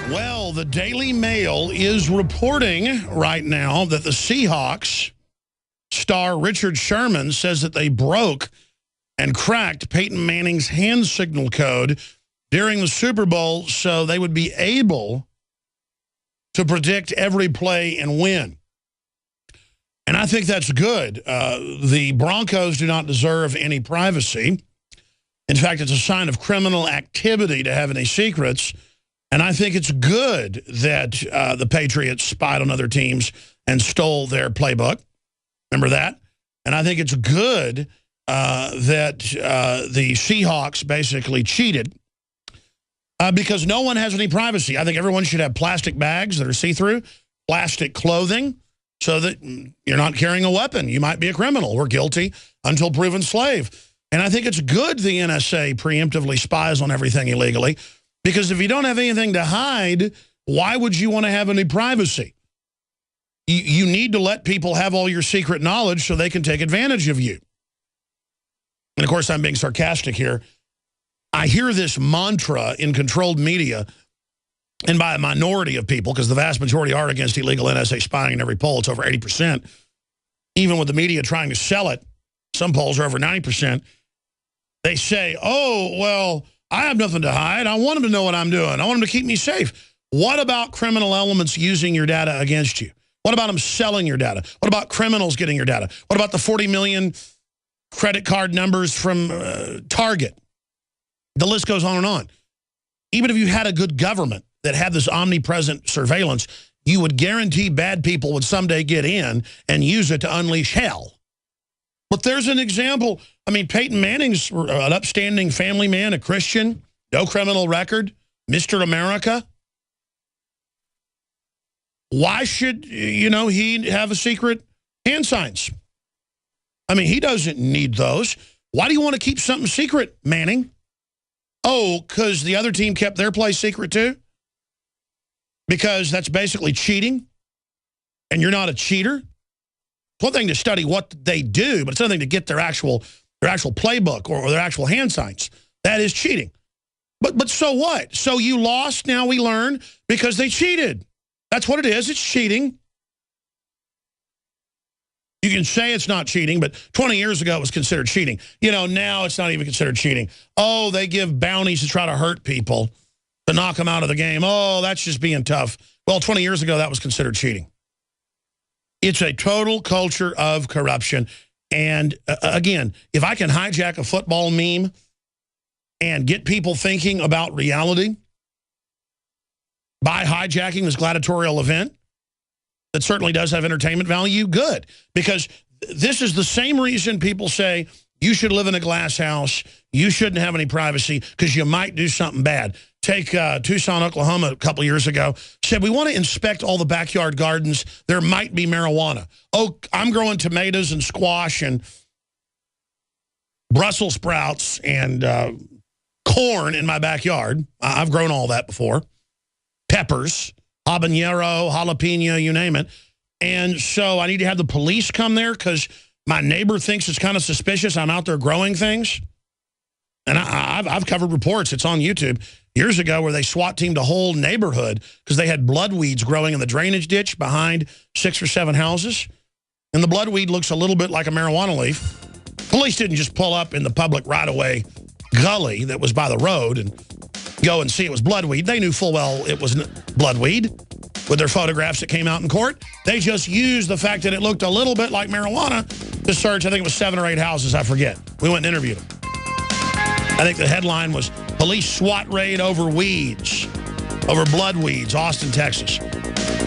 Well, the Daily Mail is reporting right now that the Seahawks star Richard Sherman says that they broke and cracked Peyton Manning's hand signal code during the Super Bowl so they would be able to predict every play and win. And I think that's good. The Broncos do not deserve any privacy. In fact, it's a sign of criminal activity to have any secrets. And I think it's good that the Patriots spied on other teams and stole their playbook. Remember that? And I think it's good that the Seahawks basically cheated because no one has any privacy. I think everyone should have plastic bags that are see-through, plastic clothing, so that you're not carrying a weapon. You might be a criminal. We're guilty until proven slave. And I think it's good the NSA preemptively spies on everything illegally, because if you don't have anything to hide, why would you want to have any privacy? You need to let people have all your secret knowledge so they can take advantage of you. And, of course, I'm being sarcastic here. I hear this mantra in controlled media, and by a minority of people, because the vast majority are against illegal NSA spying in every poll. It's over 80%. Even with the media trying to sell it, some polls are over 90%. They say, oh, well, I have nothing to hide. I want them to know what I'm doing. I want them to keep me safe. What about criminal elements using your data against you? What about them selling your data? What about criminals getting your data? What about the 40 million credit card numbers from Target? The list goes on and on. Even if you had a good government that had this omnipresent surveillance, you would guarantee bad people would someday get in and use it to unleash hell. But there's an example. I mean, Peyton Manning's an upstanding family man, a Christian, no criminal record, Mr. America. Why should, he have a secret hand signs? I mean, he doesn't need those. Why do you want to keep something secret, Manning? Oh, because the other team kept their play secret too? Because that's basically cheating, and you're not a cheater? It's one thing to study what they do, but it's another thing to get their actual playbook or their actual hand signs. That is cheating. But so what? So you lost, now we learn, because they cheated. That's what it is. It's cheating. You can say it's not cheating, but 20 years ago it was considered cheating. Now it's not even considered cheating. Oh, they give bounties to try to hurt people, to knock them out of the game. Oh, that's just being tough. Well, 20 years ago that was considered cheating. It's a total culture of corruption. And again, if I can hijack a football meme and get people thinking about reality by hijacking this gladiatorial event that certainly does have entertainment value, good. Because this is the same reason people say you should live in a glass house, you shouldn't have any privacy because you might do something bad. Take Tucson, Oklahoma a couple years ago, said we want to inspect all the backyard gardens. There might be marijuana. Oh, I'm growing tomatoes and squash and Brussels sprouts and corn in my backyard. I've grown all that before. Peppers, habanero, jalapeno, you name it. And so I need to have the police come there because my neighbor thinks it's kind of suspicious I'm out there growing things. And I've covered reports, it's on YouTube, years ago where they SWAT teamed a whole neighborhood because they had bloodweeds growing in the drainage ditch behind 6 or 7 houses. And the bloodweed looks a little bit like a marijuana leaf. Police didn't just pull up in the public right-of-way gully that was by the road and go and see it was bloodweed. They knew full well it was bloodweed with their photographs that came out in court. They just used the fact that it looked a little bit like marijuana to search, I think it was 7 or 8 houses, I forget. We went and interviewed them. I think the headline was, Police SWAT Raid Over Weeds, over bloodweeds, Austin, Texas.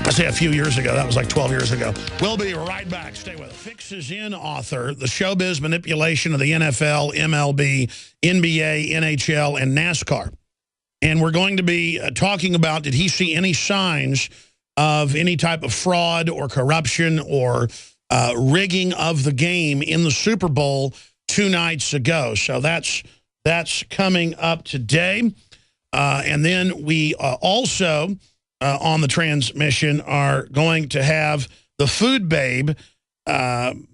I say a few years ago. That was like 12 years ago. We'll be right back. Stay with us. Fixes In author, the showbiz manipulation of the NFL, MLB, NBA, NHL, and NASCAR. And we're going to be talking about, did he see any signs of any type of fraud or corruption or rigging of the game in the Super Bowl 2 nights ago? So that's coming up today. And then we also, on the transmission, are going to have the food babe on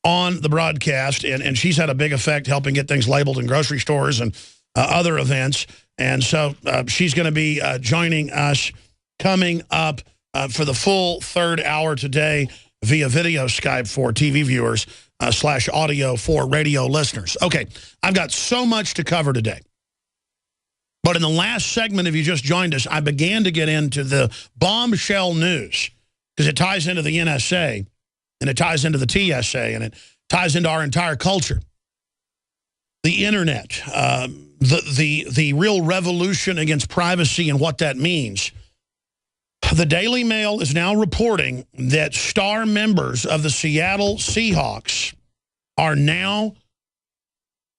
the broadcast. And she's had a big effect helping get things labeled in grocery stores and other events. And so she's going to be joining us coming up for the full third hour today via video Skype for TV viewers / audio for radio listeners. Okay, I've got so much to cover today. But in the last segment, if you just joined us, I began to get into the bombshell news because it ties into the NSA and it ties into the TSA and it ties into our entire culture. The internet, the real revolution against privacy and what that means. The Daily Mail is now reporting that star members of the Seattle Seahawks are now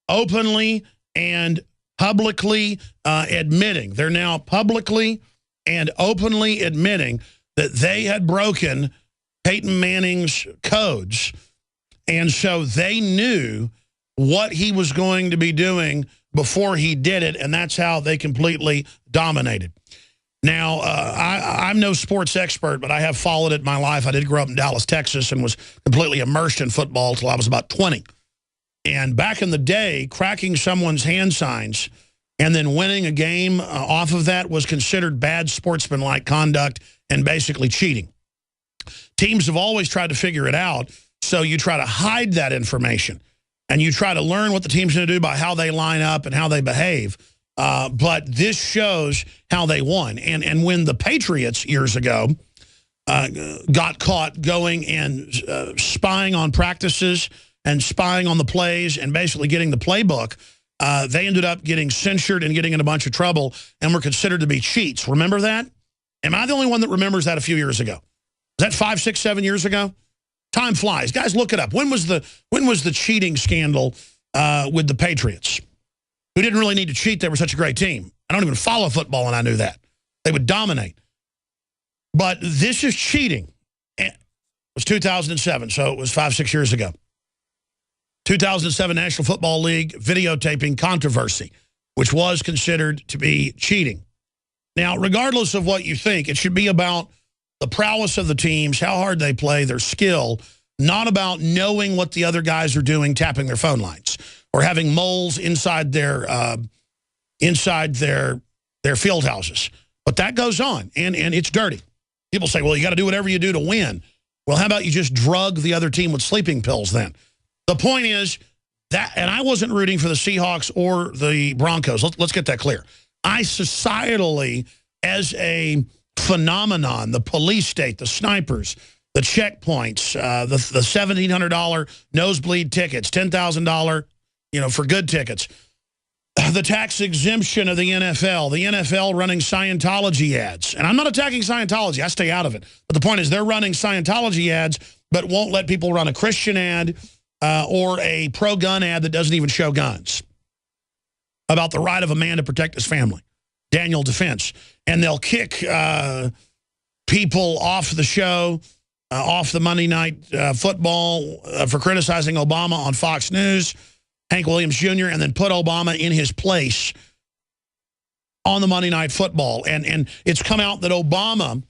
openly and publicly admitting, they're now publicly and openly admitting that they had broken Peyton Manning's codes. And so they knew what he was going to be doing before he did it, and that's how they completely dominated. Now, I'm no sports expert, but I have followed it in my life. I did grow up in Dallas, Texas, and was completely immersed in football until I was about 20. And back in the day, cracking someone's hand signs and then winning a game off of that was considered bad sportsmanlike conduct and basically cheating. Teams have always tried to figure it out, so you try to hide that information. And you try to learn what the team's going to do by how they line up and how they behave. But this shows how they won. And when the Patriots years ago got caught going and spying on practices and spying on the plays and basically getting the playbook, they ended up getting censured and getting in a bunch of trouble and were considered to be cheats. Remember that? Am I the only one that remembers that a few years ago? Was that 5, 6, 7 years ago? Time flies. Guys, look it up. When was the cheating scandal with the Patriots? Who didn't really need to cheat. They were such a great team. I don't even follow football, and I knew that. They would dominate. But this is cheating. It was 2007, so it was 5, 6 years ago. 2007 National Football League videotaping controversy, which was considered to be cheating. Now, regardless of what you think, it should be about the prowess of the teams, how hard they play, their skill, not about knowing what the other guys are doing, tapping their phone lines, or having moles inside their field houses. But that goes on, and it's dirty. People say, well, you got to do whatever you do to win. Well, how about you just drug the other team with sleeping pills then? The point is that, and I wasn't rooting for the Seahawks or the Broncos. Let's get that clear. I societally, as a phenomenon, the police state, the snipers, the checkpoints, the $1,700 nosebleed tickets, $10,000, for good tickets, the tax exemption of the NFL running Scientology ads. And I'm not attacking Scientology. I stay out of it. But the point is they're running Scientology ads but won't let people run a Christian ad or a pro-gun ad that doesn't even show guns about the right of a man to protect his family. Daniel Defense. And they'll kick people off the show, off the Monday Night Football for criticizing Obama on Fox News, Hank Williams Jr., and then put Obama in his place on the Monday Night Football. And it's come out that Obama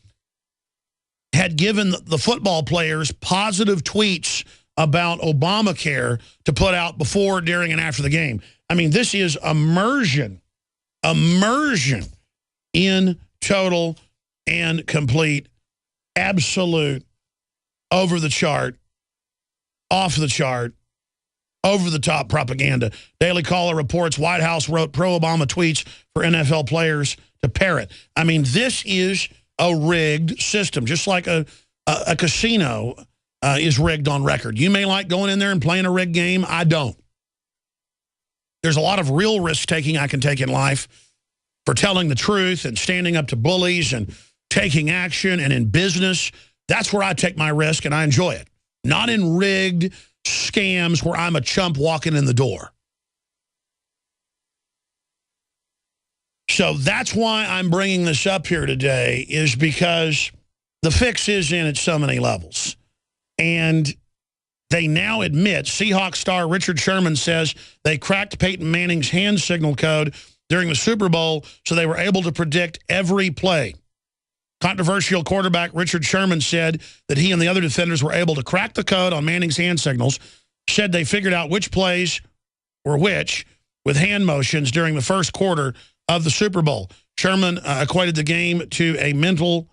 had given the football players positive tweets about Obamacare to put out before, during, and after the game. I mean, this is immersion in total and complete, absolute, over the chart, off the chart, over-the-top propaganda. Daily Caller reports White House wrote pro-Obama tweets for NFL players to parrot. I mean, this is a rigged system, just like a casino is rigged on record. You may like going in there and playing a rigged game. I don't. There's a lot of real risk-taking I can take in life for telling the truth and standing up to bullies and taking action, and in business. That's where I take my risk, and I enjoy it. Not in rigged scams where I'm a chump walking in the door. So that's why I'm bringing this up here today, is because the fix is in at so many levels. And they now admit, Seahawks star Richard Sherman says they cracked Peyton Manning's hand signal code during the Super Bowl so they were able to predict every play. Controversial quarterback Richard Sherman said that he and the other defenders were able to crack the code on Manning's hand signals, said they figured out which plays were which with hand motions during the first quarter of the Super Bowl. Sherman equated the game to a mental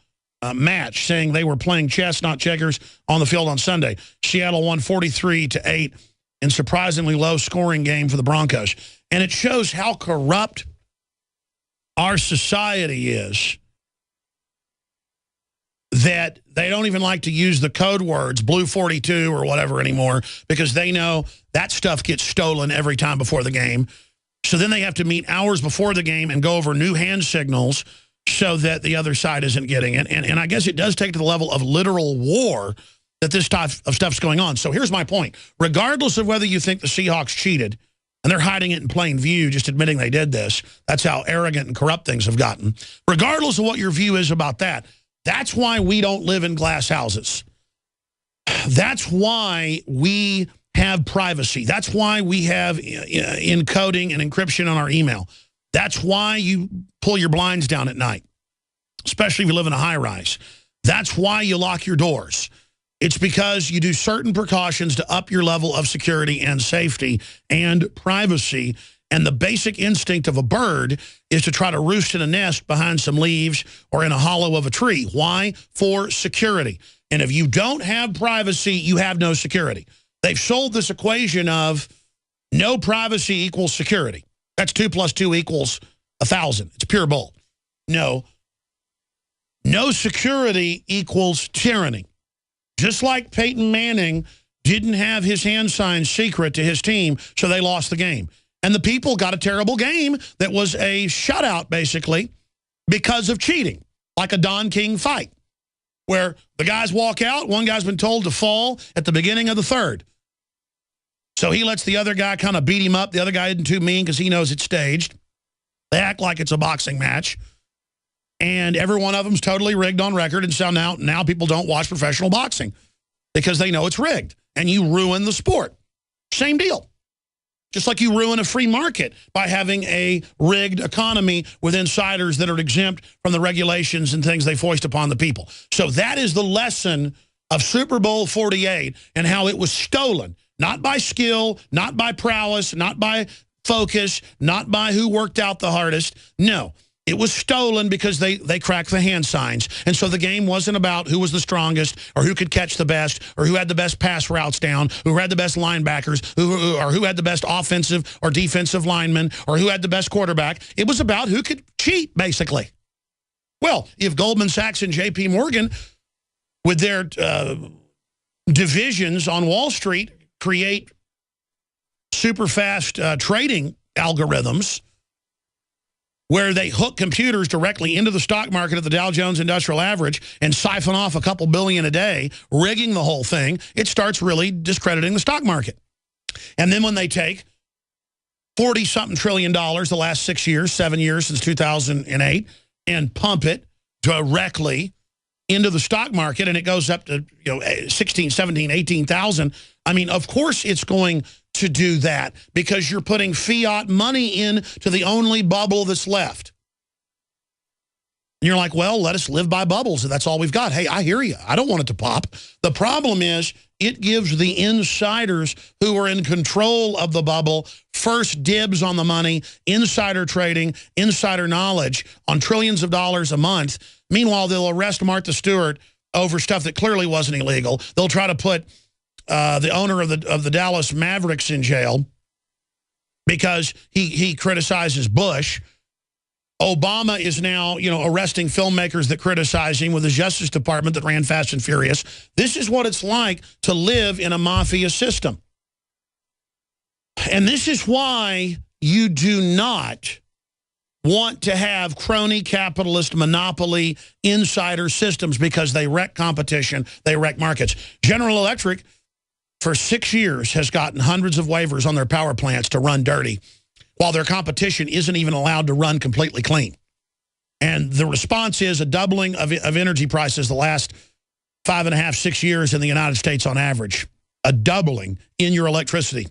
match, saying they were playing chess, not checkers, on the field on Sunday. Seattle won 43-8 in surprisingly low-scoring game for the Broncos. And it shows how corrupt our society is, that they don't even like to use the code words, Blue 42 or whatever anymore, because they know that stuff gets stolen every time before the game. So then they have to meet hours before the game and go over new hand signals so that the other side isn't getting it. And I guess it does take to the level of literal war that this type of stuff's going on. So here's my point. Regardless of whether you think the Seahawks cheated, and they're hiding it in plain view, just admitting they did this, that's how arrogant and corrupt things have gotten. Regardless of what your view is about that, that's why we don't live in glass houses. That's why we have privacy. That's why we have encoding and encryption on our email. That's why you pull your blinds down at night, especially if you live in a high-rise. That's why you lock your doors. It's because you do certain precautions to up your level of security and safety and privacy. And the basic instinct of a bird is to try to roost in a nest behind some leaves or in a hollow of a tree. Why? For security. And if you don't have privacy, you have no security. They've sold this equation of no privacy equals security. That's 2 + 2 = 1,000. It's pure bull. No security equals tyranny. Just like Peyton Manning didn't have his hand signs secret to his team, so they lost the game. And the people got a terrible game that was a shutout, basically, because of cheating, like a Don King fight, where the guys walk out, one guy's been told to fall at the beginning of the third. So he lets the other guy kind of beat him up. The other guy isn't too mean because he knows it's staged. They act like it's a boxing match. And every one of them's totally rigged on record. And so now people don't watch professional boxing because they know it's rigged. And you ruin the sport. Same deal. Just like you ruin a free market by having a rigged economy with insiders that are exempt from the regulations and things they foist upon the people. So that is the lesson of Super Bowl 48 and how it was stolen. Not by skill, not by prowess, not by focus, not by who worked out the hardest. No. It was stolen because they cracked the hand signs. And so the game wasn't about who was the strongest or who could catch the best or who had the best pass routes down, who had the best linebackers, or who had the best offensive or defensive linemen, or who had the best quarterback. It was about who could cheat, basically. Well, if Goldman Sachs and J.P. Morgan, with their divisions on Wall Street, create super fast trading algorithms where they hook computers directly into the stock market at the Dow Jones Industrial Average and siphon off a couple billion a day, rigging the whole thing, it starts really discrediting the stock market. And then when they take 40-something trillion dollars the last 7 years since 2008, and pump it directly into the stock market, and it goes up to 16, 17, 18,000, I mean, of course it's going to do that because you're putting fiat money into the only bubble that's left. And you're like, well, let us live by bubbles, and that's all we've got. Hey, I hear you. I don't want it to pop. The problem is it gives the insiders who are in control of the bubble first dibs on the money, insider trading, insider knowledge on trillions of dollars a month. Meanwhile, they'll arrest Martha Stewart over stuff that clearly wasn't illegal. They'll try to put the owner of the Dallas Mavericks in jail because he criticizes Bush. Obama is now, arresting filmmakers that criticize him with his Justice Department that ran Fast and Furious. This is what it's like to live in a mafia system. And this is why you do not want to have crony capitalist monopoly insider systems, because they wreck competition, they wreck markets. General Electric, for 6 years, has gotten hundreds of waivers on their power plants to run dirty, while their competition isn't even allowed to run completely clean. And the response is a doubling of energy prices the last 5.5, 6 years in the United States on average. A doubling in your electricity.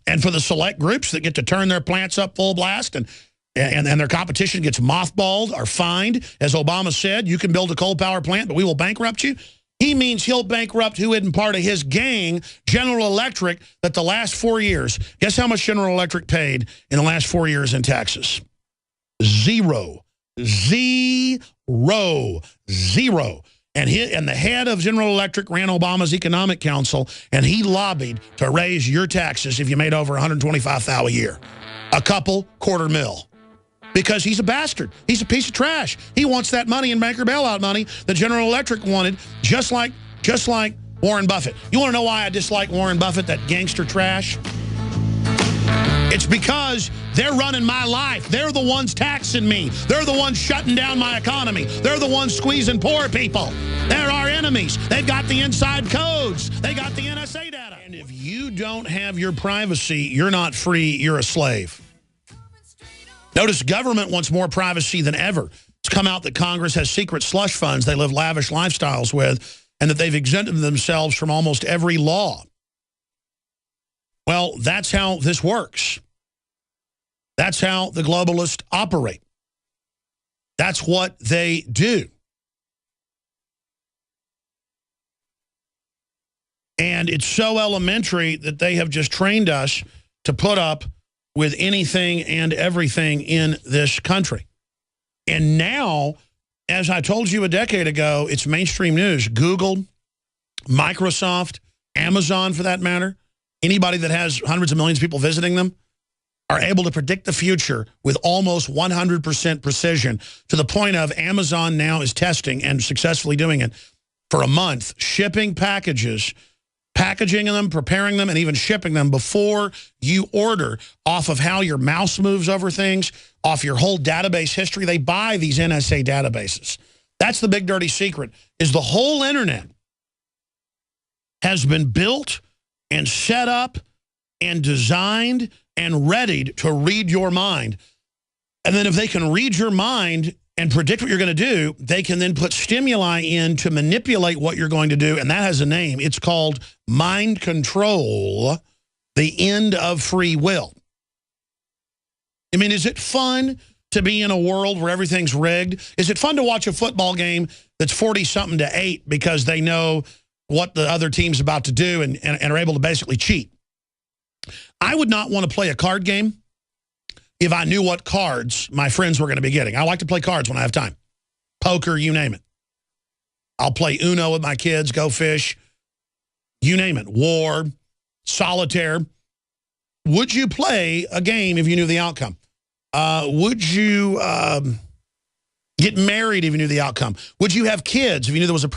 And for the select groups that get to turn their plants up full blast and their competition gets mothballed or fined, as Obama said, you can build a coal power plant, but we will bankrupt you. He means he'll bankrupt who isn't part of his gang, General Electric, that the last 4 years, guess how much General Electric paid in the last 4 years in Texas? Zero. Zero. Zero. And the head of General Electric ran Obama's Economic Council, and he lobbied to raise your taxes if you made over $125,000 a year. A couple $250,000. Because he's a bastard. He's a piece of trash. He wants that money and banker bailout money that General Electric wanted, just like Warren Buffett. You want to know why I dislike Warren Buffett, that gangster trash? It's because they're running my life. They're the ones taxing me. They're the ones shutting down my economy. They're the ones squeezing poor people. They're our enemies. They've got the inside codes. They got the NSA data. And if you don't have your privacy, you're not free. You're a slave. Notice government wants more privacy than ever. It's come out that Congress has secret slush funds they live lavish lifestyles with, and that they've exempted themselves from almost every law. Well, that's how this works. That's how the globalists operate. That's what they do. And it's so elementary that they have just trained us to put up with anything and everything in this country. And now, as I told you a decade ago, it's mainstream news. Google, Microsoft, Amazon for that matter, anybody that has hundreds of millions of people visiting them, are able to predict the future with almost 100% precision, to the point of Amazon now is testing and successfully doing it for a month, shipping packages, packaging them, preparing them, and even shipping them before you order, off of how your mouse moves over things, off your whole database history. They buy these NSA databases. That's the big dirty secret, is the whole internet has been built and set up and designed and readied to read your mind. And then if they can read your mind and predict what you're going to do, they can then put stimuli in to manipulate what you're going to do, and that has a name. It's called mind control, the end of free will. I mean, is it fun to be in a world where everything's rigged? Is it fun to watch a football game that's 40-something to 8 because they know what the other team's about to do and are able to basically cheat? I would not want to play a card game if I knew what cards my friends were going to be getting. I like to play cards when I have time. Poker, you name it. I'll play Uno with my kids, Go Fish, you name it. War, solitaire. Would you play a game if you knew the outcome? Would you get married if you knew the outcome? Would you have kids if you knew there was a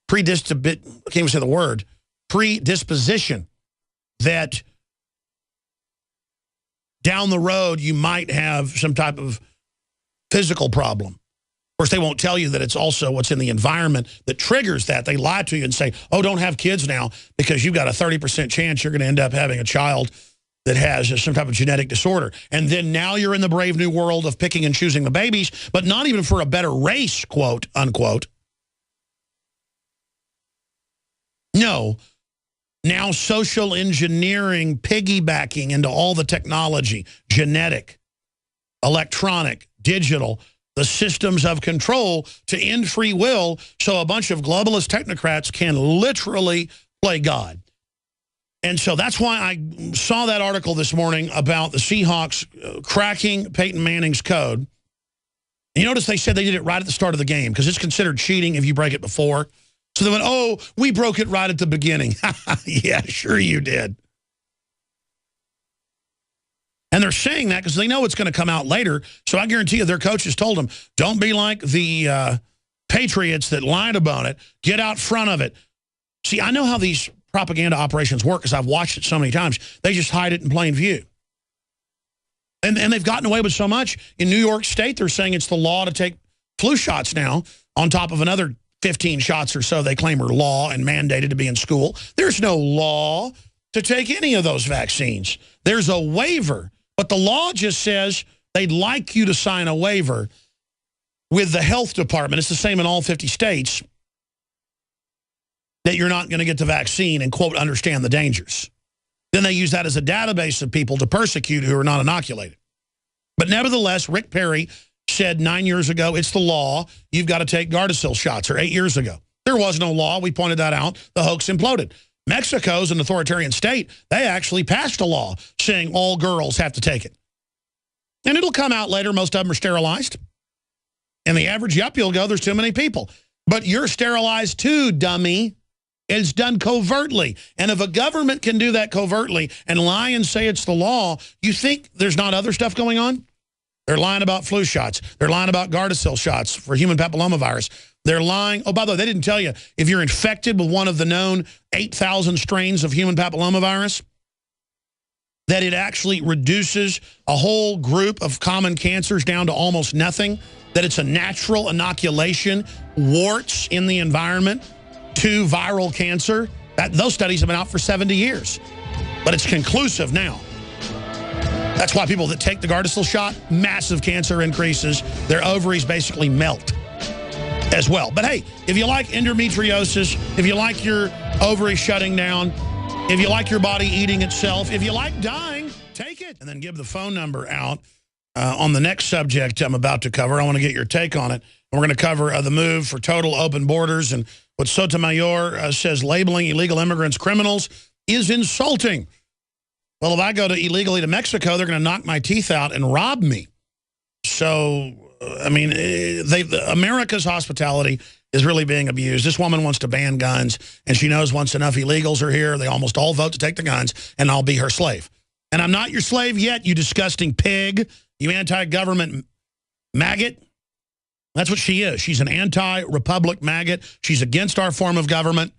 predisposition that down the road you might have some type of physical problem? Of course, they won't tell you that it's also what's in the environment that triggers that. They lie to you and say, oh, don't have kids now because you've got a 30% chance you're going to end up having a child that has some type of genetic disorder. And then now you're in the brave new world of picking and choosing the babies, but not even for a better race, quote, unquote. No. Now social engineering, piggybacking into all the technology, genetic, electronic, digital, the systems of control to end free will, so a bunch of globalist technocrats can literally play God. And so that's why I saw that article this morning about the Seahawks cracking Peyton Manning's code. And you notice they said they did it right at the start of the game because it's considered cheating if you break it before. So they went, oh, we broke it right at the beginning. Yeah, sure you did. And they're saying that because they know it's going to come out later. So I guarantee you their coaches told them, don't be like the Patriots that lied about it. Get out front of it. See, I know how these propaganda operations work because I've watched it so many times. They just hide it in plain view. And they've gotten away with so much. In New York State, they're saying it's the law to take flu shots now on top of another 15 shots or so they claim are law and mandated to be in school. There's no law to take any of those vaccines. There's a waiver, but the law just says they'd like you to sign a waiver with the health department. It's the same in all 50 states, that you're not going to get the vaccine and, quote, understand the dangers. Then they use that as a database of people to persecute who are not inoculated. But nevertheless, Rick Perry said 9 years ago, it's the law, you've got to take Gardasil shots, or 8 years ago. There was no law. We pointed that out. The hoax imploded. Mexico's an authoritarian state. They actually passed a law saying all girls have to take it. And it'll come out later. Most of them are sterilized. And the average yuppie will go, there's too many people. But you're sterilized too, dummy. It's done covertly. And if a government can do that covertly and lie and say it's the law, you think there's not other stuff going on? They're lying about flu shots. They're lying about Gardasil shots for human papillomavirus. They're lying. Oh, by the way, they didn't tell you. If you're infected with one of the known 8,000 strains of human papillomavirus, that it actually reduces a whole group of common cancers down to almost nothing, that it's a natural inoculation, warts in the environment to viral cancer. Those studies have been out for 70 years. But it's conclusive now. That's why people that take the Gardasil shot, massive cancer increases. Their ovaries basically melt as well. But hey, if you like endometriosis, if you like your ovaries shutting down, if you like your body eating itself, if you like dying, take it. And then give the phone number out on the next subject I'm about to cover. I want to get your take on it. And we're going to cover the move for total open borders and what Sotomayor says labeling illegal immigrants criminals is insulting. Well, if I go illegally to Mexico, they're going to knock my teeth out and rob me. So, I mean, America's hospitality is really being abused. This woman wants to ban guns, and she knows once enough illegals are here, they almost all vote to take the guns, and I'll be her slave. And I'm not your slave yet, you disgusting pig, you anti-government maggot. That's what she is. She's an anti-republic maggot. She's against our form of government.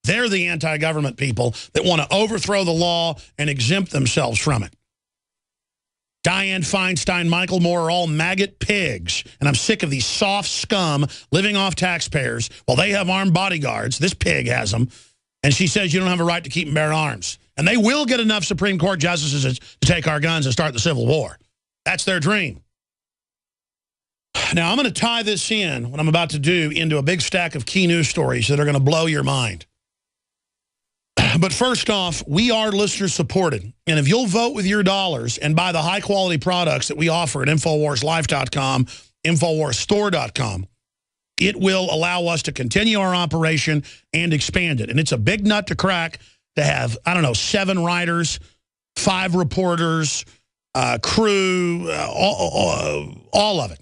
They're the anti-government people that want to overthrow the law and exempt themselves from it. Dianne Feinstein, Michael Moore are all maggot pigs. And I'm sick of these soft scum living off taxpayers while they have armed bodyguards. This pig has them. And she says you don't have a right to keep and bear arms. And they will get enough Supreme Court justices to take our guns and start the Civil War. That's their dream. Now, I'm going to tie this in, what I'm about to do, into a big stack of key news stories that are going to blow your mind. But first off, we are listener supported. And if you'll vote with your dollars and buy the high quality products that we offer at InfoWarsLife.com, InfoWarsStore.com, it will allow us to continue our operation and expand it. And it's a big nut to crack to have, I don't know, 7 writers, 5 reporters, crew, all of it.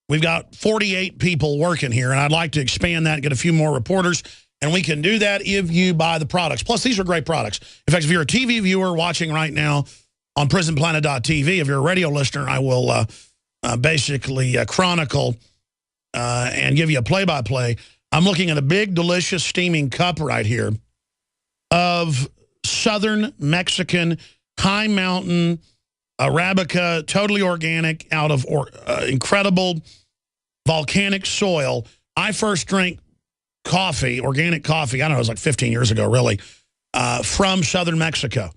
We've got 48 people working here, and I'd like to expand that and get a few more reporters. And we can do that if you buy the products. Plus, these are great products. In fact, if you're a TV viewer watching right now on prisonplanet.tv, if you're a radio listener, I will basically chronicle and give you a play-by-play. I'm looking at a big, delicious, steaming cup right here of Southern Mexican high mountain Arabica, totally organic, out of incredible volcanic soil. I first drank coffee, organic coffee, I don't know, it was like 15 years ago, really, from southern Mexico.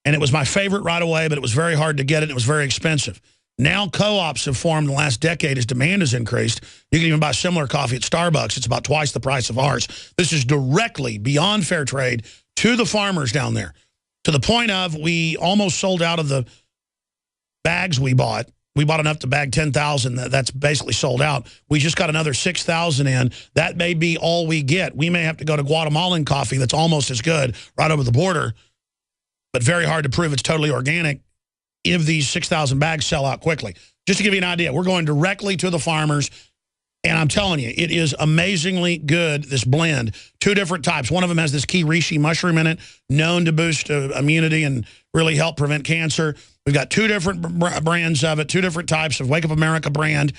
And it was my favorite right away, but it was very hard to get it, and it was very expensive. Now co-ops have formed in the last decade as demand has increased. You can even buy similar coffee at Starbucks. It's about twice the price of ours. This is directly beyond fair trade to the farmers down there, to the point of we almost sold out of the bags we bought. We bought enough to bag 10,000. That's basically sold out. We just got another 6,000 in. That may be all we get. We may have to go to Guatemalan coffee that's almost as good right over the border, but very hard to prove it's totally organic if these 6,000 bags sell out quickly. Just to give you an idea, we're going directly to the farmers, and I'm telling you, it is amazingly good, this blend. 2 different types. One of them has this key reishi mushroom in it, known to boost immunity and really help prevent cancer. We've got 2 different brands of it, 2 different types of Wake Up America brand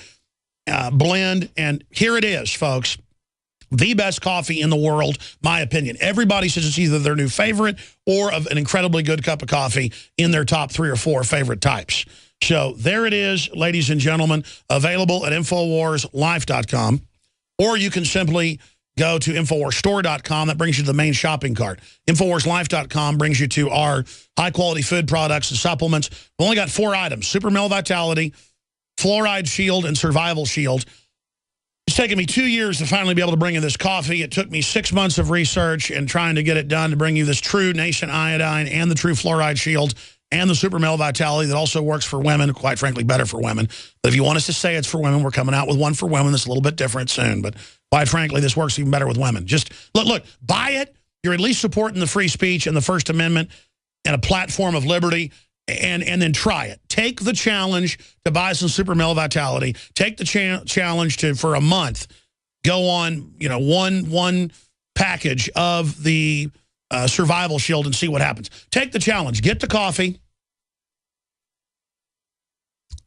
blend. And here it is, folks. The best coffee in the world, my opinion. Everybody says it's either their new favorite or of an incredibly good cup of coffee in their top 3 or 4 favorite types. So there it is, ladies and gentlemen, available at InfoWarsLife.com. Or you can simply go to InfoWarsStore.com. That brings you to the main shopping cart. InfoWarsLife.com brings you to our high-quality food products and supplements. We've only got 4 items: Super Male Vitality, Fluoride Shield, and Survival Shield. It's taken me 2 years to finally be able to bring you this coffee. It took me 6 months of research and trying to get it done to bring you this true nascent iodine and the true Fluoride Shield and the Super Male Vitality that also works for women, quite frankly, better for women. But if you want us to say it's for women, we're coming out with one for women that's a little bit different soon. But quite frankly, this works even better with women. Just look, buy it. You're at least supporting the free speech and the First Amendment and a platform of liberty. and then try it. Take the challenge to buy some Super Male Vitality. Take the challenge to, for a month, go on, you know, one package of the Survival Shield and see what happens. Take the challenge. Get the coffee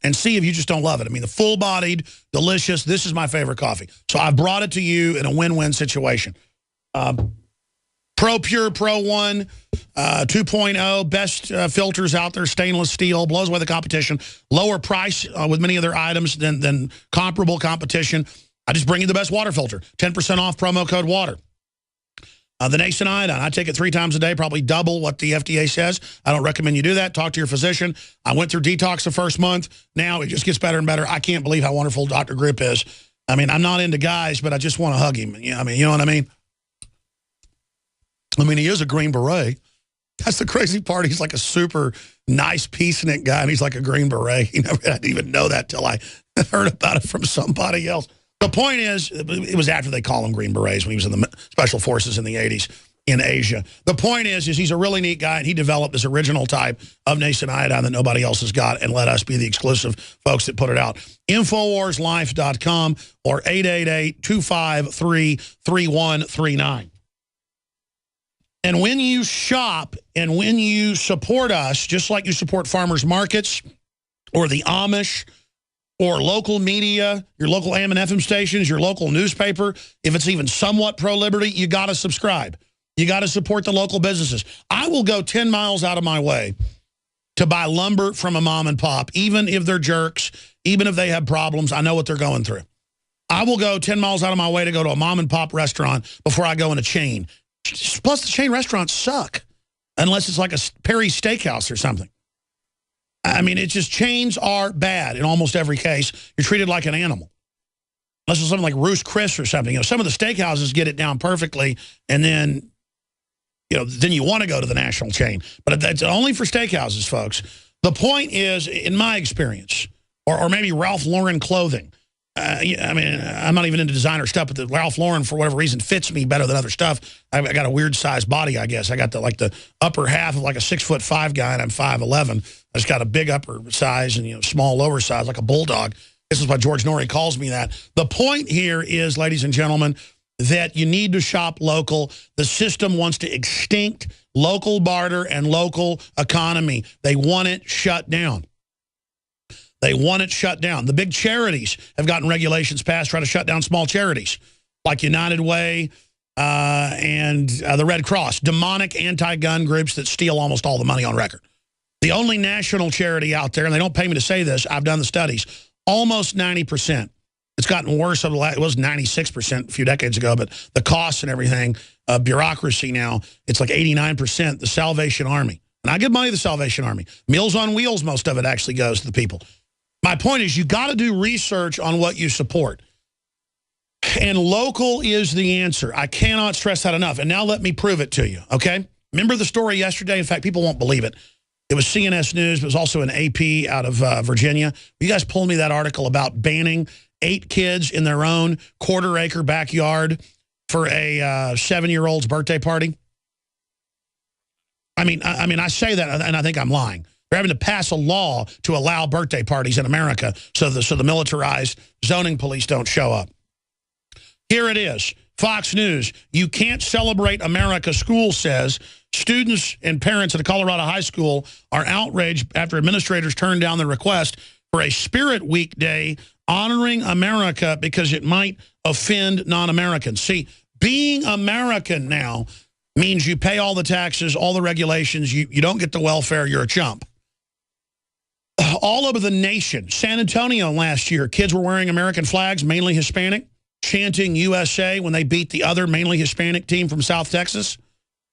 and see if you just don't love it. I mean, the full-bodied, delicious, this is my favorite coffee. So I brought it to you in a win-win situation. Pro Pure Pro 1 2.0, best filters out there, stainless steel, blows away the competition, lower price with many of their items than comparable competition. I just bring you the best water filter, 10% off, promo code WATER. The Nascent Iodine, I take it 3 times a day, probably double what the FDA says. I don't recommend you do that. Talk to your physician. I went through detox the first month. Now it just gets better and better. I can't believe how wonderful Dr. Grip is. I mean, I'm not into guys, but I just want to hug him. You know, I mean, you know what I mean? I mean, he is a Green Beret. That's the crazy part. He's like a super nice peacenik guy, and he's like a Green Beret. You know, I didn't even know that till I heard about it from somebody else. The point is, it was after they call him Green Berets when he was in the Special Forces in the 80s in Asia. The point is he's a really neat guy, and he developed this original type of Nascent Iodine that nobody else has got and let us be the exclusive folks that put it out. InfoWarsLife.com or 888-253-3139. And when you shop and when you support us, just like you support farmers markets or the Amish or local media, your local AM and FM stations, your local newspaper, if it's even somewhat pro-liberty, you got to subscribe. You got to support the local businesses. I will go 10 miles out of my way to buy lumber from a mom and pop, even if they're jerks, even if they have problems. I know what they're going through. I will go 10 miles out of my way to go to a mom and pop restaurant before I go in a chain. Plus, the chain restaurants suck, unless it's like a Perry's Steakhouse or something. I mean, it's just chains are bad in almost every case. You're treated like an animal. Unless it's something like Roost Chris or something. You know, some of the steakhouses get it down perfectly, and then, you know, then you want to go to the national chain. But that's only for steakhouses, folks. The point is, in my experience, or maybe Ralph Lauren clothing. I mean, I'm not even into designer stuff, but the Ralph Lauren, for whatever reason, fits me better than other stuff. I got a weird size body, I guess. I got the upper half of like a 6'5" guy, and I'm 5'11". I just got a big upper size and, you know, small lower size, like a bulldog. This is why George Norrie calls me that. The point here is, ladies and gentlemen, that you need to shop local. The system wants to extinct local barter and local economy. They want it shut down. They want it shut down. The big charities have gotten regulations passed trying to shut down small charities like United Way and the Red Cross, demonic anti-gun groups that steal almost all the money on record. The only national charity out there, and they don't pay me to say this, I've done the studies, almost 90%. It's gotten worse over the last, it was 96% a few decades ago, but the costs and everything, bureaucracy now, it's like 89%, the Salvation Army. And I give money to the Salvation Army. Meals on Wheels, most of it actually goes to the people. My point is, you got to do research on what you support. And local is the answer. I cannot stress that enough. And now let me prove it to you, okay? Remember the story yesterday? In fact, people won't believe it. It was CNS News, but it was also an AP out of Virginia. You guys pulled me that article about banning 8 kids in their own quarter-acre backyard for a 7-year-old's birthday party. I mean, I say that, and I think I'm lying. They're having to pass a law to allow birthday parties in America so the militarized zoning police don't show up. Here it is. Fox News. You can't celebrate America, school says. Students and parents at a Colorado high school are outraged after administrators turned down the request for a Spirit Week day honoring America because it might offend non-Americans. See, being American now means you pay all the taxes, all the regulations, you don't get the welfare, you're a chump. All over the nation, San Antonio last year, kids were wearing American flags, mainly Hispanic, chanting USA when they beat the other mainly Hispanic team from South Texas.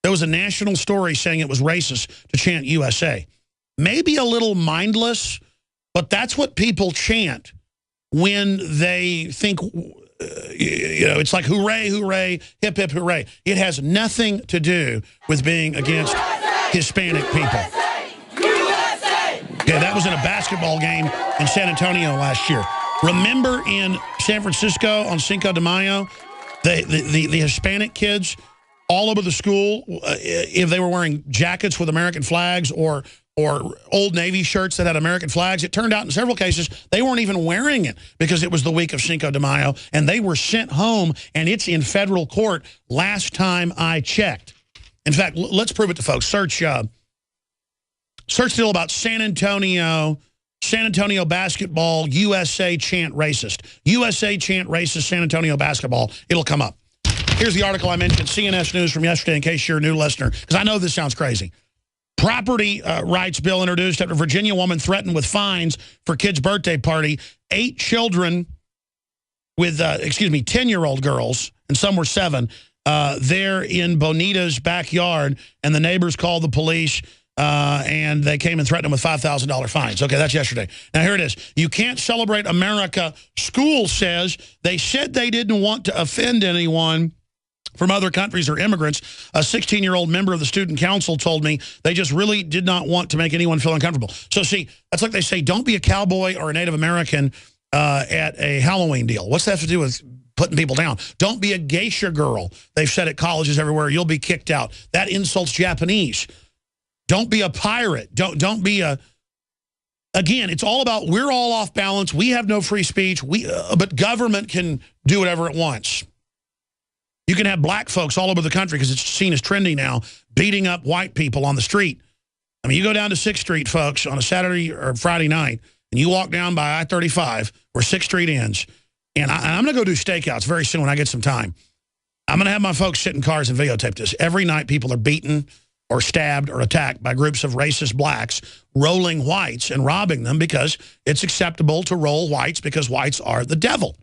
There was a national story saying it was racist to chant USA. Maybe a little mindless, but that's what people chant when they think, you know, it's like hooray, hooray, hip, hip, hooray. It has nothing to do with being against Hispanic people. Yeah, that was in a basketball game in San Antonio last year. Remember in San Francisco on Cinco de Mayo, the Hispanic kids all over the school, if they were wearing jackets with American flags or or Old Navy shirts that had American flags. It turned out in several cases they weren't even wearing it because it was the week of Cinco de Mayo, and they were sent home, and it's in federal court last time I checked. In fact, let's prove it to folks. Search deal about San Antonio basketball, USA chant racist. USA chant racist, San Antonio basketball. It'll come up. Here's the article I mentioned, CNS News from yesterday, in case you're a new listener, because I know this sounds crazy. Property rights bill introduced after Virginia woman threatened with fines for kid's birthday party. 8 children with, 10-year-old girls, and some were 7, there in Bonita's backyard, and the neighbors called the police, and they came and threatened them with $5,000 fines. Okay, that's yesterday. Now, here it is. You can't celebrate America. School says they said they didn't want to offend anyone from other countries or immigrants. A 16-year-old member of the student council told me they just really did not want to make anyone feel uncomfortable. So, see, that's like they say, don't be a cowboy or a Native American at a Halloween deal. What's that have to do with putting people down? Don't be a geisha girl. They've said at colleges everywhere, you'll be kicked out. That insults Japanese. Don't be a pirate. Don't be a... Again, it's all about we're all off balance. We have no free speech. But government can do whatever it wants. You can have black folks all over the country, because it's seen as trendy now, beating up white people on the street. I mean, you go down to 6th Street, folks, on a Saturday or Friday night, and you walk down by I-35, where 6th Street ends, and I'm going to go do stakeouts very soon when I get some time. I'm going to have my folks sit in cars and videotape this. Every night people are beaten or stabbed or attacked by groups of racist blacks rolling whites and robbing them because it's acceptable to roll whites because whites are the devil.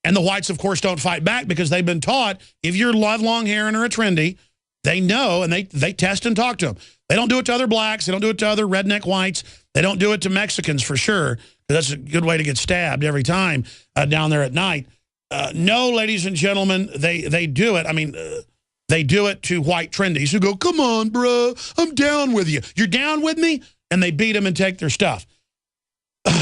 And the whites, of course, don't fight back because they've been taught if you're long hair and are a trendy, they know, and they test and talk to them. They don't do it to other blacks. They don't do it to other redneck whites. They don't do it to Mexicans for sure. That's a good way to get stabbed every time down there at night. No, ladies and gentlemen, they do it. I mean, they do it to white trendies who go, come on, bro, I'm down with you. You're down with me? And they beat them and take their stuff.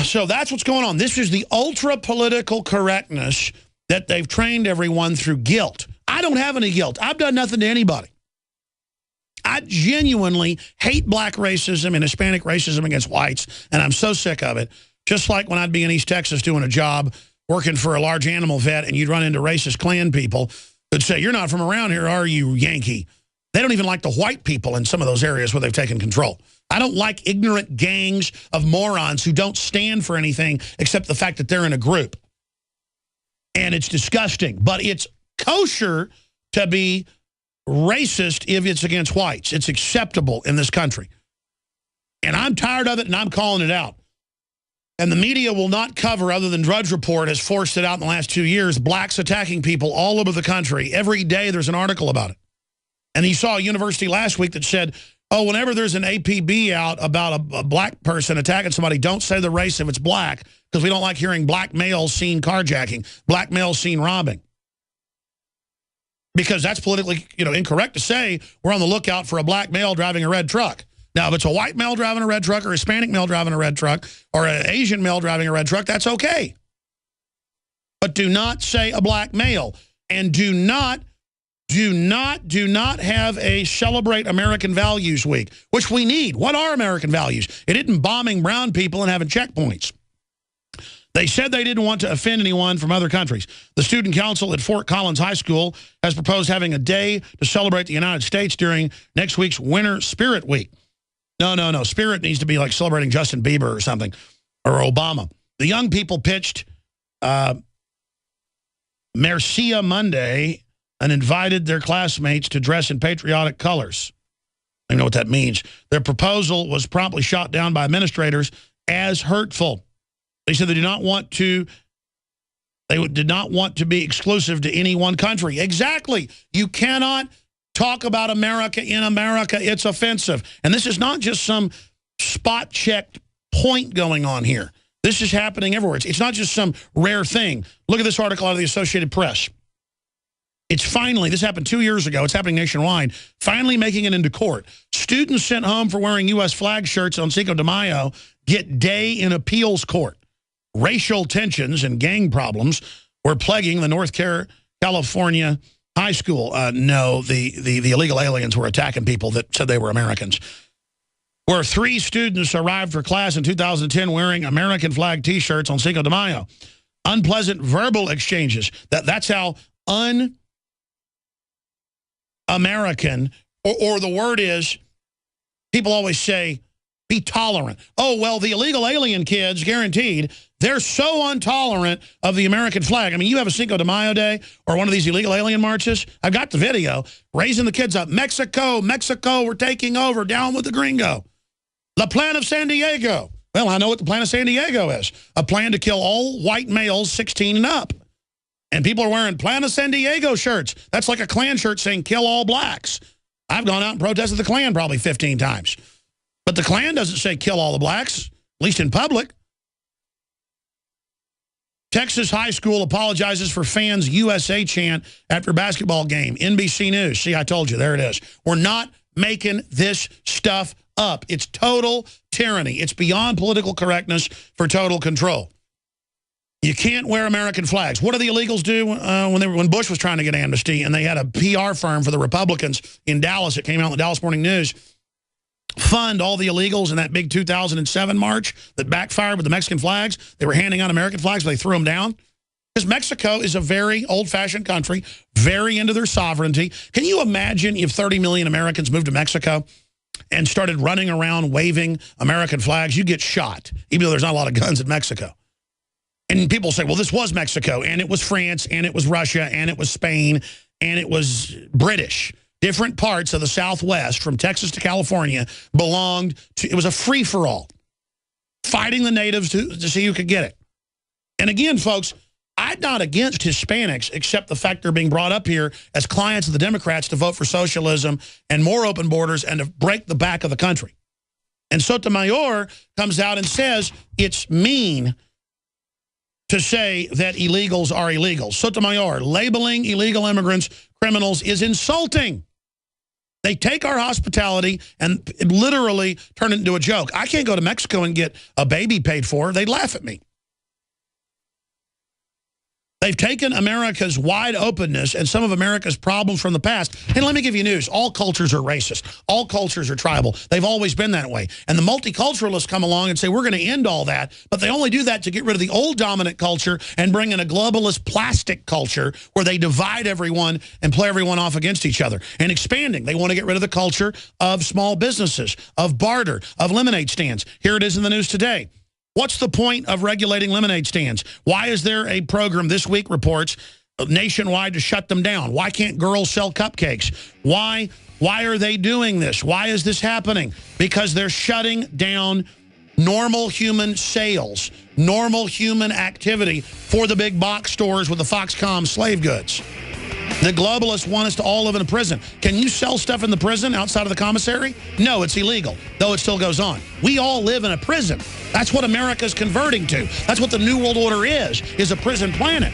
So that's what's going on. This is the ultra-political correctness that they've trained everyone through guilt. I don't have any guilt. I've done nothing to anybody. I genuinely hate black racism and Hispanic racism against whites, and I'm so sick of it. Just like when I'd be in East Texas doing a job, working for a large animal vet, and you'd run into racist Klan people who'd say, you're not from around here, are you, Yankee? They don't even like the white people in some of those areas where they've taken control. I don't like ignorant gangs of morons who don't stand for anything except the fact that they're in a group. And it's disgusting. But it's kosher to be racist if it's against whites. It's acceptable in this country. And I'm tired of it, and I'm calling it out. And the media will not cover, other than Drudge Report has forced it out in the last 2 years, blacks attacking people all over the country. Every day there's an article about it. And you saw a university last week that said, oh, whenever there's an APB out about a black person attacking somebody, don't say the race if it's black, because we don't like hearing black males seen carjacking, black males seen robbing. Because that's politically, incorrect to say we're on the lookout for a black male driving a red truck. Now, if it's a white male driving a red truck, or a Hispanic male driving a red truck, or an Asian male driving a red truck, that's okay. But do not say a black male. And do not have a Celebrate American Values Week, which we need. What are American values? It isn't bombing brown people and having checkpoints. They said they didn't want to offend anyone from other countries. The student council at Fort Collins High School has proposed having a day to celebrate the United States during next week's Winter Spirit Week. No. Spirit needs to be like celebrating Justin Bieber or something, or Obama. The young people pitched Mercia Monday and invited their classmates to dress in patriotic colors. I don't know what that means. Their proposal was promptly shot down by administrators as hurtful. They said they did not want to be exclusive to any one country. Exactly. You cannot talk about America in America. It's offensive. And this is not just some spot-checked point going on here. This is happening everywhere. It's not just some rare thing. Look at this article out of the Associated Press. It's finally, this happened 2 years ago, it's happening nationwide, finally making it into court. Students sent home for wearing U.S. flag shirts on Cinco de Mayo get day in appeals court. Racial tensions and gang problems were plaguing the North California high school. No, the illegal aliens were attacking people that said they were Americans. where 3 students arrived for class in 2010 wearing American flag T-shirts on Cinco de Mayo. Unpleasant verbal exchanges. That's how un-American, or the word is, people always say, be tolerant. Oh, well, the illegal alien kids, guaranteed, they're so intolerant of the American flag. I mean, you have a Cinco de Mayo day or one of these illegal alien marches. I've got the video, raising the kids up. Mexico, Mexico, we're taking over. Down with the gringo. The plan of San Diego. Well, I know what the plan of San Diego is. A plan to kill all white males 16 and up. And people are wearing Plan of San Diego shirts. That's like a Klan shirt saying kill all blacks. I've gone out and protested the Klan probably 15 times. But the Klan doesn't say kill all the blacks, at least in public. Texas high school apologizes for fans' USA chant after basketball game. NBC News. See, I told you. There it is. We're not making this stuff up. It's total tyranny. It's beyond political correctness for total control. You can't wear American flags. What do the illegals do when Bush was trying to get amnesty and they had a PR firm for the Republicans in Dallas, it came out in the Dallas Morning News, fund all the illegals in that big 2007 march that backfired with the Mexican flags? They were handing out American flags, but they threw them down. Because Mexico is a very old-fashioned country, very into their sovereignty. Can you imagine if 30 million Americans moved to Mexico and started running around waving American flags? You get shot, even though there's not a lot of guns in Mexico. And people say, well, this was Mexico, and it was France, and it was Russia, and it was Spain, and it was British. Different parts of the Southwest, from Texas to California, belonged to, it was a free-for-all. Fighting the natives to see who could get it. And again, folks, I'm not against Hispanics, except the fact they're being brought up here as clients of the Democrats to vote for socialism and more open borders and to break the back of the country. And Sotomayor comes out and says it's mean to say that illegals are illegals. Sotomayor, labeling illegal immigrants criminals is insulting. They take our hospitality and literally turn it into a joke. I can't go to Mexico and get a baby paid for. They'd laugh at me. They've taken America's wide openness and some of America's problems from the past. And let me give you news. All cultures are racist. All cultures are tribal. They've always been that way. And the multiculturalists come along and say, we're going to end all that. But they only do that to get rid of the old dominant culture and bring in a globalist plastic culture where they divide everyone and play everyone off against each other. And expanding. They want to get rid of the culture of small businesses, of barter, of lemonade stands. Here it is in the news today. What's the point of regulating lemonade stands? Why is there a program, This Week reports, nationwide to shut them down? Why can't girls sell cupcakes? Why are they doing this? Why is this happening? Because they're shutting down normal human sales, normal human activity for the big box stores with the Foxconn slave goods. The globalists want us to all live in a prison. Can you sell stuff in the prison outside of the commissary? No, it's illegal, though it still goes on. We all live in a prison. That's what America's converting to. That's what the New World Order is a prison planet.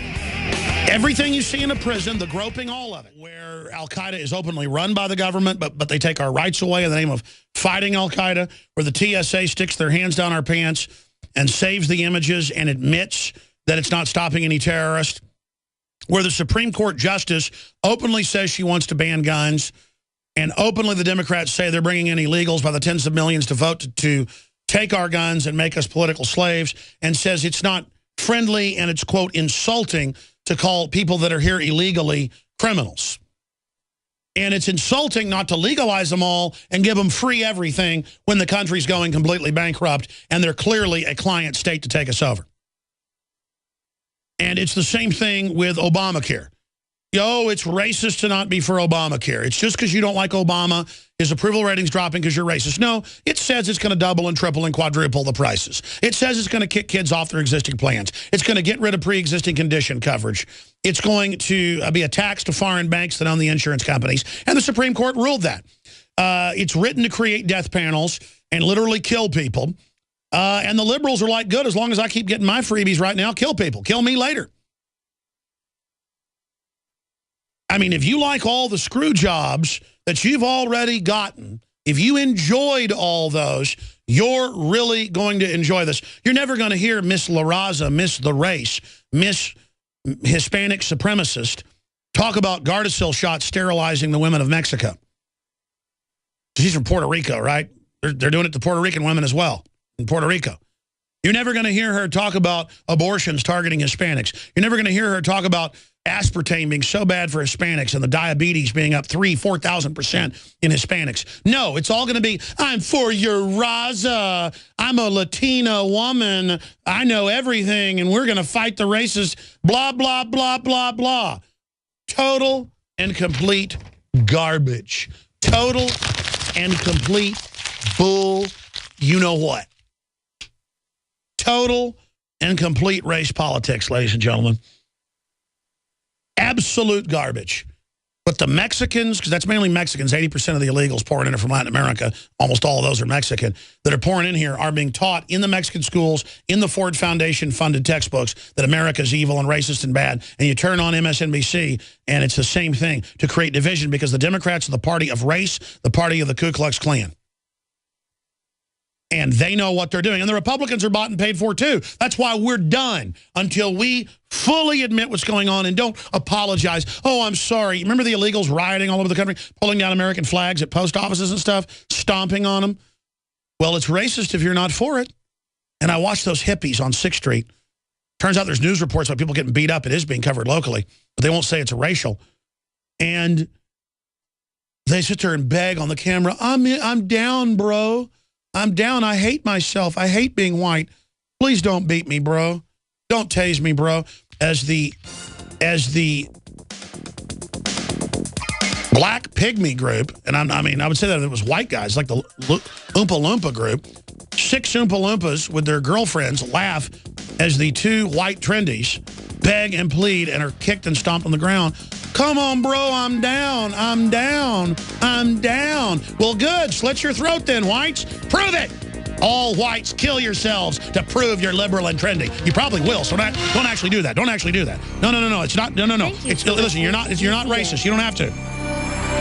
Everything you see in a prison, the groping, all of it, where Al-Qaeda is openly run by the government, but they take our rights away in the name of fighting Al-Qaeda, where the TSA sticks their hands down our pants and saves the images and admits that it's not stopping any terrorist, where the Supreme Court justice openly says she wants to ban guns, and openly the Democrats say they're bringing in illegals by the tens of millions to vote to take our guns and make us political slaves, and says it's not friendly and it's, quote, insulting to call people that are here illegally criminals. And it's insulting not to legalize them all and give them free everything when the country's going completely bankrupt and they're clearly a client state to take us over. And it's the same thing with Obamacare. It's racist to not be for Obamacare. It's just because you don't like Obama, his approval rating's dropping because you're racist. No, it says it's going to double and triple and quadruple the prices. It says it's going to kick kids off their existing plans. It's going to get rid of pre-existing condition coverage. It's going to be a tax to foreign banks that own the insurance companies. And the Supreme Court ruled that. It's written to create death panels and literally kill people. And the liberals are like, good, as long as I keep getting my freebies right now, kill people. Kill me later. I mean, if you like all the screw jobs that you've already gotten, if you enjoyed all those, you're really going to enjoy this. You're never going to hear Miss La Raza, Miss the Race, Miss Hispanic Supremacist talk about Gardasil shots sterilizing the women of Mexico. She's from Puerto Rico, right? They're doing it to Puerto Rican women as well in Puerto Rico. You're never going to hear her talk about abortions targeting Hispanics. You're never going to hear her talk about aspartame being so bad for Hispanics and the diabetes being up 4,000% in Hispanics. No, it's all going to be, I'm for your raza. I'm a Latina woman. I know everything, and we're going to fight the racists, blah, blah, blah, blah, blah. Total and complete garbage. Total and complete bull, you know what. Total and complete race politics, ladies and gentlemen. Absolute garbage. But the Mexicans, because that's mainly Mexicans, 80% of the illegals pouring in from Latin America, almost all of those are Mexican, that are pouring in here are being taught in the Mexican schools, in the Ford Foundation-funded textbooks, that America's evil and racist and bad. And you turn on MSNBC, and it's the same thing, to create division, because the Democrats are the party of race, the party of the Ku Klux Klan. And they know what they're doing. And the Republicans are bought and paid for, too. That's why we're done until we fully admit what's going on and don't apologize. Oh, I'm sorry. Remember the illegals rioting all over the country, pulling down American flags at post offices and stuff, stomping on them? Well, it's racist if you're not for it. And I watched those hippies on 6th Street. Turns out there's news reports about people getting beat up. It is being covered locally, but they won't say it's racial. And they sit there and beg on the camera, I'm down, bro. I'm down. I hate myself. I hate being white. Please don't beat me, bro. Don't tase me, bro. As the black pygmy group, and I mean, I would say that it was white guys, like the Oompa Loompa group, 6 Oompa Loompas with their girlfriends laugh as the 2 white trendies beg and plead and are kicked and stomped on the ground. Come on, bro, I'm down, I'm down, I'm down. Well, good, slit your throat then, whites. Prove it. All whites, kill yourselves to prove you're liberal and trendy. You probably will, so don't actually do that. Don't actually do that. No, it's not, no. Listen, you're not racist. You don't have to.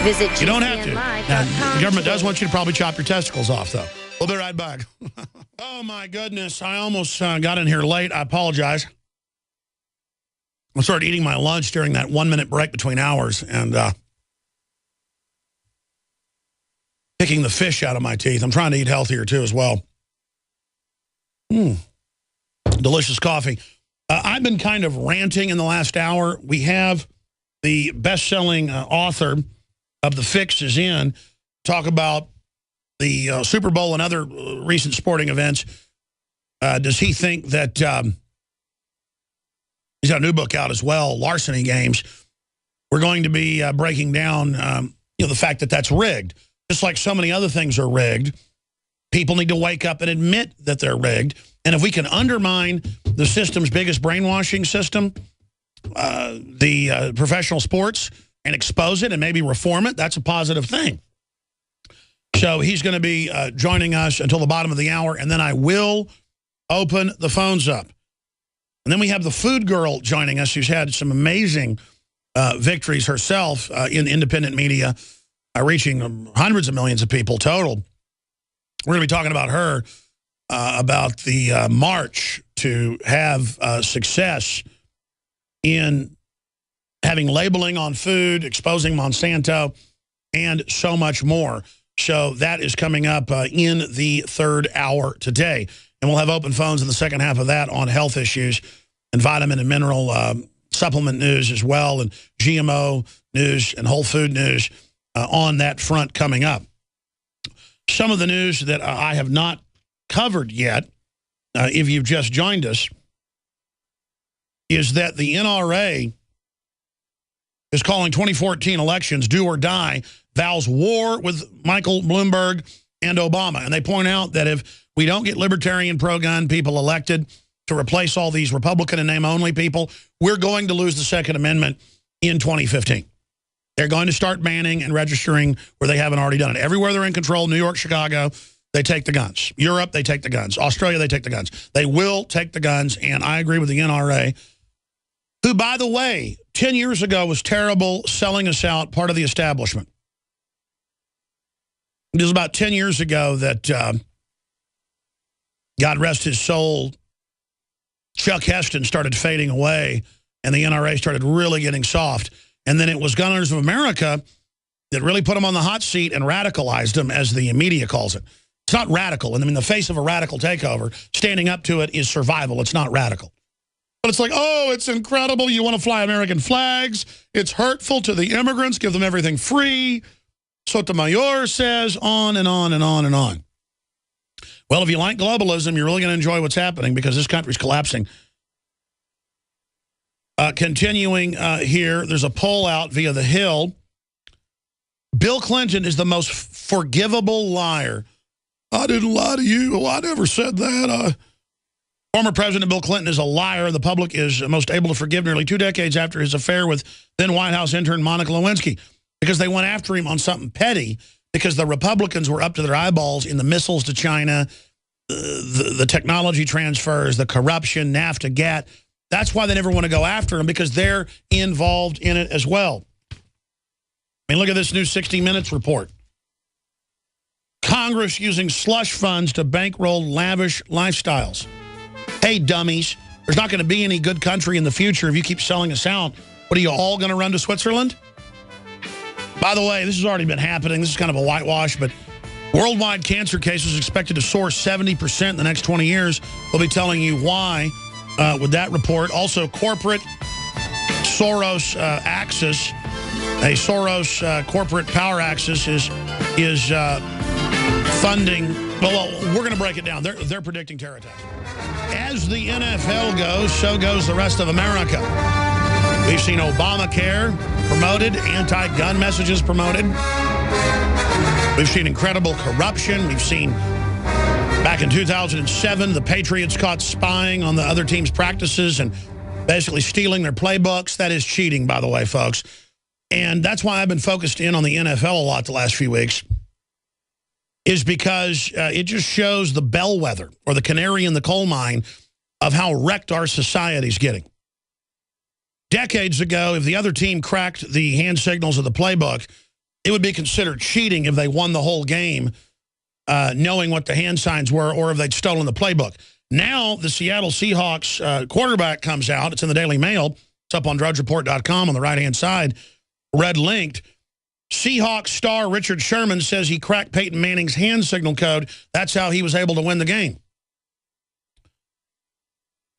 Visit you don't have to. Now, the government does want you to probably chop your testicles off, though. We'll be right back. Oh, my goodness, I almost got in here late. I apologize. I started eating my lunch during that 1-minute break between hours and picking the fish out of my teeth. I'm trying to eat healthier, too, as well. Delicious coffee. I've been kind of ranting in the last hour. We have the best-selling author of The Fix is in. Talk about the Super Bowl and other recent sporting events. Does he think that... he's got a new book out as well, Larceny Games. We're going to be breaking down the fact that that's rigged. Just like so many other things are rigged, people need to wake up and admit that they're rigged. And if we can undermine the system's biggest brainwashing system, the professional sports, and expose it and maybe reform it, that's a positive thing. So he's going to be joining us until the bottom of the hour, and then I will open the phones up. And then we have the food girl joining us, who's had some amazing victories herself in independent media, reaching hundreds of millions of people total. We're going to be talking about her, about the march to have success in having labeling on food, exposing Monsanto, and so much more. So that is coming up in the 3rd hour today. And we'll have open phones in the second half of that on health issues and vitamin and mineral supplement news as well, and GMO news and whole food news on that front coming up. Some of the news that I have not covered yet, if you've just joined us, is that the NRA is calling 2014 elections do or die, vows war with Michael Bloomberg and Obama. And they point out that if we don't get libertarian pro-gun people elected to replace all these Republican and name-only people, we're going to lose the Second Amendment in 2015. They're going to start banning and registering where they haven't already done it. Everywhere they're in control, New York, Chicago, they take the guns. Europe, they take the guns. Australia, they take the guns. They will take the guns, and I agree with the NRA, who, by the way, 10 years ago was terrible, selling us out, part of the establishment. It was about 10 years ago that, God rest his soul, Chuck Heston started fading away, and the NRA started really getting soft. And then it was Gunners of America that really put them on the hot seat and radicalized them, as the media calls it. It's not radical. And in the face of a radical takeover, standing up to it is survival. It's not radical. But it's like, oh, it's incredible. You want to fly American flags. It's hurtful to the immigrants. Give them everything free. Sotomayor says on and on and on and on. Well, if you like globalism, you're really going to enjoy what's happening because this country's collapsing. Continuing here, there's a poll out via The Hill. Bill Clinton is the most forgivable liar. I didn't lie to you. Oh, I never said that. Former President Bill Clinton is a liar. The public is most able to forgive nearly 2 decades after his affair with then White House intern Monica Lewinsky because they went after him on something petty because the Republicans were up to their eyeballs in the missiles to China, the technology transfers, the corruption, NAFTA, GATT. That's why they never want to go after him because they're involved in it as well. I mean, look at this new 60 Minutes report. Congress using slush funds to bankroll lavish lifestyles. Hey, dummies, there's not going to be any good country in the future if you keep selling us out. What, are you all going to run to Switzerland? By the way, this has already been happening. This is kind of a whitewash, but worldwide cancer cases expected to soar 70% in the next 20 years. We'll be telling you why with that report. Also, corporate Soros axis, a Soros corporate power axis is funding. Well, we're going to break it down. They're predicting terror attacks. As the NFL goes, so goes the rest of America. We've seen Obamacare promoted, anti-gun messages promoted. We've seen incredible corruption. We've seen, back in 2007, the Patriots caught spying on the other team's practices and basically stealing their playbooks. That is cheating, by the way, folks. And that's why I've been focused in on the NFL a lot the last few weeks, is because it just shows the bellwether or the canary in the coal mine of how wrecked our society's getting. Decades ago, if the other team cracked the hand signals of the playbook, it would be considered cheating if they won the whole game, knowing what the hand signs were, or if they'd stolen the playbook. Now, the Seattle Seahawks quarterback comes out. It's in the Daily Mail. It's up on drudgereport.com on the right-hand side, red linked. Seahawks star Richard Sherman says he cracked Peyton Manning's hand signal code. That's how he was able to win the game.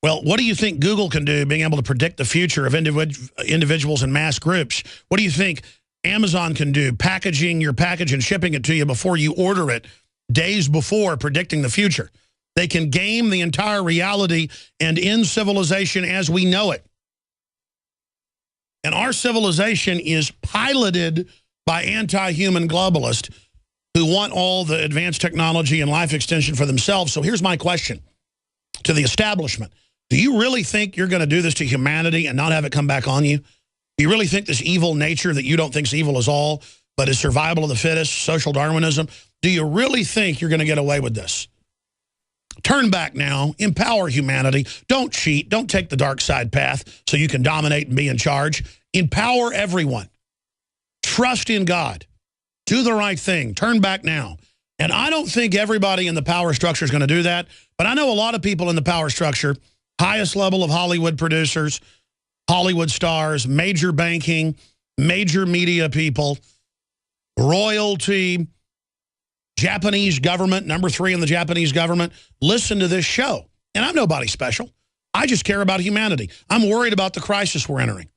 Well, what do you think Google can do, being able to predict the future of individuals and mass groups? What do you think Amazon can do, packaging your package and shipping it to you before you order it, days before, predicting the future? They can game the entire reality and end civilization as we know it. And our civilization is piloted by anti-human globalists who want all the advanced technology and life extension for themselves. So here's my question to the establishment. Do you really think you're going to do this to humanity and not have it come back on you? Do you really think this evil nature that you don't think is evil is all, but is survival of the fittest, social Darwinism, do you really think you're going to get away with this? Turn back now. Empower humanity. Don't cheat. Don't take the dark side path so you can dominate and be in charge. Empower everyone. Trust in God. Do the right thing. Turn back now. And I don't think everybody in the power structure is going to do that, but I know a lot of people in the power structure, highest level of Hollywood producers, Hollywood stars, major banking, major media people, royalty, Japanese government, number 3 in the Japanese government, listen to this show. And I'm nobody special. I just care about humanity. I'm worried about the crisis we're entering.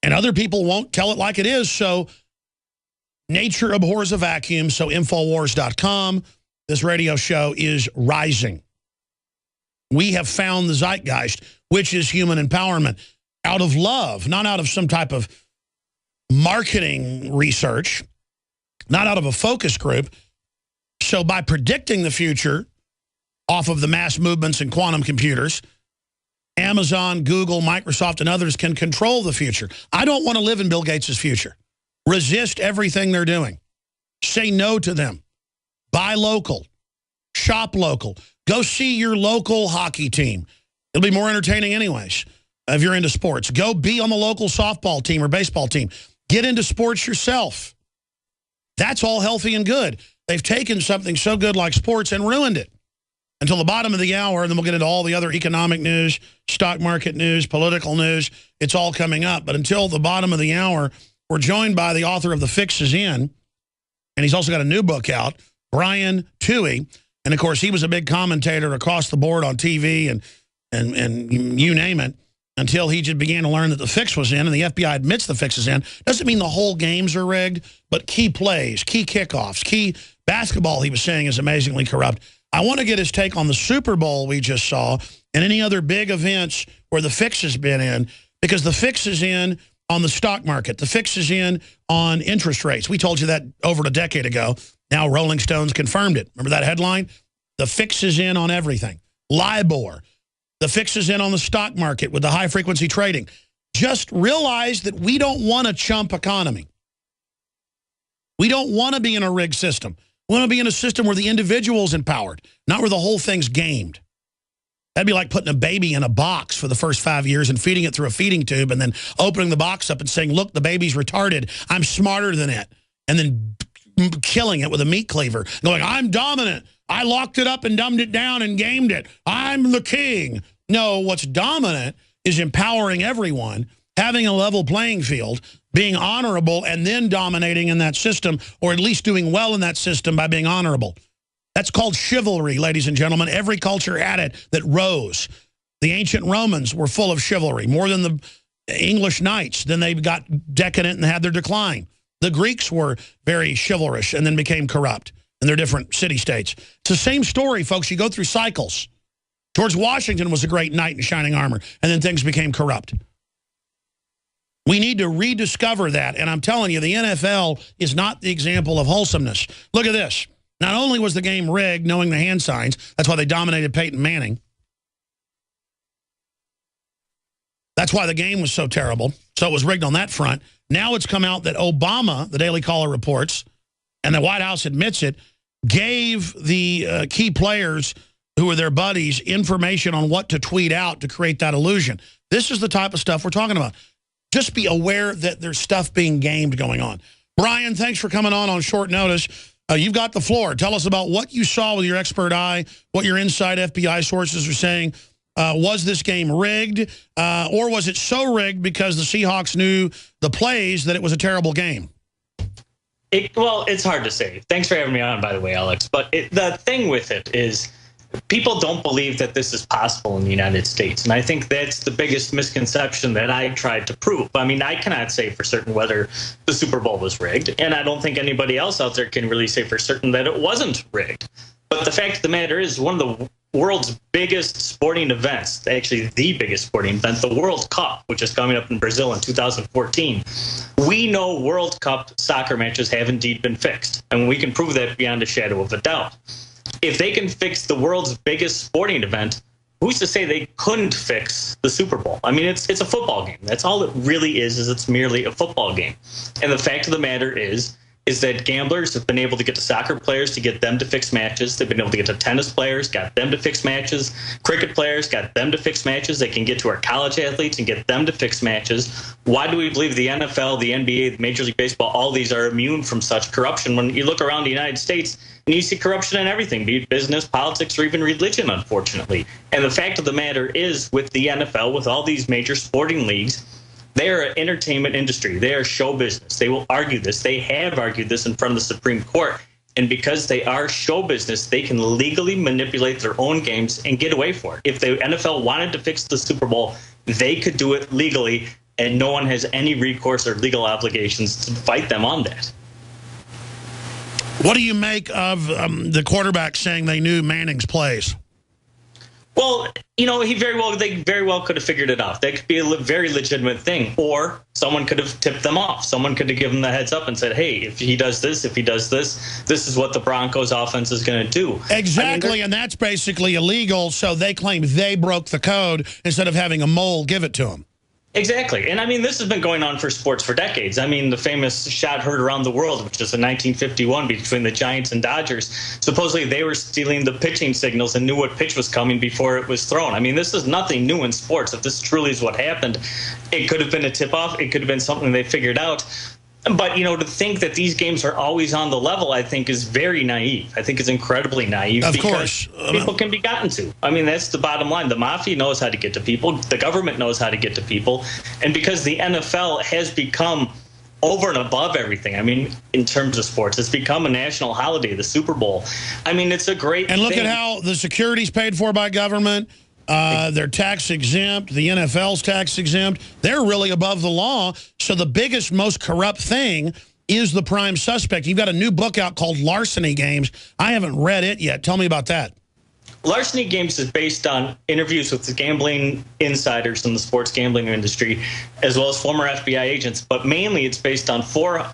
And other people won't tell it like it is, so nature abhors a vacuum, so Infowars.com, this radio show, is rising. We have found the zeitgeist, which is human empowerment, out of love, not out of some type of marketing research, not out of a focus group. So by predicting the future off of the mass movements and quantum computers, Amazon, Google, Microsoft, and others can control the future. I don't want to live in Bill Gates' future. Resist everything they're doing. Say no to them. Buy local. Shop local. Go see your local hockey team. It'll be more entertaining anyways if you're into sports. Go be on the local softball team or baseball team. Get into sports yourself. That's all healthy and good. They've taken something so good like sports and ruined it. Until the bottom of the hour, and then we'll get into all the other economic news, stock market news, political news. It's all coming up. But until the bottom of the hour, we're joined by the author of The Fix Is In, and he's also got a new book out, Brian Tuohy. And, of course, he was a big commentator across the board on TV and you name it, until he just began to learn that the fix was in, and the FBI admits the fix is in. Doesn't mean the whole games are rigged, but key plays, key kickoffs, key basketball, he was saying, is amazingly corrupt. I want to get his take on the Super Bowl we just saw and any other big events where the fix has been in, because the fix is in on the stock market. The fix is in on interest rates. We told you that over a decade ago. Now Rolling Stones confirmed it. Remember that headline? The fix is in on everything. LIBOR. The fix is in on the stock market with the high-frequency trading. Just realize that we don't want a chump economy. We don't want to be in a rigged system. We want to be in a system where the individual's empowered, not where the whole thing's gamed. That'd be like putting a baby in a box for the first 5 years and feeding it through a feeding tube and then opening the box up and saying, look, the baby's retarded. I'm smarter than it. And then killing it with a meat cleaver, going, I'm dominant. I locked it up and dumbed it down and gamed it. I'm the king. No, what's dominant is empowering everyone, having a level playing field, being honorable, and then dominating in that system, or at least doing well in that system by being honorable. That's called chivalry, ladies and gentlemen. Every culture had it that rose. The ancient Romans were full of chivalry, more than the English knights. Then they got decadent and had their decline. The Greeks were very chivalrous and then became corrupt in their different city-states. It's the same story, folks. You go through cycles. George Washington was a great knight in shining armor, and then things became corrupt. We need to rediscover that, and I'm telling you, the NFL is not the example of wholesomeness. Look at this. Not only was the game rigged, knowing the hand signs, that's why they dominated Peyton Manning. That's why the game was so terrible. So it was rigged on that front. Now it's come out that Obama, the Daily Caller reports, and the White House admits it, gave the key players who were their buddies information on what to tweet out to create that illusion. This is the type of stuff we're talking about. Just be aware that there's stuff being gamed going on. Brian, thanks for coming on short notice. You've got the floor. Tell us about what you saw with your expert eye, what your inside FBI sources are saying. Was this game rigged, or was it so rigged because the Seahawks knew the plays that it was a terrible game? Well, it's hard to say. Thanks for having me on, by the way, Alex. But the thing with it is people don't believe that this is possible in the United States. And I think that's the biggest misconception that I tried to prove. I mean, I cannot say for certain whether the Super Bowl was rigged. And I don't think anybody else out there can really say for certain that it wasn't rigged. But the fact of the matter is, one of the world's biggest sporting events, actually the biggest sporting event, the World Cup, which is coming up in Brazil in 2014, we know World Cup soccer matches have indeed been fixed. And we can prove that beyond a shadow of a doubt. If they can fix the world's biggest sporting event, who's to say they couldn't fix the Super Bowl? I mean, it's a football game. That's all it really is it's merely a football game. And the fact of the matter is that gamblers have been able to get to soccer players to get them to fix matches. They've been able to get to tennis players, got them to fix matches. Cricket players got them to fix matches. They can get to our college athletes and get them to fix matches. Why do we believe the NFL, the NBA, the Major League Baseball, all these are immune from such corruption? When you look around the United States, and you see corruption in everything, be it business, politics, or even religion, unfortunately. And the fact of the matter is, with the NFL, with all these major sporting leagues, they are an entertainment industry. They are show business. They will argue this. They have argued this in front of the Supreme Court. And because they are show business, they can legally manipulate their own games and get away for it. If the NFL wanted to fix the Super Bowl, they could do it legally, and no one has any recourse or legal obligations to fight them on that. What do you make of the quarterback saying they knew Manning's plays? Well, you know, they very well could have figured it out. That could be a very legitimate thing. Or someone could have tipped them off. Someone could have given them the heads up and said, hey, if he does this, this is what the Broncos offense is going to do. Exactly, I mean, and that's basically illegal, so they claim they broke the code instead of having a mole give it to them. Exactly. And I mean, this has been going on for sports for decades. I mean, the famous shot heard around the world, which was in 1951 between the Giants and Dodgers. Supposedly they were stealing the pitching signals and knew what pitch was coming before it was thrown. I mean, this is nothing new in sports. If this truly is what happened, it could have been a tip-off. It could have been something they figured out. But, you know, to think that these games are always on the level, I think, is very naive. I think it's incredibly naive. Of because course. People can be gotten to. I mean, that's the bottom line. The mafia knows how to get to people. The government knows how to get to people. And because the NFL has become over and above everything. I mean, in terms of sports, it's become a national holiday, the Super Bowl. I mean, it's a great And look thing. at how the security's paid for by government. They're tax exempt. The NFL's tax exempt. They're really above the law. So the biggest, most corrupt thing is the prime suspect. You've got a new book out called Larceny Games. I haven't read it yet. Tell me about that. Larceny Games is based on interviews with the gambling insiders in the sports gambling industry, as well as former FBI agents. But mainly it's based on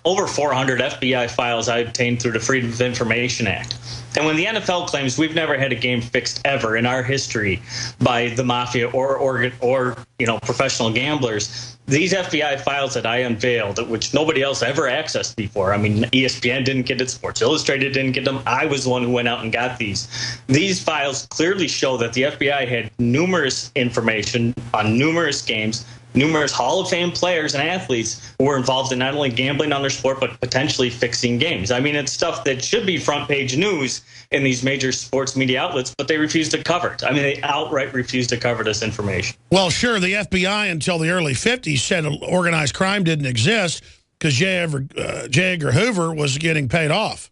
over 400 FBI files I obtained through the Freedom of Information Act. And when the NFL claims we've never had a game fixed ever in our history by the mafia or professional gamblers, these FBI files that I unveiled, which nobody else ever accessed before. I mean, ESPN didn't get it, Sports Illustrated didn't get them. I was the one who went out and got these. These files clearly show that the FBI had numerous information on numerous games, numerous Hall of Fame players and athletes who were involved in not only gambling on their sport, but potentially fixing games. I mean, it's stuff that should be front page news in these major sports media outlets, but they refuse to cover it. I mean, they outright refuse to cover this information. Well, sure, the FBI until the early 50s said organized crime didn't exist because J. Edgar Hoover was getting paid off.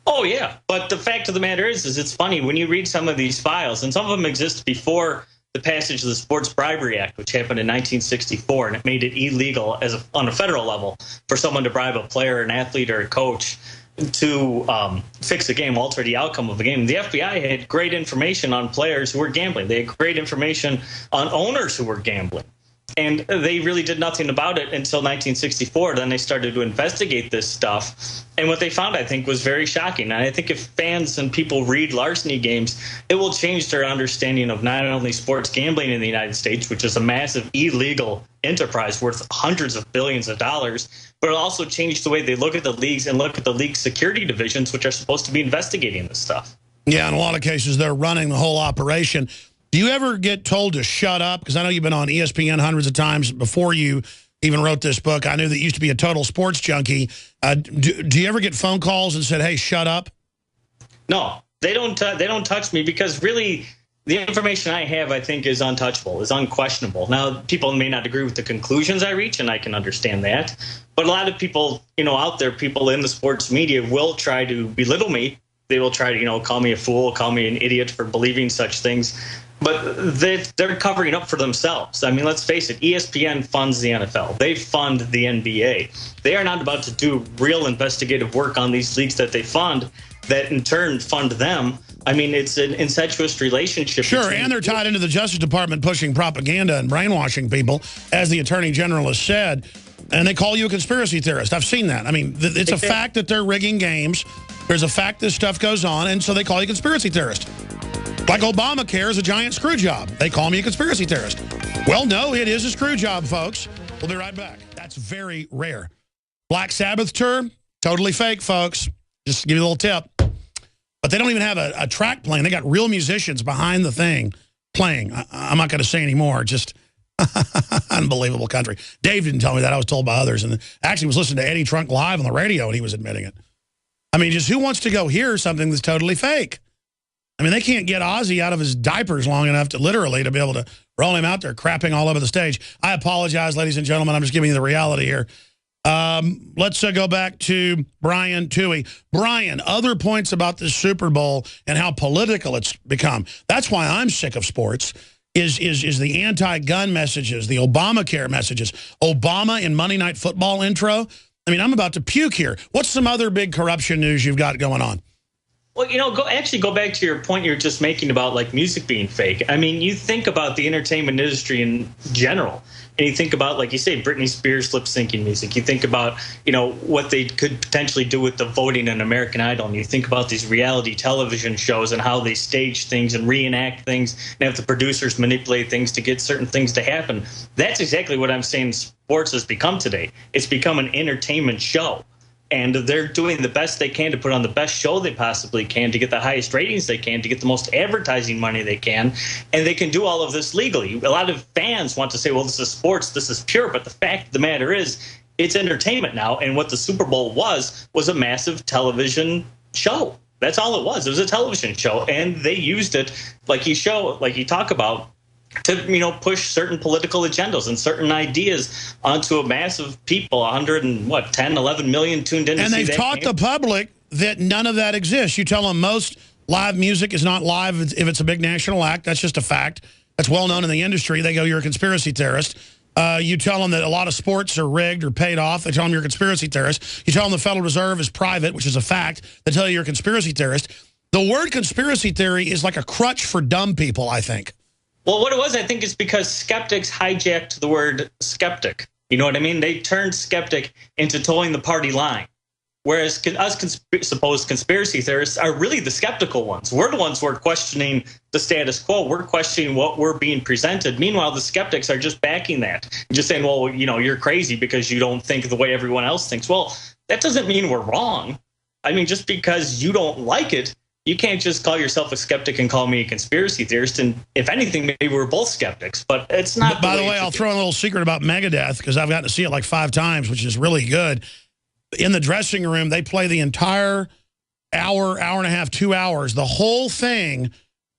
Oh, yeah. But the fact of the matter is it's funny when you read some of these files, and some of them exist before the passage of the Sports Bribery Act, which happened in 1964, and it made it illegal on a federal level for someone to bribe a player, an athlete, or a coach to fix a game, alter the outcome of a game. The FBI had great information on players who were gambling. They had great information on owners who were gambling. And they really did nothing about it until 1964. Then they started to investigate this stuff. And what they found, I think, was very shocking. And I think if fans and people read Larceny Games, it will change their understanding of not only sports gambling in the United States, which is a massive illegal enterprise worth hundreds of billions of dollars, but it'll also change the way they look at the leagues and look at the league security divisions, which are supposed to be investigating this stuff. Yeah, in a lot of cases, they're running the whole operation. Do you ever get told to shut up? Because I know you've been on ESPN hundreds of times before you even wrote this book. I knew that you used to be a total sports junkie. Do you ever get phone calls and said, hey, shut up? No, they don't touch me because really the information I have, I think, is untouchable, is unquestionable. Now, people may not agree with the conclusions I reach, and I can understand that. But a lot of people, out there, people in the sports media will try to belittle me. They will try to, call me a fool, call me an idiot for believing such things. But they're covering up for themselves. I mean, let's face it, ESPN funds the NFL. They fund the NBA. They are not about to do real investigative work on these leagues that they fund that in turn fund them. I mean, it's an incestuous relationship. Sure, and they're tied into the Justice Department pushing propaganda and brainwashing people, as the Attorney General has said. And they call you a conspiracy theorist. I've seen that. I mean, it's a fact that they're rigging games. There's a fact this stuff goes on, and so they call you a conspiracy theorist. Like Obamacare is a giant screw job. They call me a conspiracy theorist. Well, no, it is a screw job, folks. We'll be right back. That's very rare. Black Sabbath tour, totally fake, folks. Just to give you a little tip. But they don't even have a track playing. They got real musicians behind the thing playing. I'm not going to say anymore. Just unbelievable country. Dave didn't tell me that. I was told by others. And actually was listening to Eddie Trunk live on the radio, and he was admitting it. I mean, just who wants to go hear something that's totally fake? I mean, they can't get Ozzy out of his diapers long enough to literally to be able to roll him out there crapping all over the stage. I apologize, ladies and gentlemen. I'm just giving you the reality here. Let's go back to Brian Tuohy. Brian, other points about this Super Bowl and how political it's become. That's why I'm sick of sports, is the anti-gun messages, the Obamacare messages, Obama in Monday Night Football intro. I mean, I'm about to puke here. What's some other big corruption news you've got going on? Well, go back to your point you're just making about like music being fake. I mean, you think about the entertainment industry in general, and you think about, like you say, Britney Spears lip syncing music. You think about, what they could potentially do with the voting in American Idol. And you think about these reality television shows and how they stage things and reenact things and have the producers manipulate things to get certain things to happen. That's exactly what I'm saying sports has become today. It's become an entertainment show. And they're doing the best they can to put on the best show they possibly can, to get the highest ratings they can, to get the most advertising money they can. And they can do all of this legally. A lot of fans want to say, well, this is sports, this is pure. But the fact of the matter is, it's entertainment now. And what the Super Bowl was a massive television show. That's all it was. It was a television show. And they used it, like you talk about, to push certain political agendas and certain ideas onto a mass of people, 11 million tuned in. And they've taught the public that none of that exists. You tell them most live music is not live if it's a big national act. That's just a fact. That's well known in the industry. They go, you're a conspiracy theorist. You tell them that a lot of sports are rigged or paid off. They tell them you're a conspiracy theorist. You tell them the Federal Reserve is private, which is a fact. They tell you you're a conspiracy theorist. The word conspiracy theory is like a crutch for dumb people, I think. Well, what it was, I think, is because skeptics hijacked the word skeptic. You know what I mean? They turned skeptic into towing the party line. Whereas us supposed conspiracy theorists are really the skeptical ones. We're the ones who are questioning the status quo. We're questioning what we're being presented. Meanwhile, the skeptics are just backing that. Just saying, well, you're crazy because you don't think the way everyone else thinks. Well, that doesn't mean we're wrong. I mean, just because you don't like it, you can't just call yourself a skeptic and call me a conspiracy theorist. And if anything, maybe we're both skeptics. But it's not. By the way, I'll throw in a little secret about Megadeth, because I've gotten to see it like 5 times, which is really good. In the dressing room, they play the entire hour and a half, 2 hours, the whole thing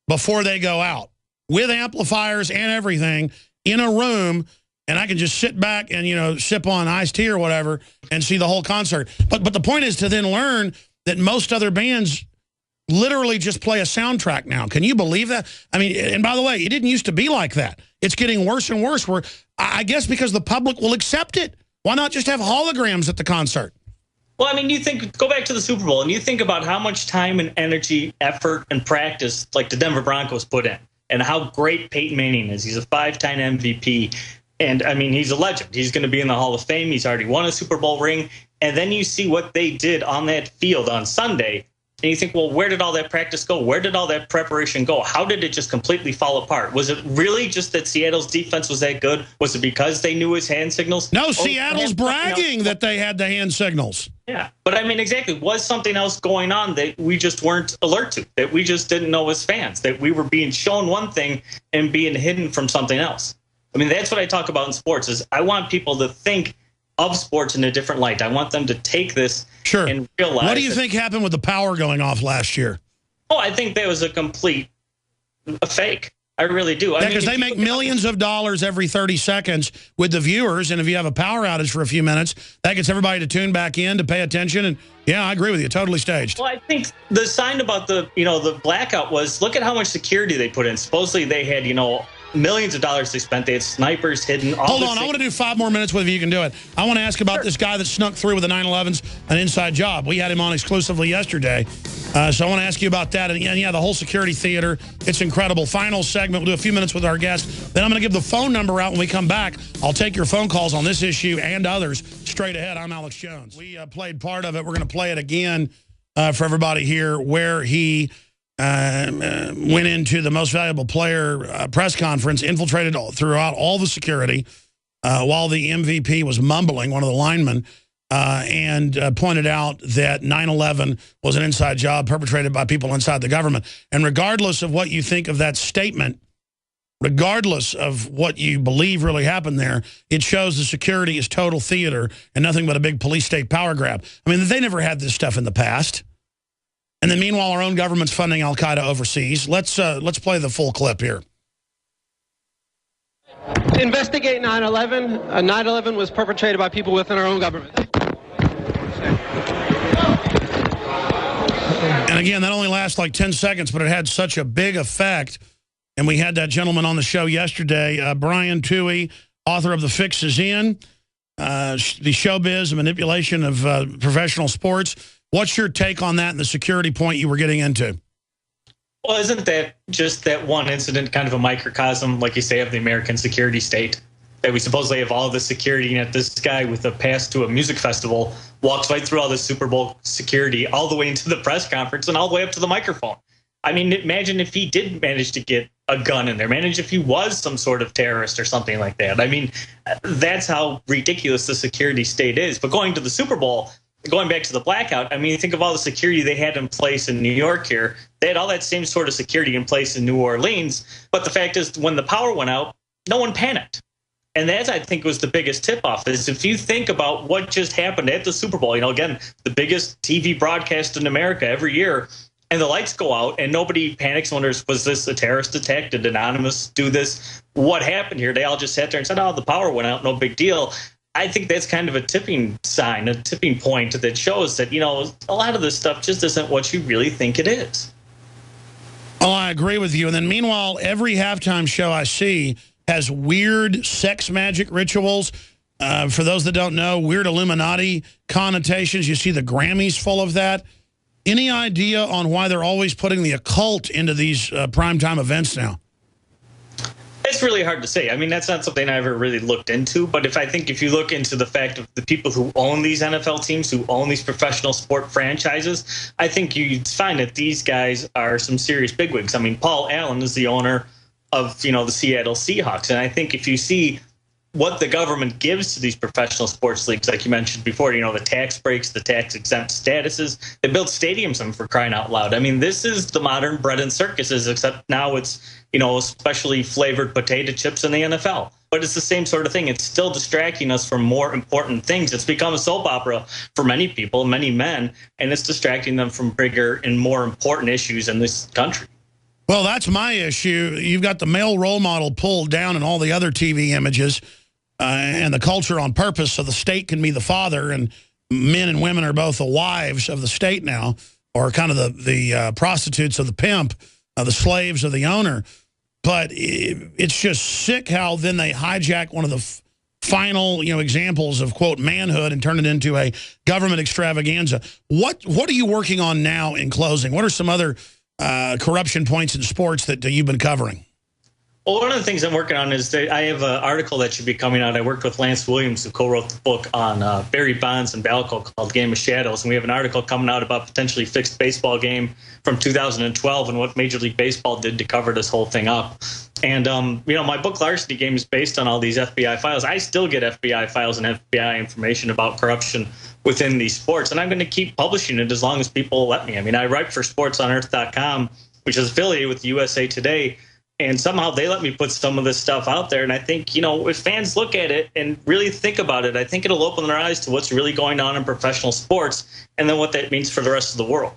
before they go out, with amplifiers and everything, in a room, and I can just sit back and, sip on iced tea or whatever and see the whole concert. But the point is to then learn that most other bands literally just play a soundtrack now. Can you believe that? I mean, and by the way, it didn't used to be like that. It's getting worse and worse, where I guess because the public will accept it. Why not just have holograms at the concert? Well, I mean, go back to the Super Bowl and you think about how much time and energy, effort, and practice like the Denver Broncos put in, and how great Peyton Manning is. He's a 5-time MVP. And I mean, he's a legend. He's going to be in the Hall of Fame. He's already won a Super Bowl ring. And then you see what they did on that field on Sunday. And you think, well, where did all that practice go? Where did all that preparation go? How did it just completely fall apart? Was it really just that Seattle's defense was that good? Was it because they knew his hand signals? No, Seattle's bragging that they had the hand signals. Yeah, but I mean, exactly. Was something else going on that we just weren't alert to, that we just didn't know as fans, that we were being shown one thing and being hidden from something else? I mean, that's what I talk about in sports, is I want people to think of sports in a different light. I want them to take this and realize. What do you think happened with the power going off last year? Oh, I think that was a fake. I really do. Yeah, because they make millions of dollars every 30 seconds with the viewers, and if you have a power outage for a few minutes, that gets everybody to tune back in, to pay attention, and yeah, I agree with you, totally staged. Well, I think the sign about the blackout was, look at how much security they put in. Supposedly they had, millions of dollars they spent. They had snipers hidden. Hold on, I want to do 5 more minutes with you. You can do it. I want to ask about this guy that snuck through with the 911s, an inside job. We had him on exclusively yesterday. So I want to ask you about that. And yeah, the whole security theater, it's incredible. Final segment, we'll do a few minutes with our guest. Then I'm going to give the phone number out when we come back. I'll take your phone calls on this issue and others straight ahead. I'm Alex Jones. We played part of it. We're going to play it again for everybody here, where he went into the most valuable player press conference, infiltrated throughout all the security while the MVP was mumbling, one of the linemen, and pointed out that 9/11 was an inside job perpetrated by people inside the government. And regardless of what you think of that statement, regardless of what you believe really happened there, it shows the security is total theater and nothing but a big police state power grab. I mean, they never had this stuff in the past. And then meanwhile, our own government's funding al-Qaeda overseas. Let's play the full clip here. Investigate 9/11. 9/11 was perpetrated by people within our own government. And again, that only lasts like 10 seconds, but it had such a big effect. And we had that gentleman on the show yesterday, Brian Tuohy, author of The Fix Is In, the showbiz and manipulation of professional sports. What's your take on that and the security point you were getting into? Well, isn't that just that one incident kind of a microcosm, like you say, of the American security state? That we supposedly have all this security, and yet this guy with a pass to a music festival walks right through all the Super Bowl security, all the way into the press conference and all the way up to the microphone. I mean, imagine if he did manage to get a gun in there. Imagine if he was some sort of terrorist or something like that. I mean, that's how ridiculous the security state is. But going to the Super Bowl, going back to the blackout, I mean, think of all the security they had in place in New York here. They had all that same sort of security in place in New Orleans. But the fact is, when the power went out, no one panicked. And that, I think, was the biggest tip-off, is if you think about what just happened at the Super Bowl, again, the biggest TV broadcast in America every year, and the lights go out and nobody panics and wonders, was this a terrorist attack? Did Anonymous do this? What happened here? They all just sat there and said, oh, the power went out, no big deal. I think that's kind of a tipping sign, a tipping point that shows that, a lot of this stuff just isn't what you really think it is. Oh, I agree with you. And then meanwhile, every halftime show I see has weird sex magic rituals. For those that don't know, weird Illuminati connotations. You see the Grammys full of that. Any idea on why they're always putting the occult into these primetime events now? It's really hard to say. I mean, that's not something I ever really looked into. But if you look into the fact of the people who own these NFL teams, who own these professional sport franchises, I think you'd find that these guys are some serious bigwigs. I mean, Paul Allen is the owner of, the Seattle Seahawks. And I think if you see what the government gives to these professional sports leagues, like you mentioned before, the tax breaks, the tax exempt statuses, they build stadiums for crying out loud. I mean, this is the modern bread and circuses, except now it's, especially flavored potato chips in the NFL. But it's the same sort of thing. It's still distracting us from more important things. It's become a soap opera for many people, many men, and it's distracting them from bigger and more important issues in this country. Well, that's my issue. You've got the male role model pulled down in all the other TV images. And the culture on purpose, so the state can be the father, and men and women are both the wives of the state now, or kind of the prostitutes of the pimp, the slaves of the owner. But it's just sick how then they hijack one of the final examples of, quote, manhood and turn it into a government extravaganza. What are you working on now in closing? What are some other corruption points in sports that you've been covering? Well, one of the things I'm working on is that I have an article that should be coming out. I worked with Lance Williams, who co-wrote the book on Barry Bonds and Balco called Game of Shadows. And we have an article coming out about potentially fixed baseball game from 2012 and what Major League Baseball did to cover this whole thing up. And, my book Larceny Game is based on all these FBI files. I still get FBI files and FBI information about corruption within these sports. And I'm going to keep publishing it as long as people let me. I mean, I write for sportsonearth.com, which is affiliated with USA Today. And somehow they let me put some of this stuff out there. And I think, if fans look at it and really think about it, I think it'll open their eyes to what's really going on in professional sports and then what that means for the rest of the world.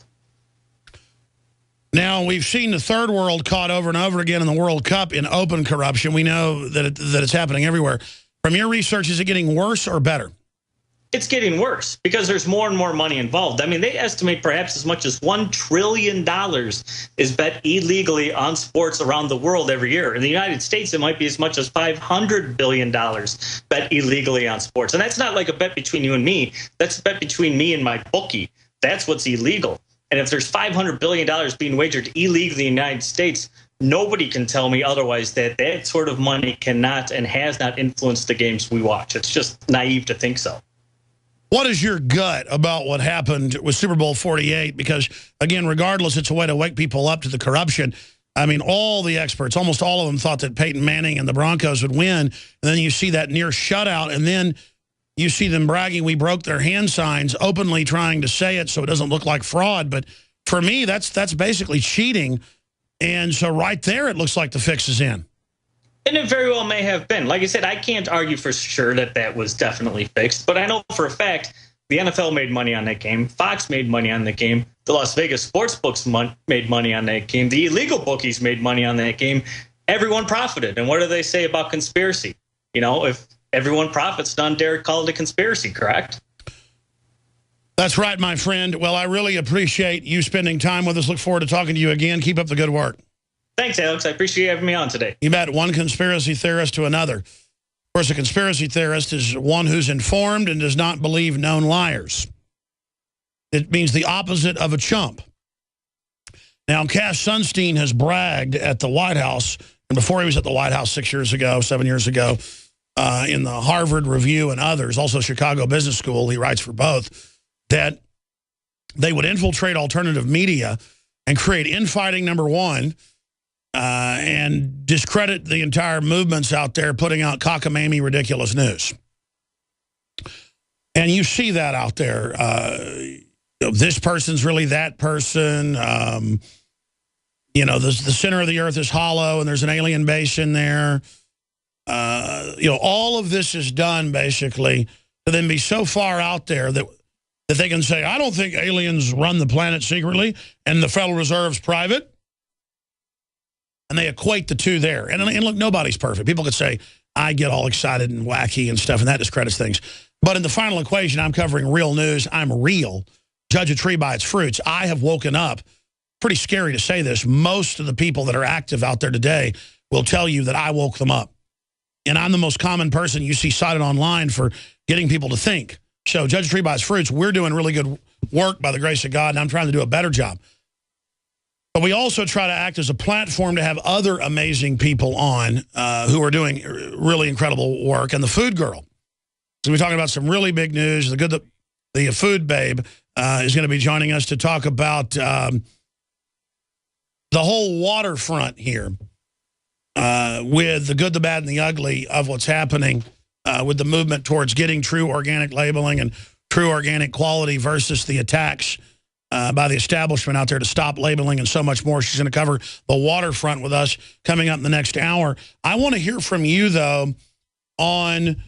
Now, we've seen the third world caught over and over again in the World Cup in open corruption. We know that it's happening everywhere. From your research, is it getting worse or better? It's getting worse because there's more and more money involved. I mean, they estimate perhaps as much as $1 trillion is bet illegally on sports around the world every year. In the United States, it might be as much as $500 billion bet illegally on sports. And that's not like a bet between you and me. That's a bet between me and my bookie. That's what's illegal. And if there's $500 billion being wagered illegally in the United States, nobody can tell me otherwise that that sort of money cannot and has not influenced the games we watch. It's just naive to think so. What is your gut about what happened with Super Bowl 48? Because, again, regardless, it's a way to wake people up to the corruption. I mean, all the experts, almost all of them thought that Peyton Manning and the Broncos would win. And then you see that near shutout, and then you see them bragging, we broke their hand signs, openly trying to say it so it doesn't look like fraud. But for me, that's basically cheating. And so right there, it looks like the fix is in. And it very well may have been. Like I said, I can't argue for sure that that was definitely fixed. But I know for a fact the NFL made money on that game. Fox made money on that game. The Las Vegas sportsbooks made money on that game. The illegal bookies made money on that game. Everyone profited. And what do they say about conspiracy? If everyone profits, don't dare call it a conspiracy, correct? That's right, my friend. Well, I really appreciate you spending time with us. Look forward to talking to you again. Keep up the good work. Thanks, Alex. I appreciate you having me on today. You bet. One conspiracy theorist to another. Of course, a conspiracy theorist is one who's informed and does not believe known liars. It means the opposite of a chump. Now, Cass Sunstein has bragged at the White House, and before he was at the White House 7 years ago, in the Harvard Review and others, also Chicago Business School, he writes for both, that they would infiltrate alternative media and create infighting, number one, and discredit the entire movements out there putting out cockamamie, ridiculous news. And you see that out there. This person's really that person. The center of the earth is hollow and there's an alien base in there. All of this is done basically to then be so far out there that that they can say, I don't think aliens run the planet secretly and the Federal Reserve's private. And they equate the two there. And look, nobody's perfect. People could say, I get all excited and wacky and stuff, and that discredits things. But in the final equation, I'm covering real news. I'm real. Judge a tree by its fruits. I have woken up. Pretty scary to say this. Most of the people that are active out there today will tell you that I woke them up. And I'm the most common person you see cited online for getting people to think. So judge a tree by its fruits. We're doing really good work by the grace of God, and I'm trying to do a better job. But we also try to act as a platform to have other amazing people on who are doing really incredible work. And the Food Girl, so we're talking about some really big news. The Food Babe is going to be joining us to talk about the whole waterfront here with the good, the bad, and the ugly of what's happening with the movement towards getting true organic labeling and true organic quality versus the attacks by the establishment out there to stop labeling and so much more. She's going to cover the waterfront with us coming up in the next hour. I want to hear from you, though, on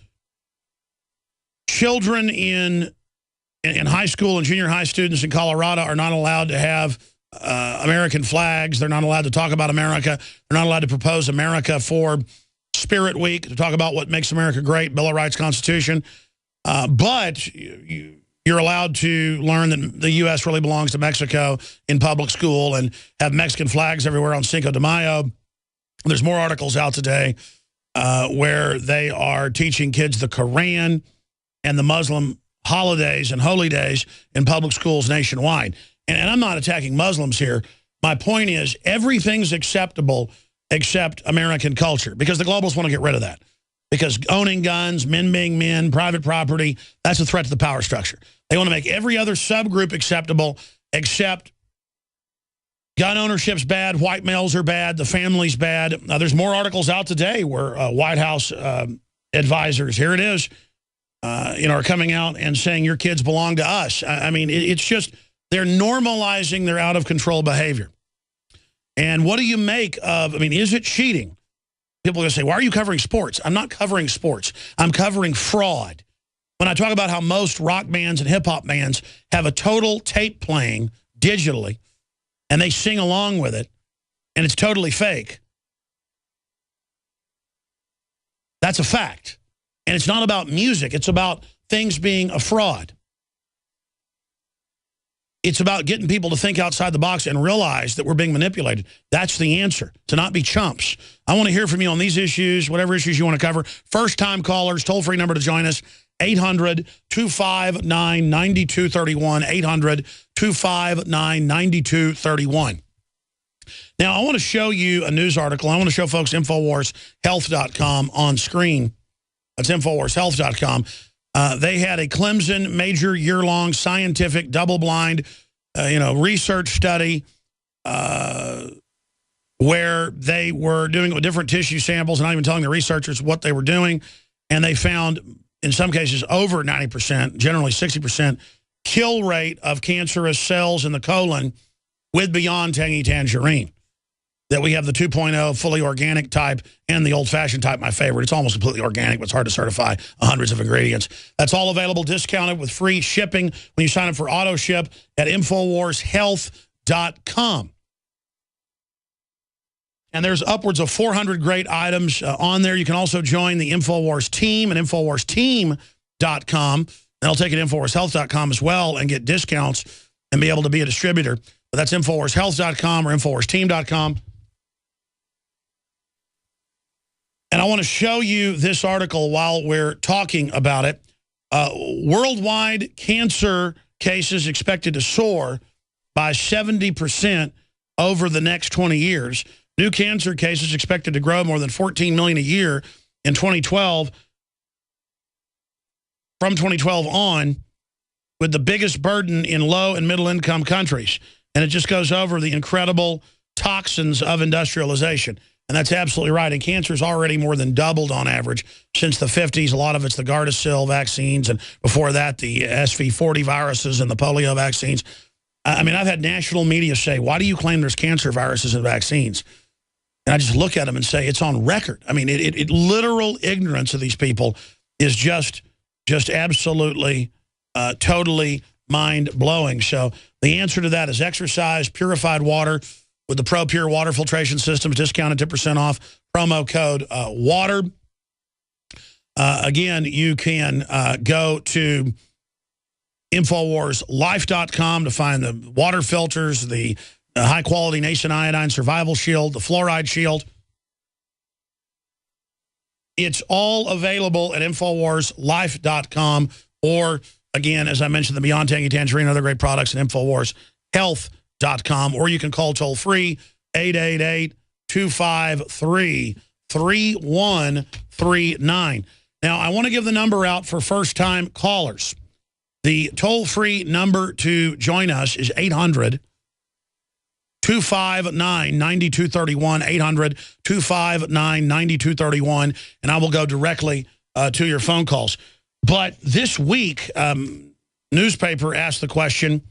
children in high school and junior high students in Colorado are not allowed to have American flags. They're not allowed to talk about America. They're not allowed to propose America for Spirit Week, to talk about what makes America great, Bill of Rights, Constitution. But you're allowed to learn that the U.S. really belongs to Mexico in public school and have Mexican flags everywhere on Cinco de Mayo. There's more articles out today where they are teaching kids the Quran and the Muslim holidays and holy days in public schools nationwide. And I'm not attacking Muslims here. My point is everything's acceptable except American culture, because the globalists want to get rid of that. Because owning guns, men being men, private property, that's a threat to the power structure. They want to make every other subgroup acceptable except gun ownership's bad, white males are bad, the family's bad. There's more articles out today where White House advisors, here it is, are coming out and saying your kids belong to us. I mean, it's just, they're normalizing their out-of-control behavior. And what do you make of, I mean, is it cheating? People are going to say, why are you covering sports? I'm not covering sports. I'm covering fraud. When I talk about how most rock bands and hip-hop bands have a total tape playing digitally, and they sing along with it, and it's totally fake, that's a fact. And it's not about music. It's about things being a fraud. It's about getting people to think outside the box and realize that we're being manipulated. That's the answer, to not be chumps. I want to hear from you on these issues, whatever issues you want to cover. First-time callers, toll-free number to join us, 800-259-9231, 800-259-9231. Now, I want to show you a news article. I want to show folks InfoWarsHealth.com on screen. That's InfoWarsHealth.com. They had a Clemson major year-long scientific double-blind, research study where they were doing different tissue samples and not even telling the researchers what they were doing. And they found, in some cases, over 90%, generally 60%, kill rate of cancerous cells in the colon with Beyond Tangy Tangerine. That we have the 2.0 fully organic type and the old-fashioned type, my favorite. It's almost completely organic, but it's hard to certify, hundreds of ingredients. That's all available, discounted with free shipping when you sign up for auto ship at InfoWarsHealth.com. And there's upwards of 400 great items on there. You can also join the InfoWars team at InfoWarsTeam.com. And I'll take it to InfoWarsHealth.com as well and get discounts and be able to be a distributor. But that's InfoWarsHealth.com or InfoWarsTeam.com. And I want to show you this article while we're talking about it. Worldwide cancer cases expected to soar by 70% over the next 20 years. New cancer cases expected to grow more than 14 million a year in 2012. From 2012 on, with the biggest burden in low and middle income countries. And it just goes over the incredible toxins of industrialization. And that's absolutely right. And cancer's already more than doubled on average since the 50s. A lot of it's the Gardasil vaccines, and before that, the SV40 viruses and the polio vaccines. I mean, I've had national media say, why do you claim there's cancer viruses and vaccines? And I just look at them and say, it's on record. I mean, literal ignorance of these people is just absolutely, totally mind-blowing. So the answer to that is exercise, purified water with the Pro Pure water filtration systems, discounted 10% off, promo code WATER. Again, you can go to InfoWarsLife.com to find the water filters, the high-quality Nason Iodine Survival Shield, the Fluoride Shield. It's all available at InfoWarsLife.com or, again, as I mentioned, the Beyond Tangy Tangerine and other great products at InfoWarsHealth.com, or you can call toll-free 888-253-3139. Now, I want to give the number out for first-time callers. The toll-free number to join us is 800-259-9231, 800-259-9231, and I will go directly to your phone calls. But this week, newspaper asked the question,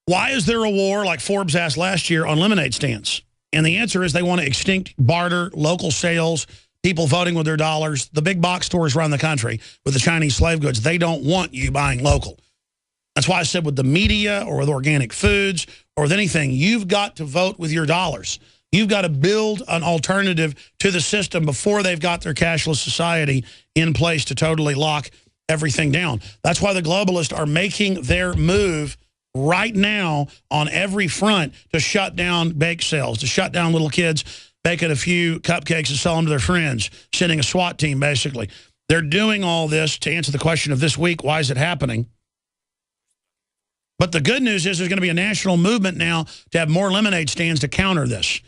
why is there a war, like Forbes asked last year, on lemonade stands? And the answer is they want to extinct barter, local sales, people voting with their dollars. The big box stores around the country with the Chinese slave goods, they don't want you buying local. That's why I said with the media or with organic foods or with anything, you've got to vote with your dollars. You've got to build an alternative to the system before they've got their cashless society in place to totally lock everything down. That's why the globalists are making their move right now on every front to shut down bake sales, to shut down little kids baking a few cupcakes and sell them to their friends, sending a SWAT team, basically. They're doing all this to answer the question of this week, why is it happening? But the good news is there's going to be a national movement now to have more lemonade stands to counter this.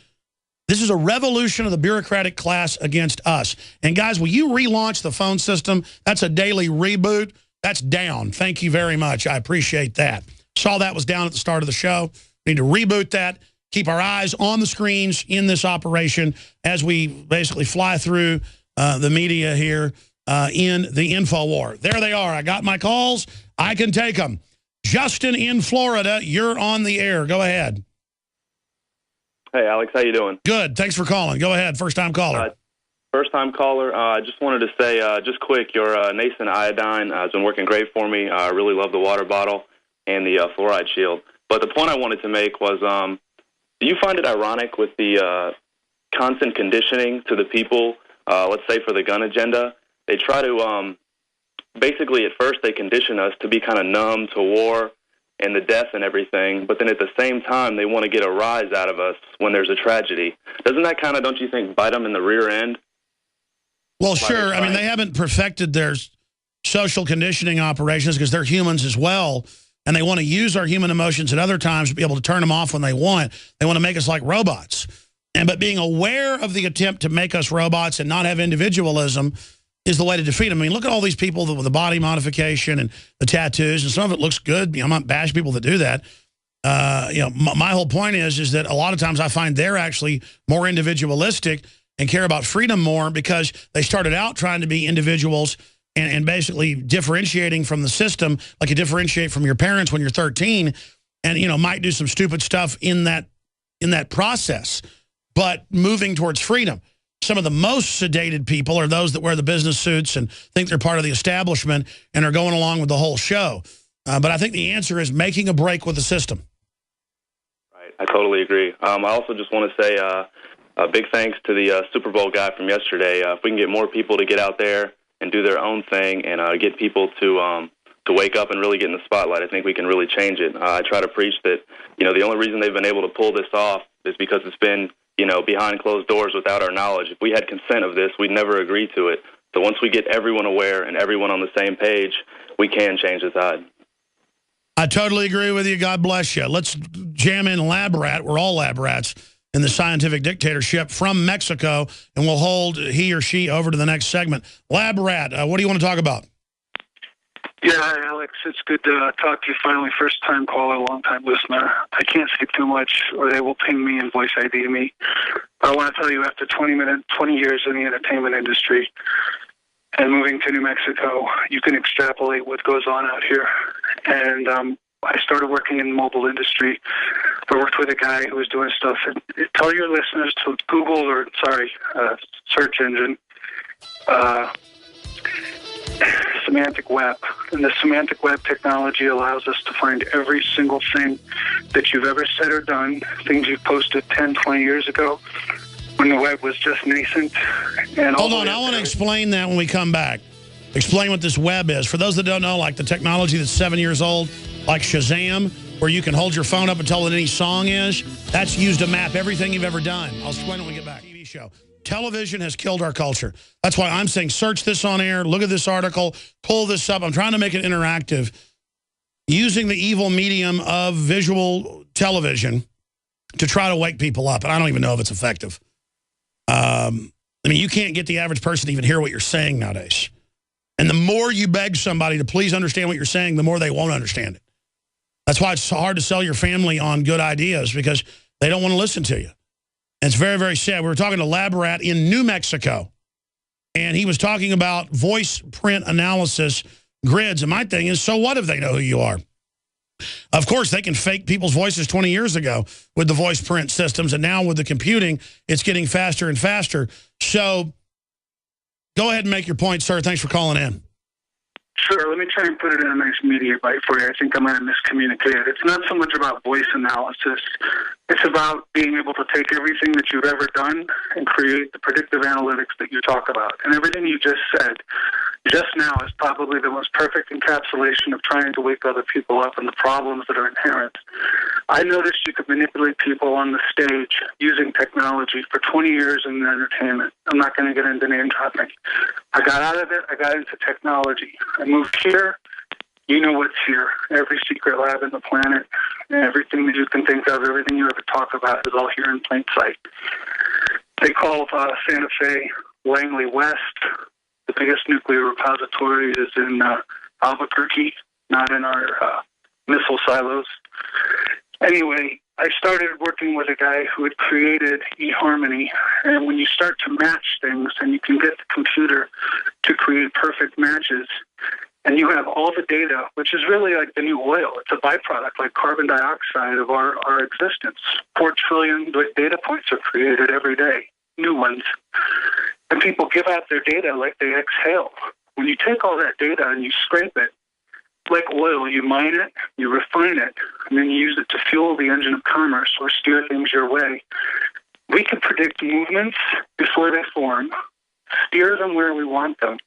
This is a revolution of the bureaucratic class against us. And guys, will you relaunch the phone system? That's a daily reboot. That's down. Thank you very much. I appreciate that. Saw that was down at the start of the show. We need to reboot that. Keep our eyes on the screens in this operation as we basically fly through the media here in the info war. There they are. I got my calls. I can take them. Justin in Florida, you're on the air. Go ahead. Hey, Alex. How you doing? Good. Thanks for calling. Go ahead. First-time caller. First-time caller. I just wanted to say, just quick, your Nason Iodine has been working great for me. I really love the water bottle and the fluoride shield. But the point I wanted to make was, do you find it ironic with the constant conditioning to the people, let's say for the gun agenda? They try to, basically at first they condition us to be kind of numb to war and the death and everything, but then at the same time they want to get a rise out of us when there's a tragedy. Doesn't that kind of, don't you think, bite them in the rear end? Well, sure. I mean, they haven't perfected their social conditioning operations because they're humans as well. And they want to use our human emotions at other times to be able to turn them off when they want. They want to make us like robots. But being aware of the attempt to make us robots and not have individualism is the way to defeat them. I mean, look at all these people with the body modification and the tattoos, and some of it looks good. I'm not bashing people that do that. My whole point is that a lot of times I find they're actually more individualistic and care about freedom more because they started out trying to be individuals and basically differentiating from the system like you differentiate from your parents when you're 13 and, might do some stupid stuff in that process, but moving towards freedom. Some of the most sedated people are those that wear the business suits and think they're part of the establishment and are going along with the whole show. But I think the answer is making a break with the system. Right. I totally agree. I also just want to say a big thanks to the Super Bowl guy from yesterday. If we can get more people to get out there and do their own thing and get people to wake up and really get in the spotlight, I think we can really change it. I try to preach that, the only reason they've been able to pull this off is because it's been, behind closed doors without our knowledge. If we had consent of this, we'd never agree to it. So once we get everyone aware and everyone on the same page, we can change the tide. I totally agree with you. God bless you. Let's jam in Lab Rat. We're all lab rats in the scientific dictatorship from Mexico, and we'll hold he or she over to the next segment. Lab Rat, what do you want to talk about? Yeah, hi, Alex. It's good to talk to you finally. First-time caller, long-time listener. I can't say too much, or they will ping me and voice ID me. But I want to tell you, after 20 years in the entertainment industry and moving to New Mexico, you can extrapolate what goes on out here. And I started working in the mobile industry. I worked with a guy who was doing stuff. And tell your listeners to Google search engine, semantic web. And the semantic web technology allows us to find every single thing that you've ever said or done, things you've posted 10, 20 years ago when the web was just nascent. And hold on, I want to explain that when we come back. Explain what this web is. For those that don't know, like the technology that's 7 years old, like Shazam, where you can hold your phone up and tell what any song is, that's used to map everything you've ever done. I'll explain it when we get back. TV show. Television has killed our culture. That's why I'm saying search this on air, look at this article, pull this up. I'm trying to make it interactive. Using the evil medium of visual television to try to wake people up. And I don't even know if it's effective. I mean, you can't get the average person to even hear what you're saying nowadays. And the more you beg somebody to please understand what you're saying, the more they won't understand it. That's why it's hard to sell your family on good ideas, because they don't want to listen to you. And it's very, very sad. We were talking to Lab Rat in New Mexico, and he was talking about voice print analysis grids. And my thing is, so what if they know who you are? Of course, they can fake people's voices 20 years ago with the voice print systems, and now with the computing, it's getting faster and faster. So go ahead and make your point, sir. Thanks for calling in. Sure. Let me try and put it in a nice media bite for you. I think I might have miscommunicated. It's not so much about voice analysis. It's about being able to take everything that you've ever done and create the predictive analytics that you talk about. And everything you just said just now is probably the most perfect encapsulation of trying to wake other people up and the problems that are inherent. I noticed you could manipulate people on the stage using technology for 20 years in entertainment. I'm not going to get into name dropping. I got out of it. I got into technology. I moved here. You know what's here. Every secret lab in the planet, everything that you can think of, everything you ever talk about is all here in plain sight. They call Santa Fe Langley West. The biggest nuclear repository is in Albuquerque, not in our missile silos. Anyway, I started working with a guy who had created eHarmony. And when you start to match things and you can get the computer to create perfect matches, and you have all the data, which is really like the new oil. It's a byproduct, like carbon dioxide of our existence. 4 trillion data points are created every day, new ones. And people give out their data like they exhale. When you take all that data and you scrape it, like oil, you mine it, you refine it, and then you use it to fuel the engine of commerce or steer things your way. We can predict movements before they form, steer them where we want them,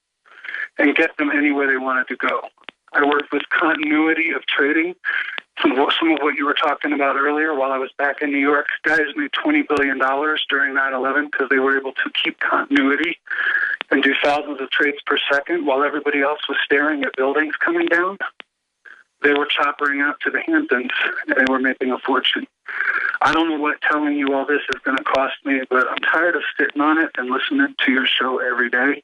and get them anywhere they wanted to go. I worked with continuity of trading. Some of what you were talking about earlier while I was back in New York, guys made $20 billion during 9/11 because they were able to keep continuity and do thousands of trades per second while everybody else was staring at buildings coming down. They were choppering out to the Hamptons, and they were making a fortune. I don't know what telling you all this is going to cost me, but I'm tired of sitting on it and listening to your show every day,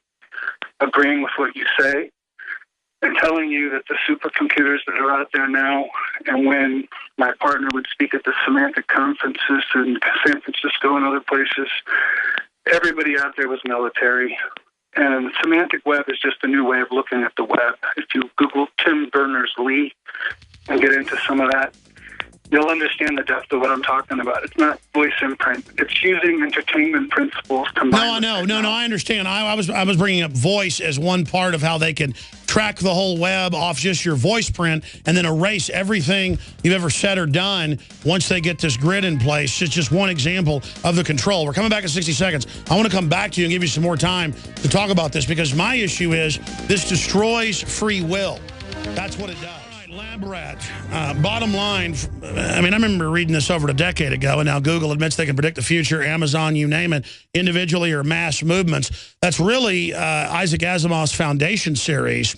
agreeing with what you say, and telling you that the supercomputers that are out there now, and when my partner would speak at the semantic conferences in San Francisco and other places, everybody out there was military. And the semantic web is just a new way of looking at the web. If you Google Tim Berners-Lee and get into some of that, you'll understand the depth of what I'm talking about. It's not voice imprint. It's using entertainment principles combined. No, I understand. I was bringing up voice as one part of how they can track the whole web off just your voice print and then erase everything you've ever said or done once they get this grid in place. It's just one example of the control. We're coming back in 60 seconds. I want to come back to you and give you some more time to talk about this, because my issue is this destroys free will. That's what it does. Lab Rat, bottom line, I mean, I remember reading this over a decade ago, and now Google admits they can predict the future, Amazon, you name it, individually or mass movements. That's really Isaac Asimov's Foundation series,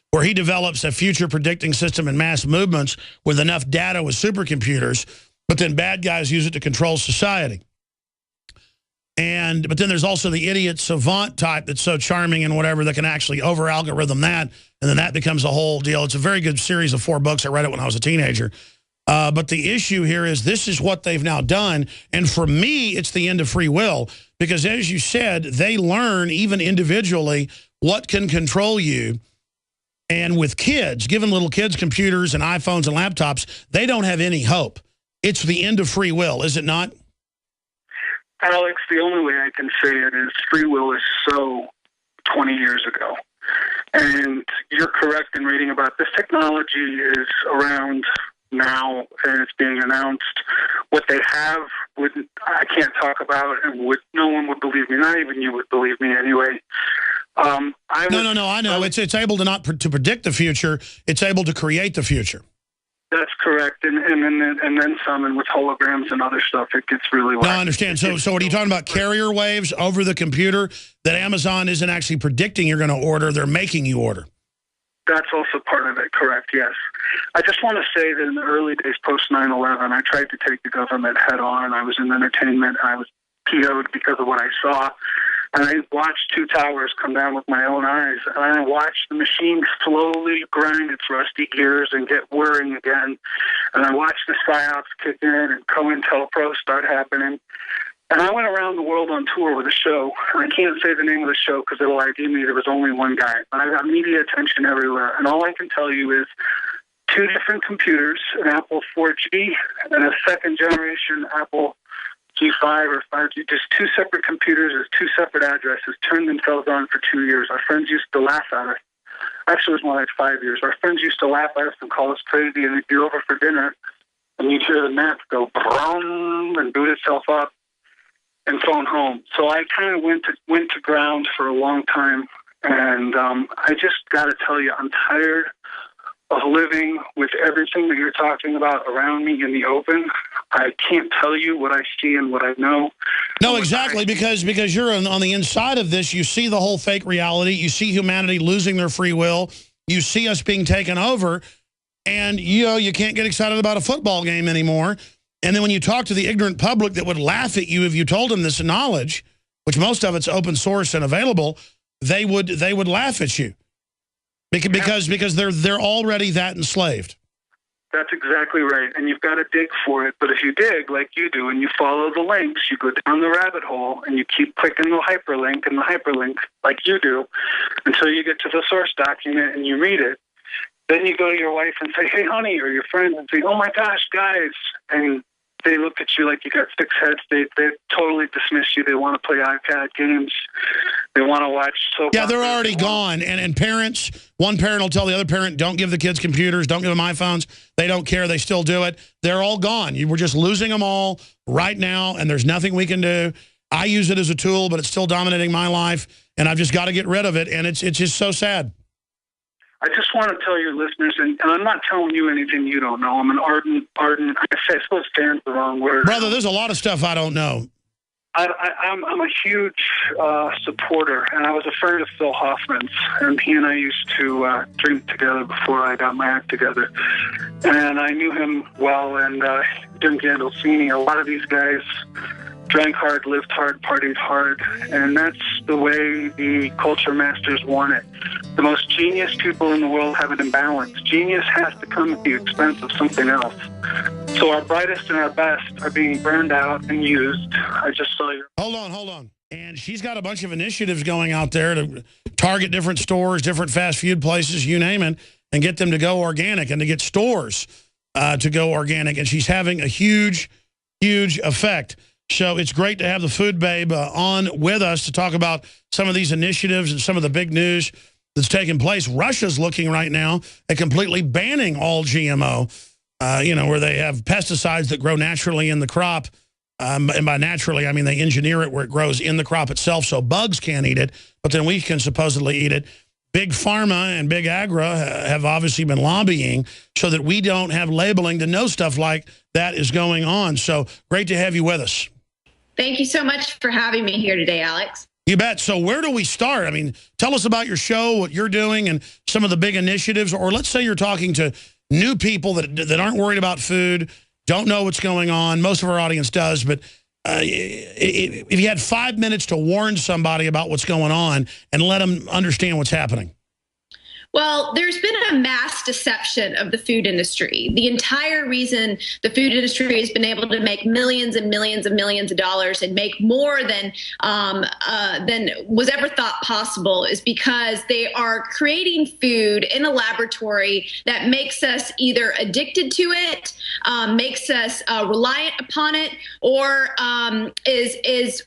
where he develops a future predicting system in mass movements with enough data with supercomputers, but then bad guys use it to control society. But then there's also the idiot savant type that's so charming and whatever that can actually over-algorithm that, and then that becomes a whole deal. It's a very good series of 4 books. I read it when I was a teenager. But the issue here is this is what they've now done, and for me, it's the end of free will, because as you said, they learn even individually what can control you. And with kids, giving little kids computers and iPhones and laptops, they don't have any hope. It's the end of free will, is it not? Alex, the only way I can say it is free will is so 20 years ago. And you're correct in reading about this. Technology is around now, and it's being announced. What they have, I can't talk about, and no one would believe me. Not even you would believe me anyway. No, I know. It's able to not to predict the future. It's able to create the future. That's correct, and then some, and with holograms and other stuff, it gets really wacky. No, I understand. So what are you talking about? Carrier waves over the computer that Amazon isn't actually predicting you're going to order. They're making you order. That's also part of it, correct, yes. I just want to say that in the early days post 9/11, I tried to take the government head on. I was in entertainment, and I was PO'd because of what I saw. And I watched two towers come down with my own eyes. And I watched the machine slowly grind its rusty gears and get whirring again. And I watched the psyops kick in and COINTELPRO start happening. And I went around the world on tour with a show. I can't say the name of the show because it'll ID me. There was only one guy. But I got media attention everywhere. And all I can tell you is two different computers, an Apple 4G and a second generation Apple G5 or 5G, just two separate computers with two separate addresses, turned themselves on for 2 years. Our friends used to laugh at us. Actually, it was more like 5 years. Our friends used to laugh at us and call us crazy, and they'd be over for dinner, and you'd hear the map go boom and boot itself up and phone home. So I kind of went to ground for a long time, and I just got to tell you, I'm tired of living with everything that you're talking about around me in the open. I can't tell you what I see and what I know. No, exactly, because you're on the inside of this. You see the whole fake reality. You see humanity losing their free will. You see us being taken over, and you can't get excited about a football game anymore. And then when you talk to the ignorant public that would laugh at you if you told them this knowledge, which most of it's open source and available, they would laugh at you. Because they're already that enslaved. That's exactly right. And you've got to dig for it. But if you dig like you do and you follow the links, you go down the rabbit hole and you keep clicking the hyperlink and the hyperlink like you do until you get to the source document and you read it. Then you go to your wife and say, hey, honey, or your friend and say, oh, my gosh, guys. And they look at you like you got six heads. They totally dismiss you. They want to play iPad games. They want to watch soap. Yeah, they're already gone. And parents, one parent will tell the other parent, don't give the kids computers, don't give them iPhones. They don't care. They still do it. They're all gone. We're just losing them all right now, and there's nothing we can do. I use it as a tool, but it's still dominating my life, and I've just got to get rid of it, and it's just so sad. I just want to tell your listeners, and I'm not telling you anything you don't know. I'm an ardent, I suppose fan's the wrong word. Brother, there's a lot of stuff I don't know. I'm a huge supporter, and I was a friend of Phil Hoffman's, and he and I used to drink together before I got my act together. And I knew him well, and Jim Gandolfini, a lot of these guys drank hard, lived hard, partied hard, and that's the way the culture masters want it. The most genius people in the world have an imbalance. Genius has to come at the expense of something else. So our brightest and our best are being burned out and used. I just saw your... Hold on. And she's got a bunch of initiatives going out there to target different stores, different fast food places, you name it, and get them to go organic and to get stores to go organic. And she's having a huge, huge effect. So it's great to have the Food Babe on with us to talk about some of these initiatives and some of the big news that's taking place. Russia's looking right now at completely banning all GMO, where they have pesticides that grow naturally in the crop. And by naturally, I mean they engineer it where it grows in the crop itself so bugs can't eat it, but then we can supposedly eat it. Big Pharma and Big Agra have obviously been lobbying so that we don't have labeling to know stuff like that is going on. So great to have you with us. Thank you so much for having me here today, Alex. You bet. So where do we start? I mean, tell us about your show, what you're doing, and some of the big initiatives. Or let's say you're talking to new people that aren't worried about food, don't know what's going on. Most of our audience does. But if you had 5 minutes to warn somebody about what's going on and let them understand what's happening. Well, there's been a mass vast deception of the food industry. The entire reason the food industry has been able to make millions and millions and millions of dollars and make more than was ever thought possible is because they are creating food in a laboratory that makes us either addicted to it, makes us reliant upon it, or is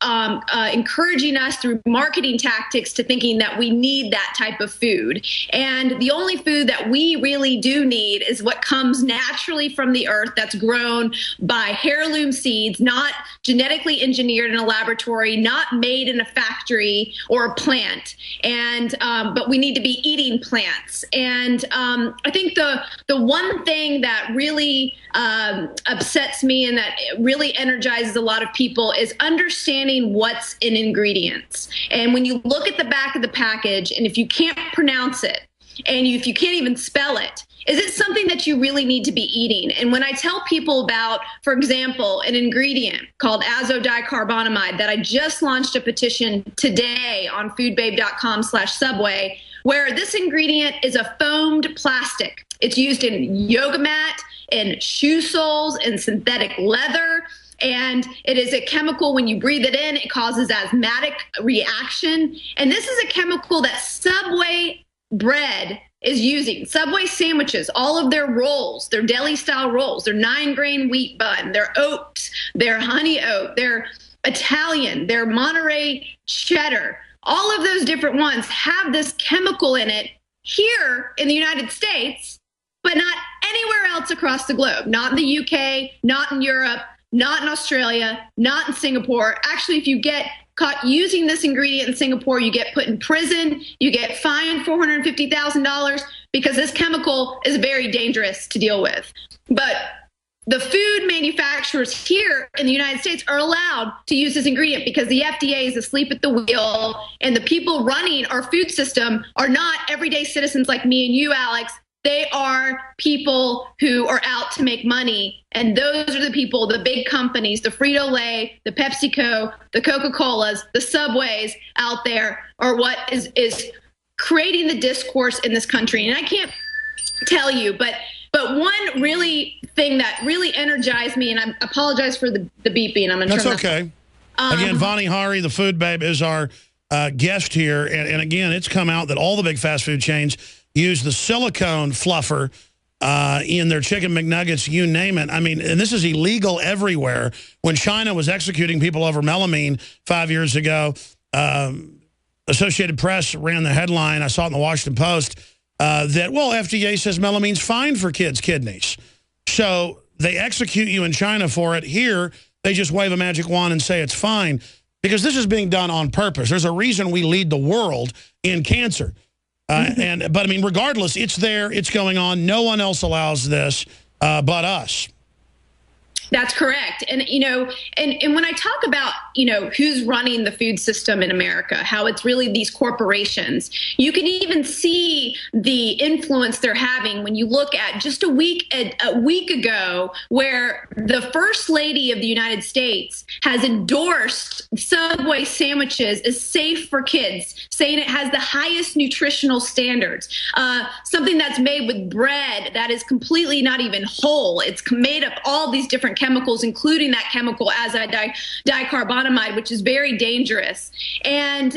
encouraging us through marketing tactics to thinking that we need that type of food. And the only food that we really do need is what comes naturally from the earth, that's grown by heirloom seeds, not genetically engineered in a laboratory, not made in a factory or a plant. And but we need to be eating plants. And I think the one thing that really upsets me and that really energizes a lot of people is understanding what's in ingredients. And when you look at the back of the package, and if you can't pronounce it, and if you can't even spell it, is it something that you really need to be eating? And when I tell people about, for example, an ingredient called azodicarbonamide that I just launched a petition today on foodbabe.com/subway, where this ingredient is a foamed plastic. It's used in yoga mat, in shoe soles, in synthetic leather. And it is a chemical, when you breathe it in, it causes asthmatic reaction. And this is a chemical that Subway bread is using. Subway sandwiches, all of their rolls, their deli-style rolls, their 9-grain wheat bun, their oats, their honey oat, their Italian, their Monterey cheddar, all of those different ones have this chemical in it here in the United States, but not anywhere else across the globe. Not in the UK, not in Europe, not in Australia, not in Singapore. Actually, if you get caught using this ingredient in Singapore, you get put in prison, you get fined $450,000 because this chemical is very dangerous to deal with. But the food manufacturers here in the United States are allowed to use this ingredient because the FDA is asleep at the wheel, and the people running our food system are not everyday citizens like me and you, Alex. They are people who are out to make money. And those are the people, the big companies, the Frito-Lay, the PepsiCo, the Coca-Colas, the Subways out there are what is creating the discourse in this country. And I can't tell you, but one really thing that really energized me, and I apologize for the beeping. I'm going to turn That's okay. Again, Vani Hari, the Food Babe, is our guest here. And again, it's come out that all the big fast food chains use the silicone fluffer in their chicken McNuggets, you name it. I mean, and this is illegal everywhere. When China was executing people over melamine 5 years ago, Associated Press ran the headline, I saw it in the Washington Post, that, well, FDA says melamine's fine for kids' kidneys. So they execute you in China for it. Here, they just wave a magic wand and say it's fine, because this is being done on purpose. There's a reason we lead the world in cancer. But I mean, regardless, it's there, it's going on. No one else allows this but us. That's correct. And, you know, and when I talk about, you know, who's running the food system in America, how it's really these corporations, you can even see the influence they're having when you look at just a week ago, where the First Lady of the United States has endorsed Subway sandwiches as safe for kids, saying it has the highest nutritional standards. Something that's made with bread that is completely not even whole. It's made up all these different chemicals, including that chemical azodicarbonamide, which is very dangerous. And,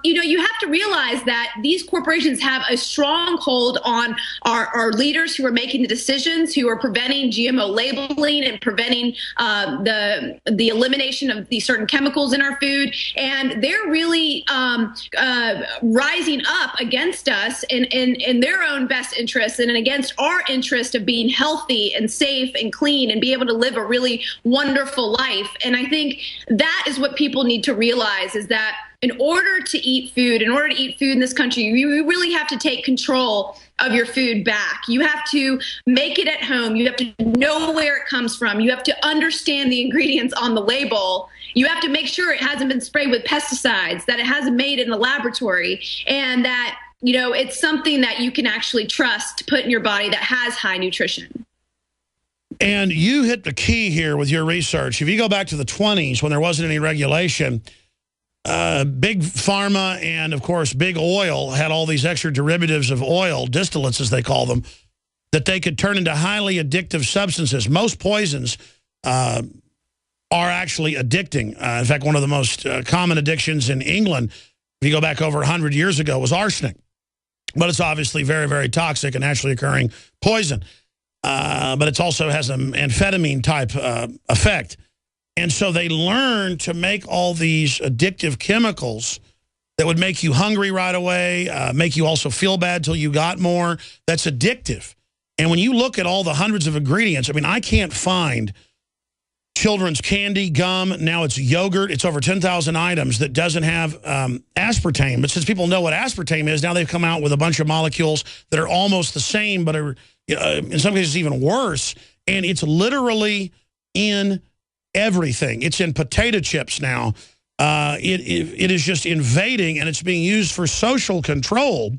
you know, you have to realize that these corporations have a strong hold on our leaders who are making the decisions, who are preventing GMO labeling and preventing the elimination of these certain chemicals in our food. And they're really rising up against us in their own best interests and against our interest of being healthy and safe and clean and be able to live a really wonderful life. And I think that is what people need to realize, is that in order to eat food in this country, you really have to take control of your food back. You have to make it at home. You have to know where it comes from. You have to understand the ingredients on the label. You have to make sure it hasn't been sprayed with pesticides, that it hasn't made in a laboratory, and that, you know, it's something that you can actually trust to put in your body that has high nutrition. And you hit the key here with your research. If you go back to the 20s, when there wasn't any regulation, big pharma and, of course, big oil had all these extra derivatives of oil, distillates as they call them, that they could turn into highly addictive substances. Most poisons are actually addicting. In fact, one of the most common addictions in England, if you go back over 100 years ago, was arsenic. But it's obviously very, very toxic and naturally occurring poison. But it also has an amphetamine-type effect. And so they learned to make all these addictive chemicals that would make you hungry right away, make you also feel bad till you got more. That's addictive. And when you look at all the hundreds of ingredients, I mean, I can't find children's candy, gum, now it's yogurt. It's over 10,000 items that doesn't have aspartame. But since people know what aspartame is, now they've come out with a bunch of molecules that are almost the same, but are in some cases even worse. And it's literally in everything. It's in potato chips now. It is just invading, and it's being used for social control.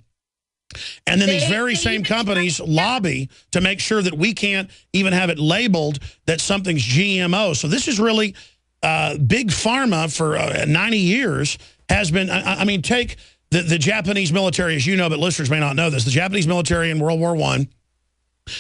And then these very same companies lobby to make sure that we can't even have it labeled that something's GMO. So this is really big pharma for 90 years has been, I mean, take the Japanese military, as you know, but listeners may not know this. The Japanese military in World War I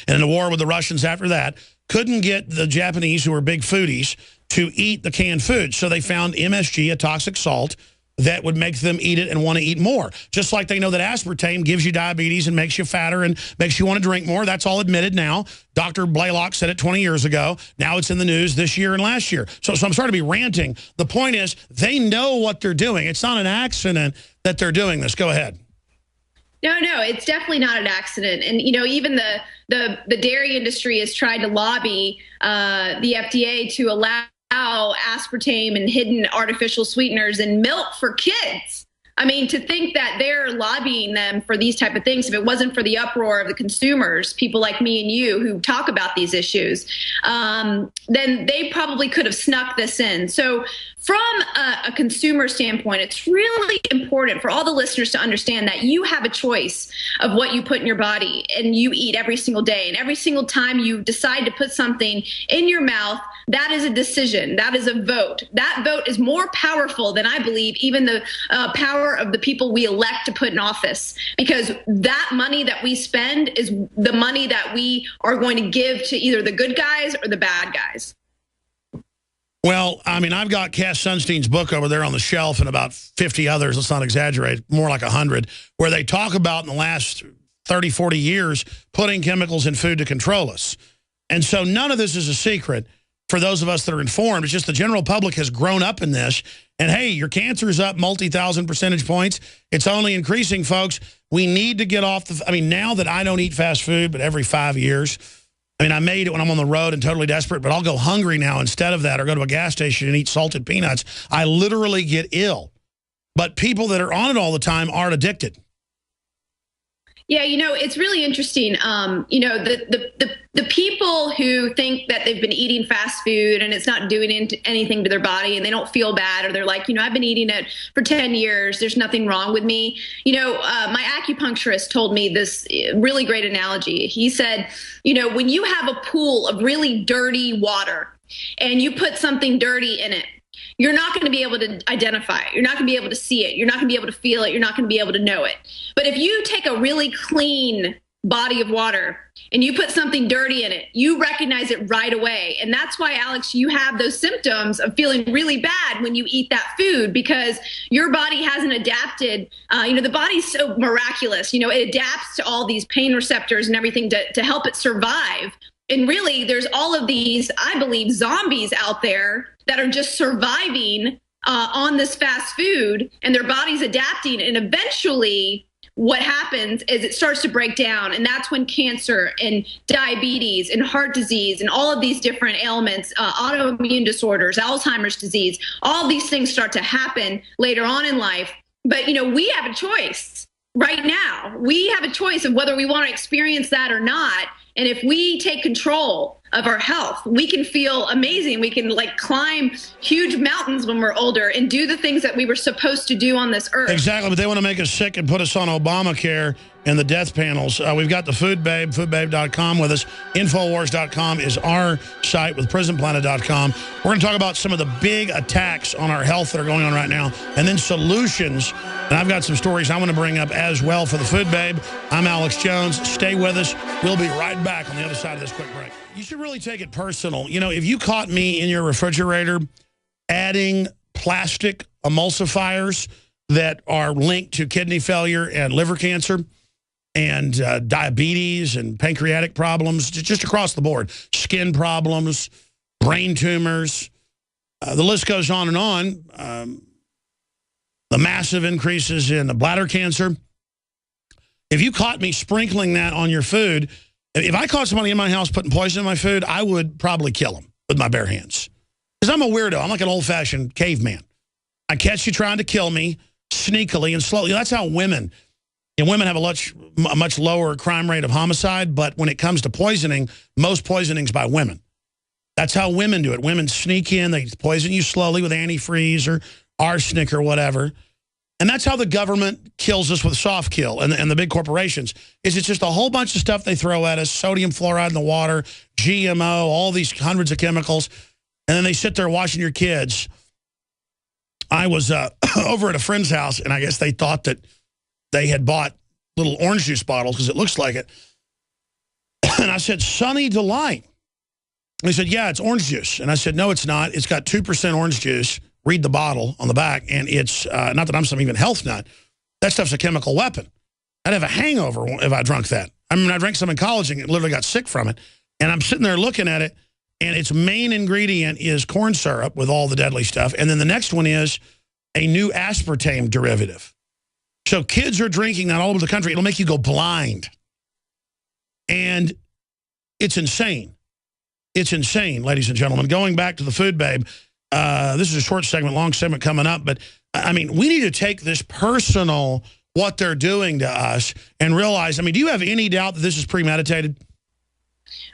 and in the war with the Russians after that couldn't get the Japanese, who were big foodies, to eat the canned food. So they found MSG, a toxic salt, that would make them eat it and want to eat more. Just like they know that aspartame gives you diabetes and makes you fatter and makes you want to drink more. That's all admitted now. Dr. Blaylock said it 20 years ago. Now it's in the news this year and last year. So I'm sorry to be ranting. The point is they know what they're doing. It's not an accident that they're doing this. Go ahead. No, it's definitely not an accident. And, you know, even the dairy industry has tried to lobby the FDA to allow aspartame and hidden artificial sweeteners in milk for kids. I mean, to think that they're lobbying them for these type of things, if it wasn't for the uproar of the consumers, people like me and you who talk about these issues, then they probably could have snuck this in. So from a consumer standpoint, it's really important for all the listeners to understand that you have a choice of what you put in your body and you eat every single day. And every single time you decide to put something in your mouth, that is a decision. That is a vote. That vote is more powerful than, I believe, even the power of the people we elect to put in office, because that money that we spend is the money that we are going to give to either the good guys or the bad guys. Well, I mean, I've got Cass Sunstein's book over there on the shelf and about 50 others, let's not exaggerate, more like 100, where they talk about in the last 30, 40 years putting chemicals in food to control us. And so none of this is a secret for those of us that are informed. It's just the general public has grown up in this. And, hey, your cancer is up multi-thousand percentage points. It's only increasing, folks. We need to get off the – I mean, now that I don't eat fast food, but every 5 years – I mean, I made it when I'm on the road and totally desperate, but I'll go hungry now instead of that, or go to a gas station and eat salted peanuts. I literally get ill. But people that are on it all the time aren't addicted. Yeah, you know, it's really interesting. You know, the people who think that they've been eating fast food and it's not doing anything to their body and they don't feel bad, or they're like, you know, I've been eating it for 10 years. There's nothing wrong with me. You know, my acupuncturist told me this really great analogy. He said, you know, when you have a pool of really dirty water and you put something dirty in it, you're not going to be able to identify it. You're not going to be able to see it. You're not going to be able to feel it. You're not going to be able to know it. But if you take a really clean body of water and you put something dirty in it, you recognize it right away. And that's why, Alex, you have those symptoms of feeling really bad when you eat that food, because your body hasn't adapted. You know, the body's so miraculous. You know, it adapts to all these pain receptors and everything to help it survive. And really, there's all of these, I believe, zombies out there that are just surviving on this fast food, and their body's adapting. And eventually what happens is it starts to break down. And that's when cancer and diabetes and heart disease and all of these different ailments, autoimmune disorders, Alzheimer's disease, all these things start to happen later on in life. But, you know, we have a choice right now. We have a choice of whether we want to experience that or not. And if we take control of our health. We can feel amazing. We can like climb huge mountains when we're older and do the things that we were supposed to do on this earth. Exactly, but they want to make us sick and put us on Obamacare and the death panels. We've got the Food Babe, foodbabe.com with us. Infowars.com is our site with prisonplanet.com. We're going to talk about some of the big attacks on our health that are going on right now, and then solutions. And I've got some stories I want to bring up as well for the Food Babe. I'm Alex Jones. Stay with us. We'll be right back on the other side of this quick break. You should really take it personal. You know, if you caught me in your refrigerator adding plastic emulsifiers that are linked to kidney failure and liver cancer and diabetes and pancreatic problems, just across the board, skin problems, brain tumors, the list goes on and on. The massive increases in bladder cancer. If you caught me sprinkling that on your food, if I caught somebody in my house putting poison in my food, I would probably kill them with my bare hands. Because I'm a weirdo. I'm like an old-fashioned caveman. I catch you trying to kill me sneakily and slowly. That's how women, and women have a much lower crime rate of homicide, but when it comes to poisoning, most poisoning's by women. That's how women do it. Women sneak in, they poison you slowly with antifreeze or arsenic or whatever. And that's how the government kills us with soft kill and the big corporations. It's just a whole bunch of stuff they throw at us, sodium fluoride in the water, GMO, all these hundreds of chemicals, and then they sit there watching your kids. I was over at a friend's house, and I guess they thought that they had bought little orange juice bottles because it looks like it. And I said, Sunny Delight. And he said, yeah, it's orange juice. And I said, no, it's not. It's got 2% orange juice. Read the bottle on the back, and it's not that I'm some even health nut. That stuff's a chemical weapon. I'd have a hangover if I drank that. I mean, I drank some in college and literally got sick from it. And I'm sitting there looking at it, and its main ingredient is corn syrup with all the deadly stuff. And then the next one is a new aspartame derivative. So kids are drinking that all over the country. It'll make you go blind. And it's insane. It's insane, ladies and gentlemen. Going back to the Food Babe, this is a short segment, long segment coming up, but I mean, we need to take this personal, what they're doing to us, and realize, I mean, do you have any doubt that this is premeditated?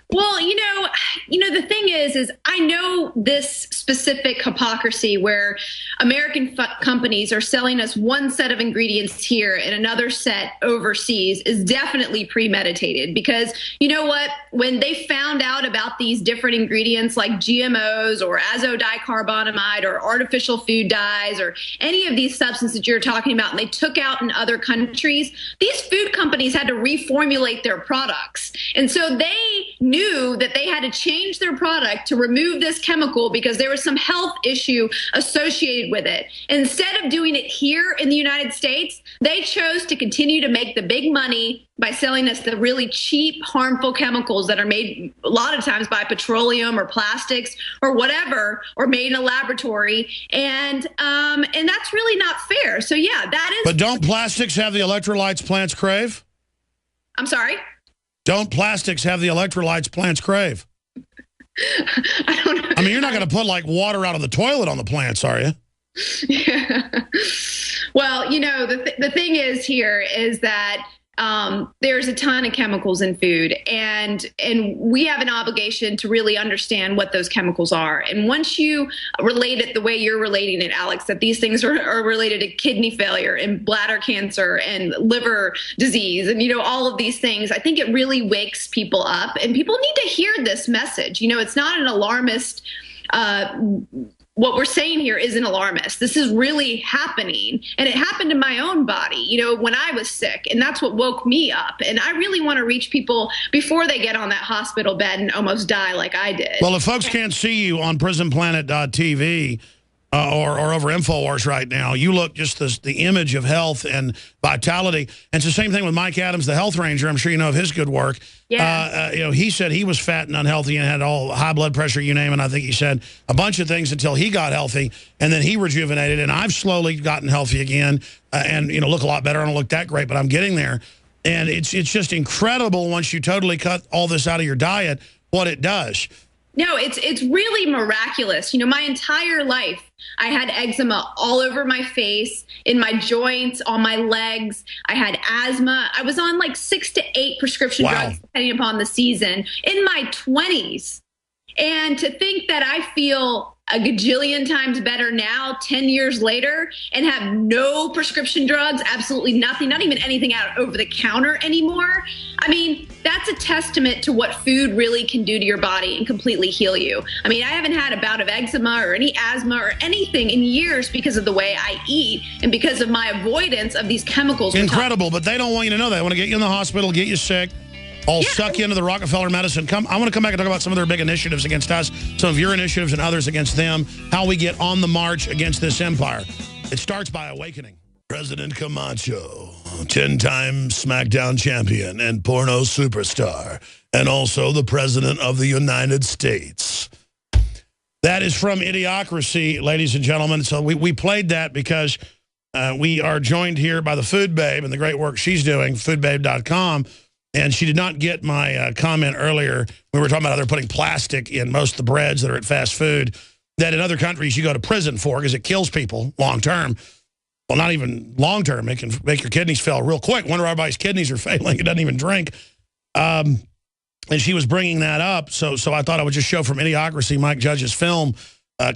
Well, you know, the thing is I know this specific hypocrisy where American companies are selling us one set of ingredients here and another set overseas is definitely premeditated, because you know what? When they found out about these different ingredients like GMOs or azodicarbonamide or artificial food dyes or any of these substances that you're talking about, and they took out in other countries, these food companies had to reformulate their products. And so they knew that they had to change their product to remove this chemical because there was some health issue associated with it. Instead of doing it here in the United States, they chose to continue to make the big money by selling us the really cheap, harmful chemicals that are made a lot of times by petroleum or plastics or whatever, or made in a laboratory. And that's really not fair. So yeah, that is. But don't plastics have the electrolytes plants crave? I'm sorry? Don't plastics have the electrolytes plants crave? I don't know. I mean, you're not going to put like water out of the toilet on the plants, are you? Yeah. Well, you know, the thing is here is that there's a ton of chemicals in food, and we have an obligation to really understand what those chemicals are. And once you relate it the way you're relating it, Alex, that these things are related to kidney failure and bladder cancer and liver disease and, you know, all of these things, I think it really wakes people up, and people need to hear this message. You know, it's not an alarmist what we're saying here isn't alarmist. This is really happening. And it happened in my own body, you know, when I was sick. And that's what woke me up. And I really want to reach people before they get on that hospital bed and almost die like I did. Well, if folks can't see you on prisonplanet.tv or over InfoWars right now, you look just the image of health and vitality. And it's the same thing with Mike Adams, the health ranger. I'm sure you know of his good work. Yeah. You know, he said he was fat and unhealthy and had all high blood pressure, you name it. I think he said a bunch of things until he got healthy, and then he rejuvenated. And I've slowly gotten healthy again, and you know, look a lot better. I don't look that great, but I'm getting there. And it's just incredible once you totally cut all this out of your diet, what it does. No, it's really miraculous. You know, my entire life, I had eczema all over my face, in my joints, on my legs. I had asthma. I was on like 6 to 8 prescription drugs, depending upon the season, in my 20s. And to think that I feel a gajillion times better now, 10 years later, and have no prescription drugs, absolutely nothing, not even anything out over the counter anymore. I mean, that's a testament to what food really can do to your body and completely heal you. I mean, I haven't had a bout of eczema or any asthma or anything in years because of the way I eat and because of my avoidance of these chemicals. Incredible, but they don't want you to know that. They want to get you in the hospital, get you sick. I'll suck you into the Rockefeller medicine. I want to come back and talk about some of their big initiatives against us, some of your initiatives and others against them, how we get on the march against this empire. It starts by awakening. President Camacho, 10-time SmackDown champion and porno superstar, and also the President of the United States. That is from Idiocracy, ladies and gentlemen. So we played that because we are joined here by the Food Babe and the great work she's doing, foodbabe.com. And she did not get my comment earlier. We were talking about how they're putting plastic in most of the breads that are at fast food that in other countries you go to prison for because it kills people long term. Well, not even long term. It can make your kidneys fail real quick. Wonder why everybody's kidneys are failing. It doesn't even drink. And she was bringing that up. So I thought I would just show from Idiocracy, Mike Judge's film,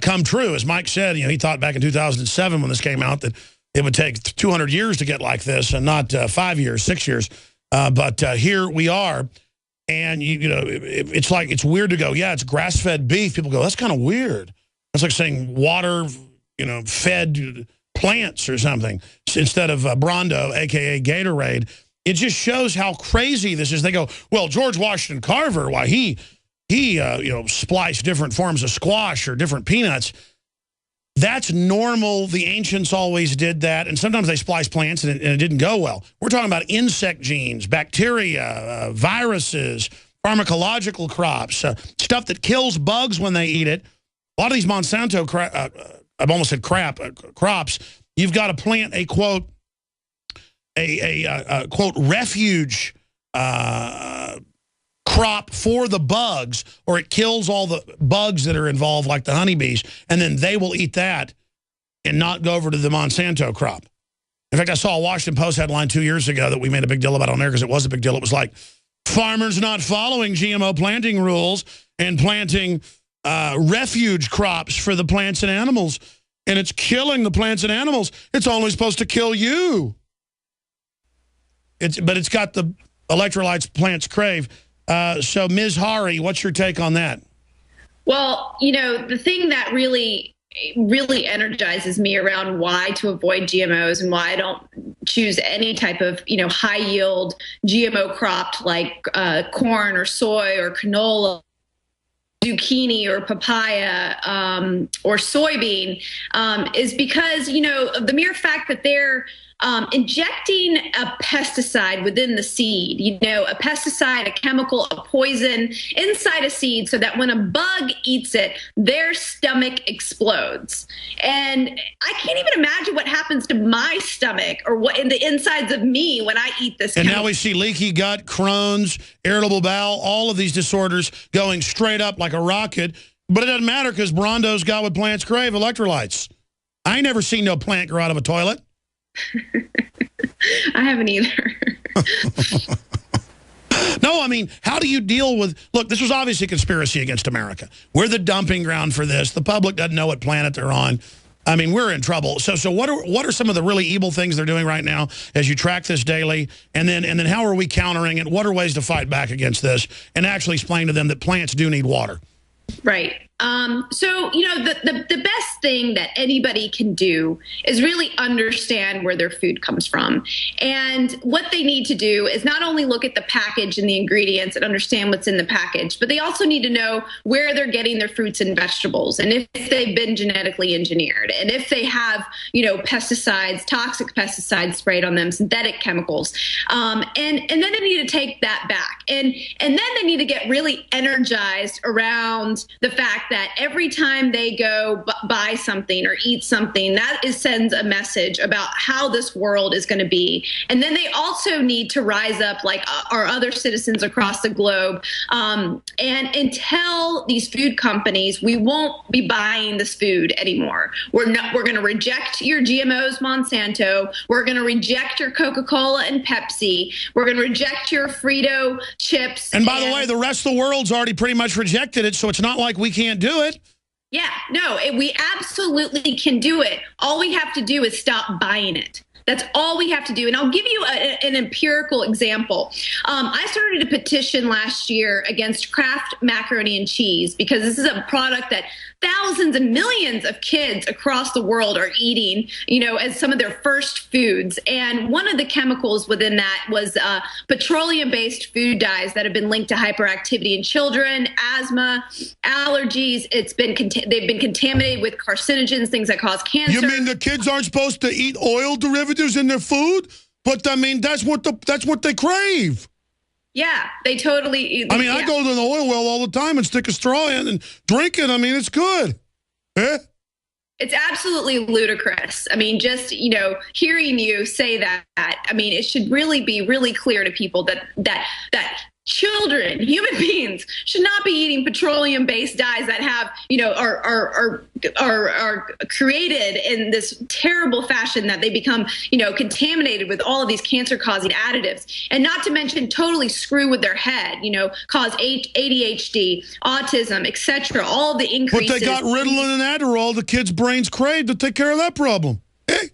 come true. As Mike said, he thought back in 2007 when this came out that it would take 200 years to get like this and not 5 years, 6 years. But here we are, and it's like it's weird to go. Yeah, it's grass-fed beef. People go, that's kind of weird. It's like saying water, fed plants or something instead of Brondo, aka Gatorade. It just shows how crazy this is. They go, well, George Washington Carver, why he spliced different forms of squash or different peanuts. That's normal. The ancients always did that. And sometimes they splice plants and it didn't go well. We're talking about insect genes, bacteria, viruses, pharmacological crops, stuff that kills bugs when they eat it. A lot of these Monsanto, I've almost said crops, you've got to plant a, quote, quote, refuge crop for the bugs, or it kills all the bugs that are involved, like the honeybees, and then they will eat that and not go over to the Monsanto crop. In fact, I saw a Washington Post headline 2 years ago that we made a big deal about on there because it was a big deal. It was like, farmers not following GMO planting rules and planting refuge crops for the plants and animals, and it's killing the plants and animals. It's only supposed to kill you. But it's got the electrolytes plants crave. So, Ms. Hari, what's your take on that? Well, the thing that really energizes me around why to avoid GMOs and why I don't choose any type of, high yield GMO cropped like corn or soy or canola, zucchini or papaya or soybean is because, of the mere fact that they're injecting a pesticide within the seed, a pesticide, a chemical, a poison inside a seed so that when a bug eats it, their stomach explodes. And I can't even imagine what happens to my stomach or what in the insides of me when I eat this. And now we see leaky gut, Crohn's, irritable bowel, all of these disorders going straight up like a rocket. But it doesn't matter because Brondo's got what plants crave, electrolytes. I ain't never seen no plant grow out of a toilet. I haven't either. No, I mean, how do you deal with... Look, this was obviously a conspiracy against America. We're the dumping ground for this. The public doesn't know what planet they're on. I mean, we're in trouble. So what are some of the really evil things they're doing right now as you track this daily? And then how are we countering it? What are ways to fight back against this and actually explain to them that plants do need water? Right. So, the best thing that anybody can do is really understand where their food comes from. And what they need to do is not only look at the package and the ingredients and understand what's in the package, but they also need to know where they're getting their fruits and vegetables and if they've been genetically engineered and if they have, pesticides, toxic pesticides sprayed on them, synthetic chemicals. And then they need to take that back. And then they need to get really energized around the fact that every time they go buy something or eat something, sends a message about how this world is going to be. And then they also need to rise up like our other citizens across the globe and tell these food companies, we won't be buying this food anymore. We're going to reject your GMOs, Monsanto. We're going to reject your Coca-Cola and Pepsi. We're going to reject your Frito chips. And by the way, the rest of the world's already pretty much rejected it, so it's not like we can't do it. Yeah, no, we absolutely can do it. All we have to do is stop buying it. That's all we have to do. And I'll give you an empirical example. I started a petition last year against Kraft macaroni and cheese because this is a product that thousands and millions of kids across the world are eating, as some of their first foods. And one of the chemicals within that was petroleum-based food dyes that have been linked to hyperactivity in children, asthma, allergies. They've been contaminated with carcinogens, things that cause cancer. You mean the kids aren't supposed to eat oil derivatives in their food? But I mean, that's what they crave. Yeah, they totally. I mean, I go to the oil well all the time and stick a straw in and drink it. I mean, it's good. Eh? It's absolutely ludicrous. I mean, just, hearing you say that, I mean, it should really be really clear to people that children, human beings, should not be eating petroleum-based dyes that have, are created in this terrible fashion that they become, contaminated with all of these cancer-causing additives, and not to mention totally screw with their head, cause ADHD, autism, etc. All of the increases. But they got Ritalin and Adderall the kids' brains crave to take care of that problem. Eh?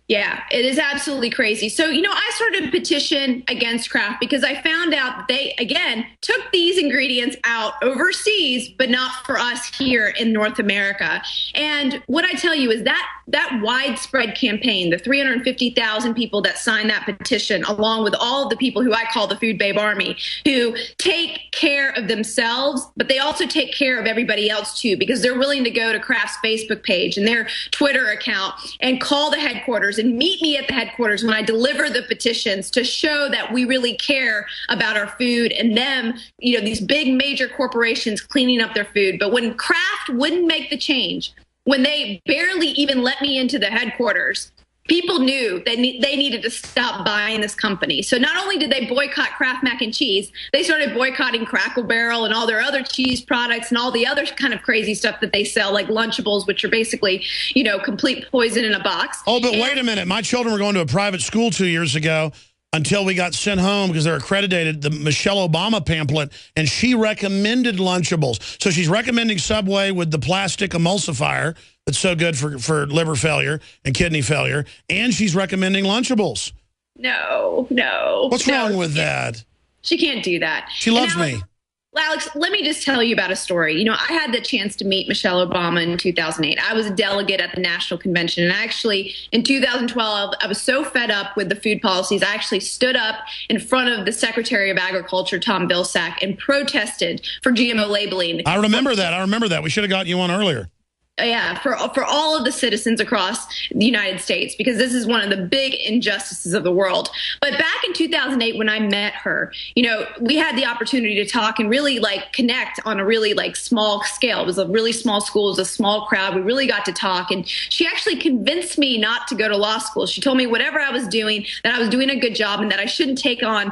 Yeah, it is absolutely crazy. So, I started a petition against Kraft because I found out that they, again, took these ingredients out overseas, but not for us here in North America. And what I tell you is that widespread campaign, the 350,000 people that signed that petition, along with all of the people who I call the Food Babe Army, who take care of themselves, but they also take care of everybody else too, because they're willing to go to Kraft's Facebook page and their Twitter account and call the headquarters and meet me at the headquarters when I deliver the petitions to show that we really care about our food and them, these big major corporations cleaning up their food. But when Kraft wouldn't make the change, when they barely even let me into the headquarters, people knew that they needed to stop buying this company. So not only did they boycott Kraft mac and cheese, they started boycotting Crackle Barrel and all their other cheese products and all the other kind of crazy stuff that they sell, like Lunchables, which are basically, complete poison in a box. Oh, but wait a minute. My children were going to a private school 2 years ago until we got sent home because they're accredited, the Michelle Obama pamphlet, and she recommended Lunchables. So she's recommending Subway with the plastic emulsifier that's so good for liver failure and kidney failure, and she's recommending Lunchables. No. What's wrong with that? She can't do that. She loves me. Alex, let me just tell you about a story. I had the chance to meet Michelle Obama in 2008. I was a delegate at the National Convention. And actually, in 2012, I was so fed up with the food policies, I actually stood up in front of the Secretary of Agriculture, Tom Vilsack, and protested for GMO labeling. I remember that. We should have gotten you on earlier. Yeah, for all of the citizens across the United States, because this is one of the big injustices of the world. But back in 2008, when I met her, we had the opportunity to talk and really connect on a really small scale. It was a really small school. It was a small crowd. We really got to talk. And she actually convinced me not to go to law school. She told me whatever I was doing, that I was doing a good job and that I shouldn't take on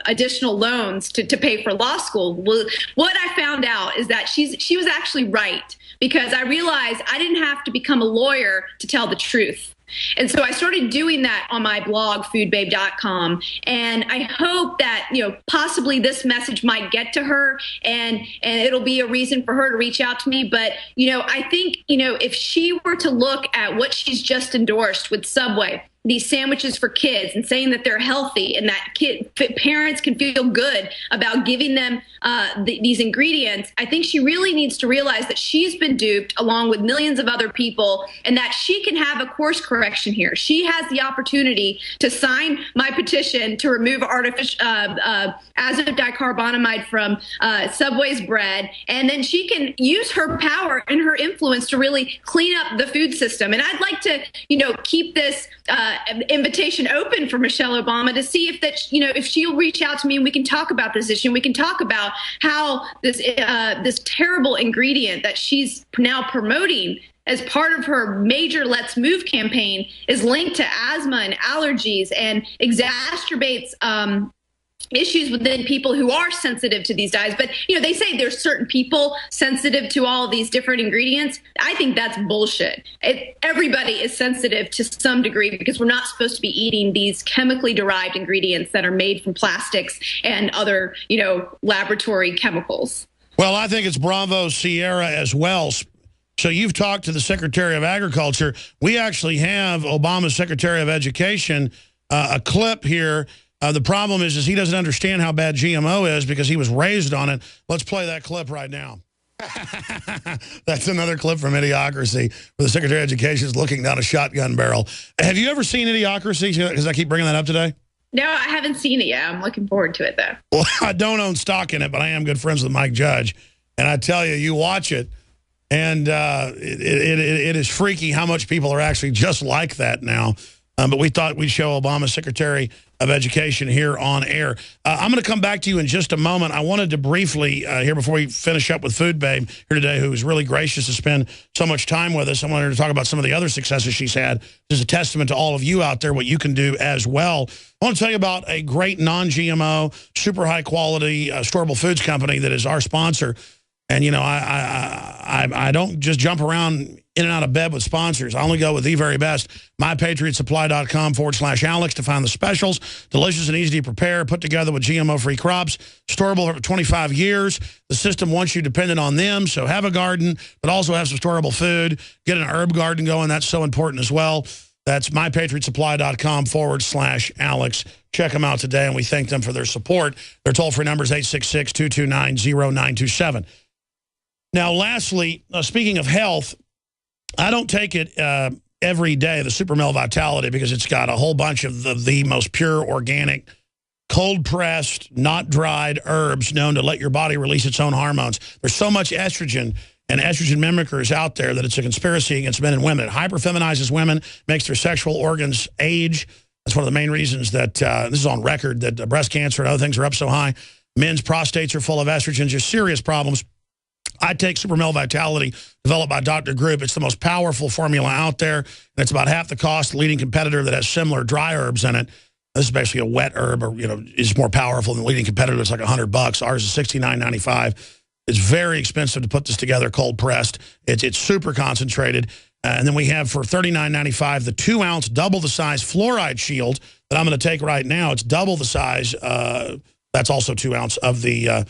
additional loans to pay for law school. Well, what I found out is that she was actually right, because I realized I didn't have to become a lawyer to tell the truth. And so I started doing that on my blog, foodbabe.com. And I hope that, possibly this message might get to her and it'll be a reason for her to reach out to me. But, I think, if she were to look at what she's just endorsed with Subway, these sandwiches for kids, and saying that they're healthy and that parents can feel good about giving them these ingredients, I think she really needs to realize that she's been duped along with millions of other people, and that she can have a course correction here. She has the opportunity to sign my petition to remove artificial azido dicarbonamide from Subway's bread, and then she can use her power and her influence to really clean up the food system. And I'd like to, keep this invitation open for Michelle Obama to see if that, if she'll reach out to me and we can talk about this issue. We can talk about how this terrible ingredient that she's now promoting as part of her major Let's Move campaign is linked to asthma and allergies and exacerbates issues within people who are sensitive to these dyes. But, they say there's certain people sensitive to all these different ingredients. I think that's bullshit. Everybody is sensitive to some degree because we're not supposed to be eating these chemically derived ingredients that are made from plastics and other, laboratory chemicals. Well, I think it's Bravo Sierra as well. So you've talked to the Secretary of Agriculture. We actually have Obama's Secretary of Education, a clip here. The problem is he doesn't understand how bad GMO is because he was raised on it. Let's play that clip right now. That's another clip from Idiocracy where the Secretary of Education is looking down a shotgun barrel. Have you ever seen Idiocracy? Because I keep bringing that up today. No, I haven't seen it yet. I'm looking forward to it, though. Well, I don't own stock in it, but I am good friends with Mike Judge. And I tell you, you watch it, and it is freaky how much people are actually just like that now. But we thought we'd show Obama's Secretary of Education here on air. I'm going to come back to you in just a moment. I wanted to briefly, here before we finish up with Food Babe here today, who was really gracious to spend so much time with us. I wanted to talk about some of the other successes she's had. This is a testament to all of you out there, what you can do as well. I want to tell you about a great non-GMO, super high-quality, storable foods company that is our sponsor. And, I don't just jump around in and out of bed with sponsors. I only go with the very best. MyPatriotSupply.com/Alex to find the specials. Delicious and easy to prepare, put together with GMO-free crops. Storable for 25 years. The system wants you dependent on them, so have a garden, but also have some storable food. Get an herb garden going. That's so important as well. That's MyPatriotSupply.com/Alex. Check them out today, and we thank them for their support. Their toll-free number is 866-229-0927. Now, lastly, speaking of health, I don't take it every day, the Super Male Vitality, because it's got a whole bunch of the most pure, organic, cold-pressed, not dried herbs known to let your body release its own hormones. There's so much estrogen and estrogen mimickers out there that it's a conspiracy against men and women. It hyperfeminizes women, makes their sexual organs age. That's one of the main reasons that, this is on record, that breast cancer and other things are up so high. Men's prostates are full of estrogen, just serious problems. I take Super Male Vitality, developed by Dr. Group. It's the most powerful formula out there, and it's about half the cost. The leading competitor that has similar dry herbs in it. This is basically a wet herb, or is more powerful than the leading competitor. It's like $100. Ours is $69.95. It's very expensive to put this together, cold pressed. It's super concentrated, and then we have for $39.95 the 2-ounce, double the size fluoride shield that I'm going to take right now. It's double the size. That's also 2 ounce of the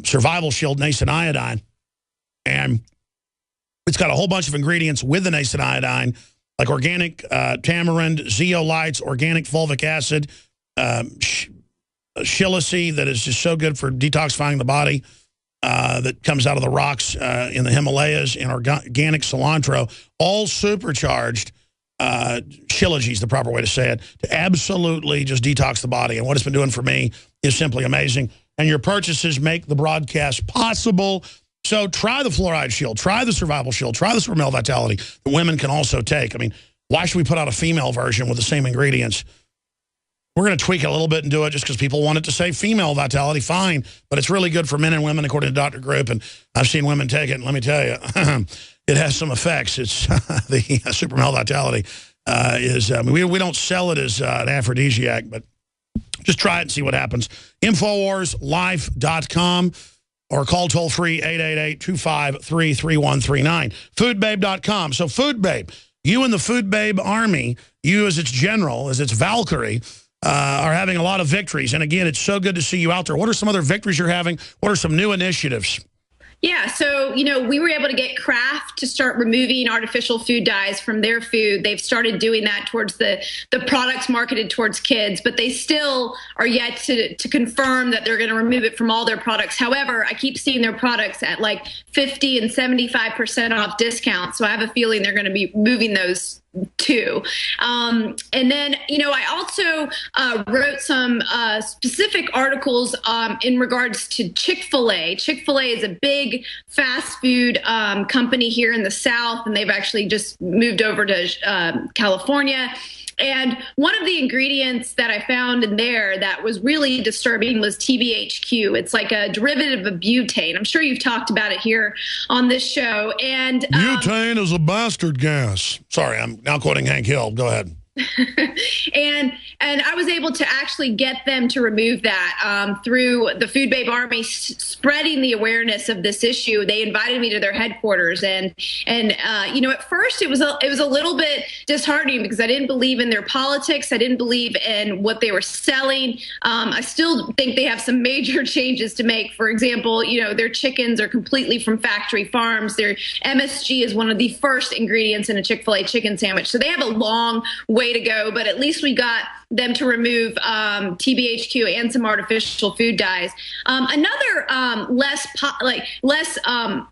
survival shield nascent iodine, and it's got a whole bunch of ingredients with the nascent iodine, like organic tamarind, zeolites, organic fulvic acid, shilajit that is just so good for detoxifying the body, that comes out of the rocks in the Himalayas, and organic cilantro, all supercharged. Shilajit is the proper way to say it, to absolutely just detox the body. And what it's been doing for me is simply amazing. And your purchases make the broadcast possible. So try the fluoride shield, try the survival shield, try the Super Male Vitality that women can also take. I mean, why should we put out a female version with the same ingredients? We're going to tweak it a little bit and do it just because people want it to say female vitality, fine. But it's really good for men and women, according to Dr. Group. And I've seen women take it, and let me tell you, it has some effects. It's the Super Male Vitality we don't sell it as an aphrodisiac, but just try it and see what happens. InfoWarsLife.com or call toll-free 888-253-3139. FoodBabe.com. So Food Babe, you and the Food Babe Army, you as its general, as its Valkyrie, are having a lot of victories. And again, it's so good to see you out there. What are some other victories you're having? What are some new initiatives? Yeah, so, we were able to get Kraft to start removing artificial food dyes from their food. They've started doing that towards the products marketed towards kids, but they still are yet to confirm that they're going to remove it from all their products. However, I keep seeing their products at like 50 and 75% off discount, so I have a feeling they're going to be moving those too. And then, I also wrote some specific articles in regards to Chick-fil-A. Chick-fil-A is a big fast food company here here in the South, and they've actually just moved over to California. And one of the ingredients that I found in there that was really disturbing was TBHQ. It's like a derivative of butane. I'm sure you've talked about it here on this show. And butane is a bastard gas. Sorry, I'm now quoting Hank Hill. Go ahead. and I was able to actually get them to remove that through the Food Babe Army spreading the awareness of this issue. They invited me to their headquarters, and you know, at first it was a little bit disheartening because I didn't believe in their politics. I didn't believe in what they were selling. I still think they have some major changes to make. For example, you know, their chickens are completely from factory farms. Their MSG is one of the first ingredients in a Chick-fil-A chicken sandwich. So they have a long way to go, but at least we got them to remove TBHQ and some artificial food dyes. Another less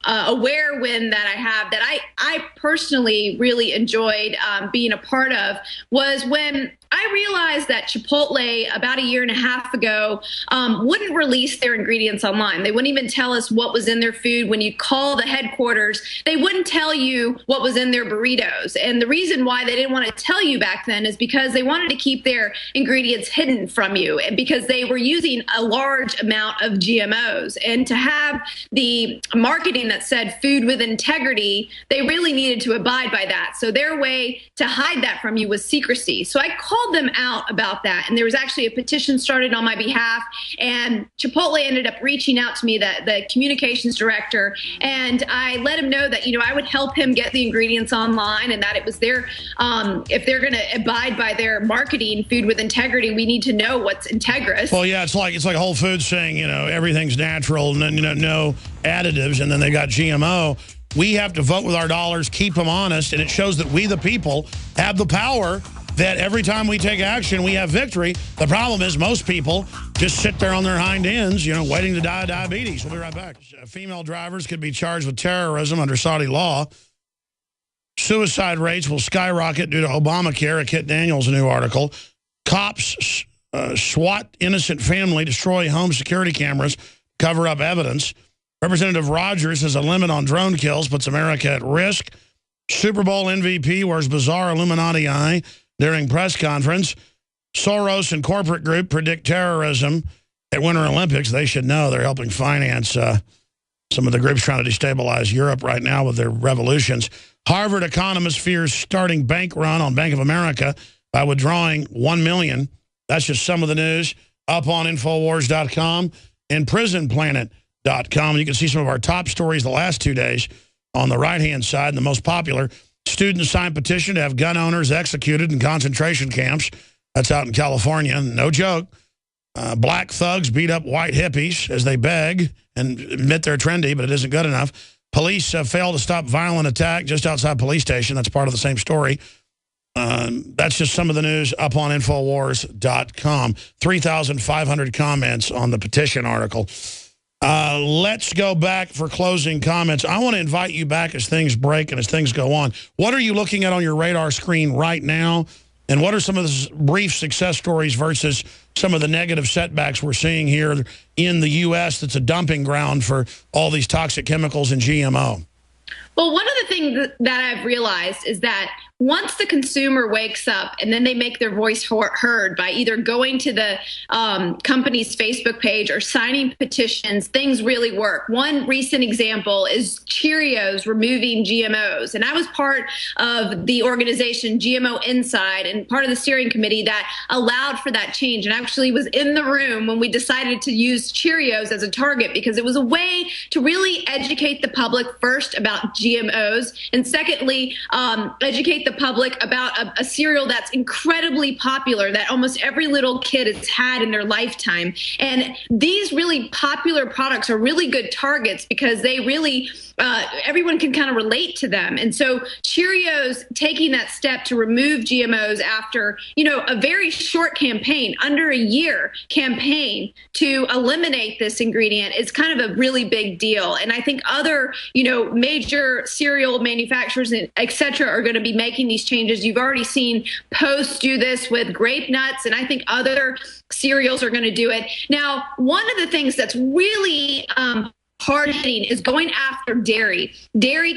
aware win that I have that I personally really enjoyed being a part of was when I realized that Chipotle about a year and a half ago wouldn't release their ingredients online. They wouldn't even tell us what was in their food. When you call the headquarters, they wouldn't tell you what was in their burritos. And the reason why they didn't want to tell you back then is because they wanted to keep their ingredients hidden from you, and because they were using a large amount of GMOs. And to have the marketing that said food with integrity, they really needed to abide by that. So their way to hide that from you was secrecy. So I called them out about that, and there was actually a petition started on my behalf, and Chipotle ended up reaching out to me, the communications director, and I let him know that, you know, I would help him get the ingredients online, and that it was their if they're going to abide by their marketing food with integrity, we need to know what's integrous. Well, yeah, it's like Whole Foods saying, you know, everything's natural and then, you know, no additives, and then they got GMO. We have to vote with our dollars, keep them honest, and it shows that we, the people, have the power, that every time we take action, we have victory. The problem is most people just sit there on their hind ends, you know, waiting to die of diabetes. We'll be right back. Female drivers could be charged with terrorism under Saudi law. Suicide rates will skyrocket due to Obamacare, a Kit Daniels new article. Cops SWAT innocent family, destroy home security cameras, cover up evidence. Representative Rogers has a limit on drone kills, puts America at risk. Super Bowl MVP wears bizarre Illuminati eye during press conference. Soros and corporate group predict terrorism at Winter Olympics. They should know they're helping finance some of the groups trying to destabilize Europe right now with their revolutions. Harvard economist fears starting bank run on Bank of America by withdrawing $1 million. That's just some of the news up on Infowars.com and PrisonPlanet.com. You can see some of our top stories the last 2 days on the right-hand side. And the most popular, students signed petition to have gun owners executed in concentration camps. That's out in California. No joke. Black thugs beat up white hippies as they beg and admit they're trendy, but it isn't good enough. Police failed to stop violent attack just outside police station. That's part of the same story. That's just some of the news up on Infowars.com. 3,500 comments on the petition article. Let's go back for closing comments. I want to invite you back as things break and as things go on. What are you looking at on your radar screen right now? And what are some of the brief success stories versus some of the negative setbacks we're seeing here in the U.S. that's a dumping ground for all these toxic chemicals and GMO? Well, one of the things that I've realized is that once the consumer wakes up and then they make their voice heard by either going to the company's Facebook page or signing petitions, things really work. One recent example is Cheerios removing GMOs. And I was part of the organization GMO Inside and part of the steering committee that allowed for that change, and actually was in the room when we decided to use Cheerios as a target, because it was a way to really educate the public first about GMOs, and secondly, educate the public about a cereal that's incredibly popular that almost every little kid has had in their lifetime. And these really popular products are really good targets because they really everyone can kind of relate to them. And so Cheerios taking that step to remove GMOs after, you know, a very short campaign, under a year campaign to eliminate this ingredient is kind of a really big deal. And I think other, you know, major cereal manufacturers and et cetera are going to be making these changes. You've already seen Post do this with grape nuts, and I think other cereals are going to do it. Now, one of the things that's really hard-hitting is going after dairy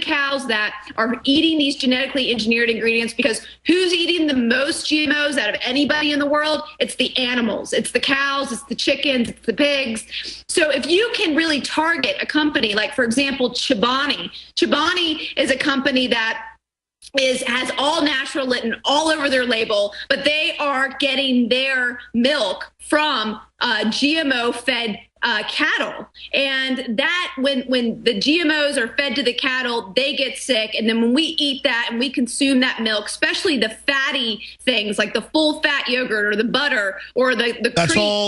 cows that are eating these genetically engineered ingredients, because who's eating the most GMOs out of anybody in the world? It's the animals. It's the cows, it's the chickens, it's the pigs. So if you can really target a company like, for example, Chobani is a company that has all natural written all over their label, but they are getting their milk from GMO-fed cattle, and that when the GMOs are fed to the cattle, they get sick, and then when we eat that and we consume that milk, especially the fatty things like the full fat yogurt or the butter or the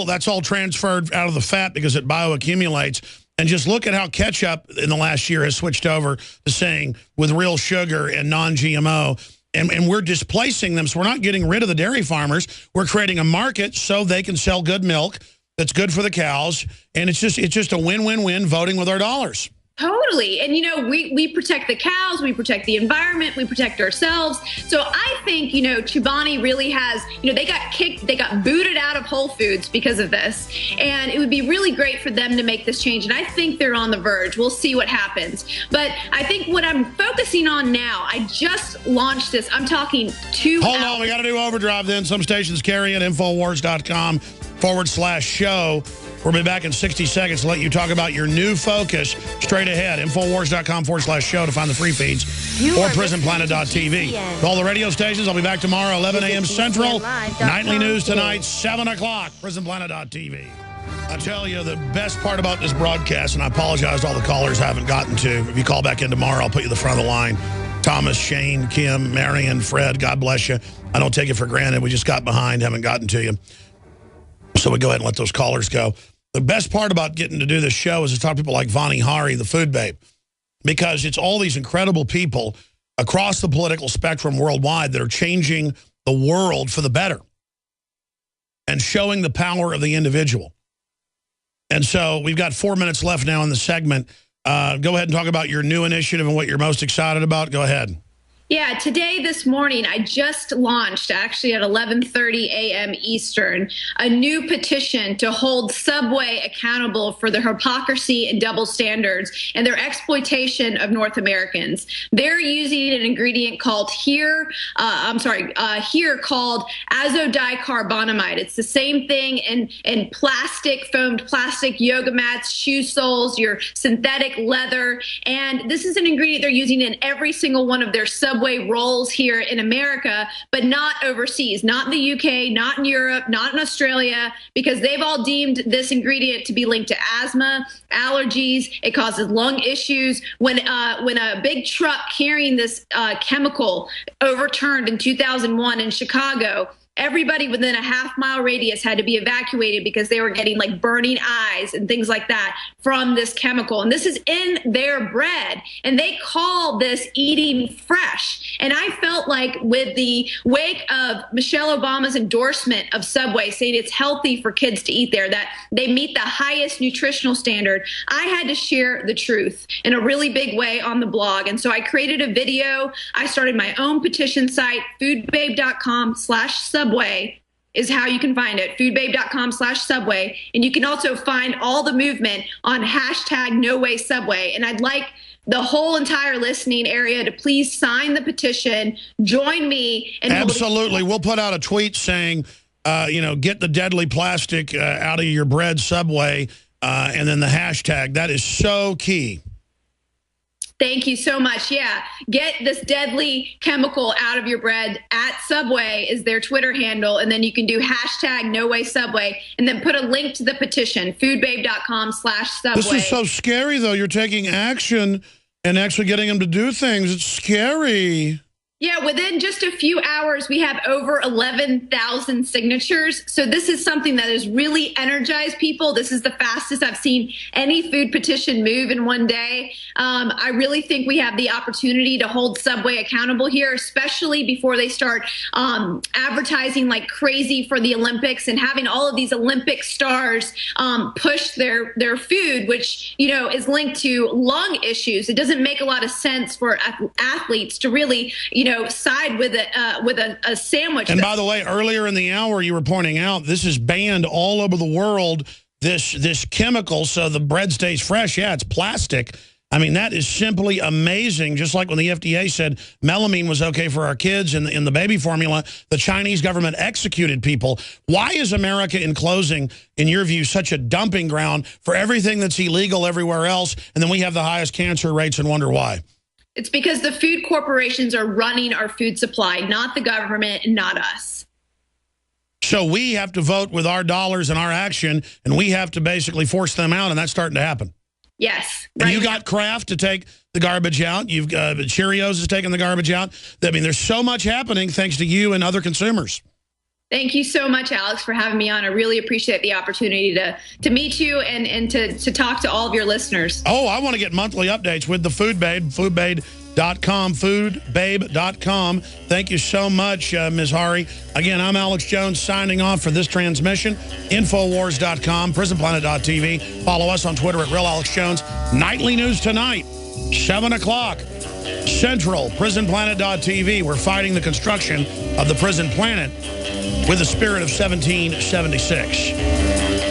that's all transferred out of the fat because it bioaccumulates. And just look at how ketchup in the last year has switched over to saying with real sugar and non-GMO. And we're displacing them. So we're not getting rid of the dairy farmers. We're creating a market so they can sell good milk that's good for the cows. And it's just a win-win-win voting with our dollars. Totally. And, we protect the cows, we protect the environment, we protect ourselves. So I think, Chobani really has, they got booted out of Whole Foods because of this. And it would be really great for them to make this change. And I think they're on the verge. We'll see what happens. But I think what I'm focusing on now, I just launched this. I'm talking 2 Hold on, we got to do overdrive then. Some stations carry it, Infowars.com/show. We'll be back in 60 seconds to let you talk about your new focus straight ahead. Infowars.com/show to find the free feeds or PrisonPlanet.tv. All the radio stations, I'll be back tomorrow, 11 a.m. Central. Nightly news tonight, 7 o'clock, PrisonPlanet.tv. I tell you, the best part about this broadcast, and I apologize to all the callers I haven't gotten to. If you call back in tomorrow, I'll put you at the front of the line. Thomas, Shane, Kim, Marion, Fred, God bless you. I don't take it for granted. We just got behind, haven't gotten to you. So we go ahead and let those callers go. The best part about getting to do this show is to talk to people like Vani Hari, the food babe, because it's all these incredible people across the political spectrum worldwide that are changing the world for the better and showing the power of the individual. And so we've got 4 minutes left now in the segment. Go ahead and talk about your new initiative and what you're most excited about. Go ahead. Yeah, this morning, I just launched, actually at 11:30 a.m. Eastern, a new petition to hold Subway accountable for their hypocrisy and double standards and their exploitation of North Americans. They're using an ingredient called here called azodicarbonamide. It's the same thing in foamed plastic yoga mats, shoe soles, your synthetic leather. And this is an ingredient they're using in every single one of their Subway rolls here in America, but not overseas, not in the UK, not in Europe, not in Australia, because they've all deemed this ingredient to be linked to asthma, allergies. It causes lung issues. When a big truck carrying this chemical overturned in 2001 in Chicago, everybody within a half-mile radius had to be evacuated because they were getting like burning eyes and things like that from this chemical. And this is in their bread. And they call this eating fresh. And I felt like with the wake of Michelle Obama's endorsement of Subway, saying it's healthy for kids to eat there, that they meet the highest nutritional standard, I had to share the truth in a really big way on the blog. And so I created a video. I started my own petition site, foodbabe.com/Subway is how you can find it. Foodbabe.com/Subway. And you can also find all the movement on #NoWaySubway. And I'd like the whole entire listening area to please sign the petition, join me. And absolutely. We'll put out a tweet saying, get the deadly plastic out of your bread, Subway, and then the hashtag. That is so key. Thank you so much. Yeah. Get this deadly chemical out of your bread at Subway is their Twitter handle. And then you can do #NoWaySubway and then put a link to the petition, foodbabe.com/Subway. This is so scary, though. You're taking action and actually getting them to do things. It's scary. Yeah, within just a few hours, we have over 11,000 signatures. So this is something that has really energized people. This is the fastest I've seen any food petition move in one day. I really think we have the opportunity to hold Subway accountable here, especially before they start advertising like crazy for the Olympics and having all of these Olympic stars push their food, which, is linked to lung issues. It doesn't make a lot of sense for athletes to really, side with a sandwich. And by the way, earlier in the hour, you were pointing out this is banned all over the world. this chemical so the bread stays fresh. Yeah, it's plastic. I mean, that is simply amazing. Just like when the FDA said melamine was okay for our kids in the baby formula, the Chinese government executed people. Why is America, in closing, in your view, such a dumping ground for everything that's illegal everywhere else, and then we have the highest cancer rates and wonder why? It's because the food corporations are running our food supply, not the government and not us. So we have to vote with our dollars and our action, and we have to basically force them out, and that's starting to happen. Yes. Right. You got Kraft to take the garbage out. You've got Cheerios is taking the garbage out. I mean, there's so much happening thanks to you and other consumers. Thank you so much, Alex, for having me on. I really appreciate the opportunity to meet you and to talk to all of your listeners. Oh, I want to get monthly updates with the Food Babe, foodbabe.com, foodbabe.com. Thank you so much, Ms. Hari. Again, I'm Alex Jones signing off for this transmission. Infowars.com, prisonplanet.tv. Follow us on Twitter at RealAlexJones. Nightly news tonight, 7 o'clock. Central, prisonplanet.tv. We're fighting the construction of the prison planet with the spirit of 1776.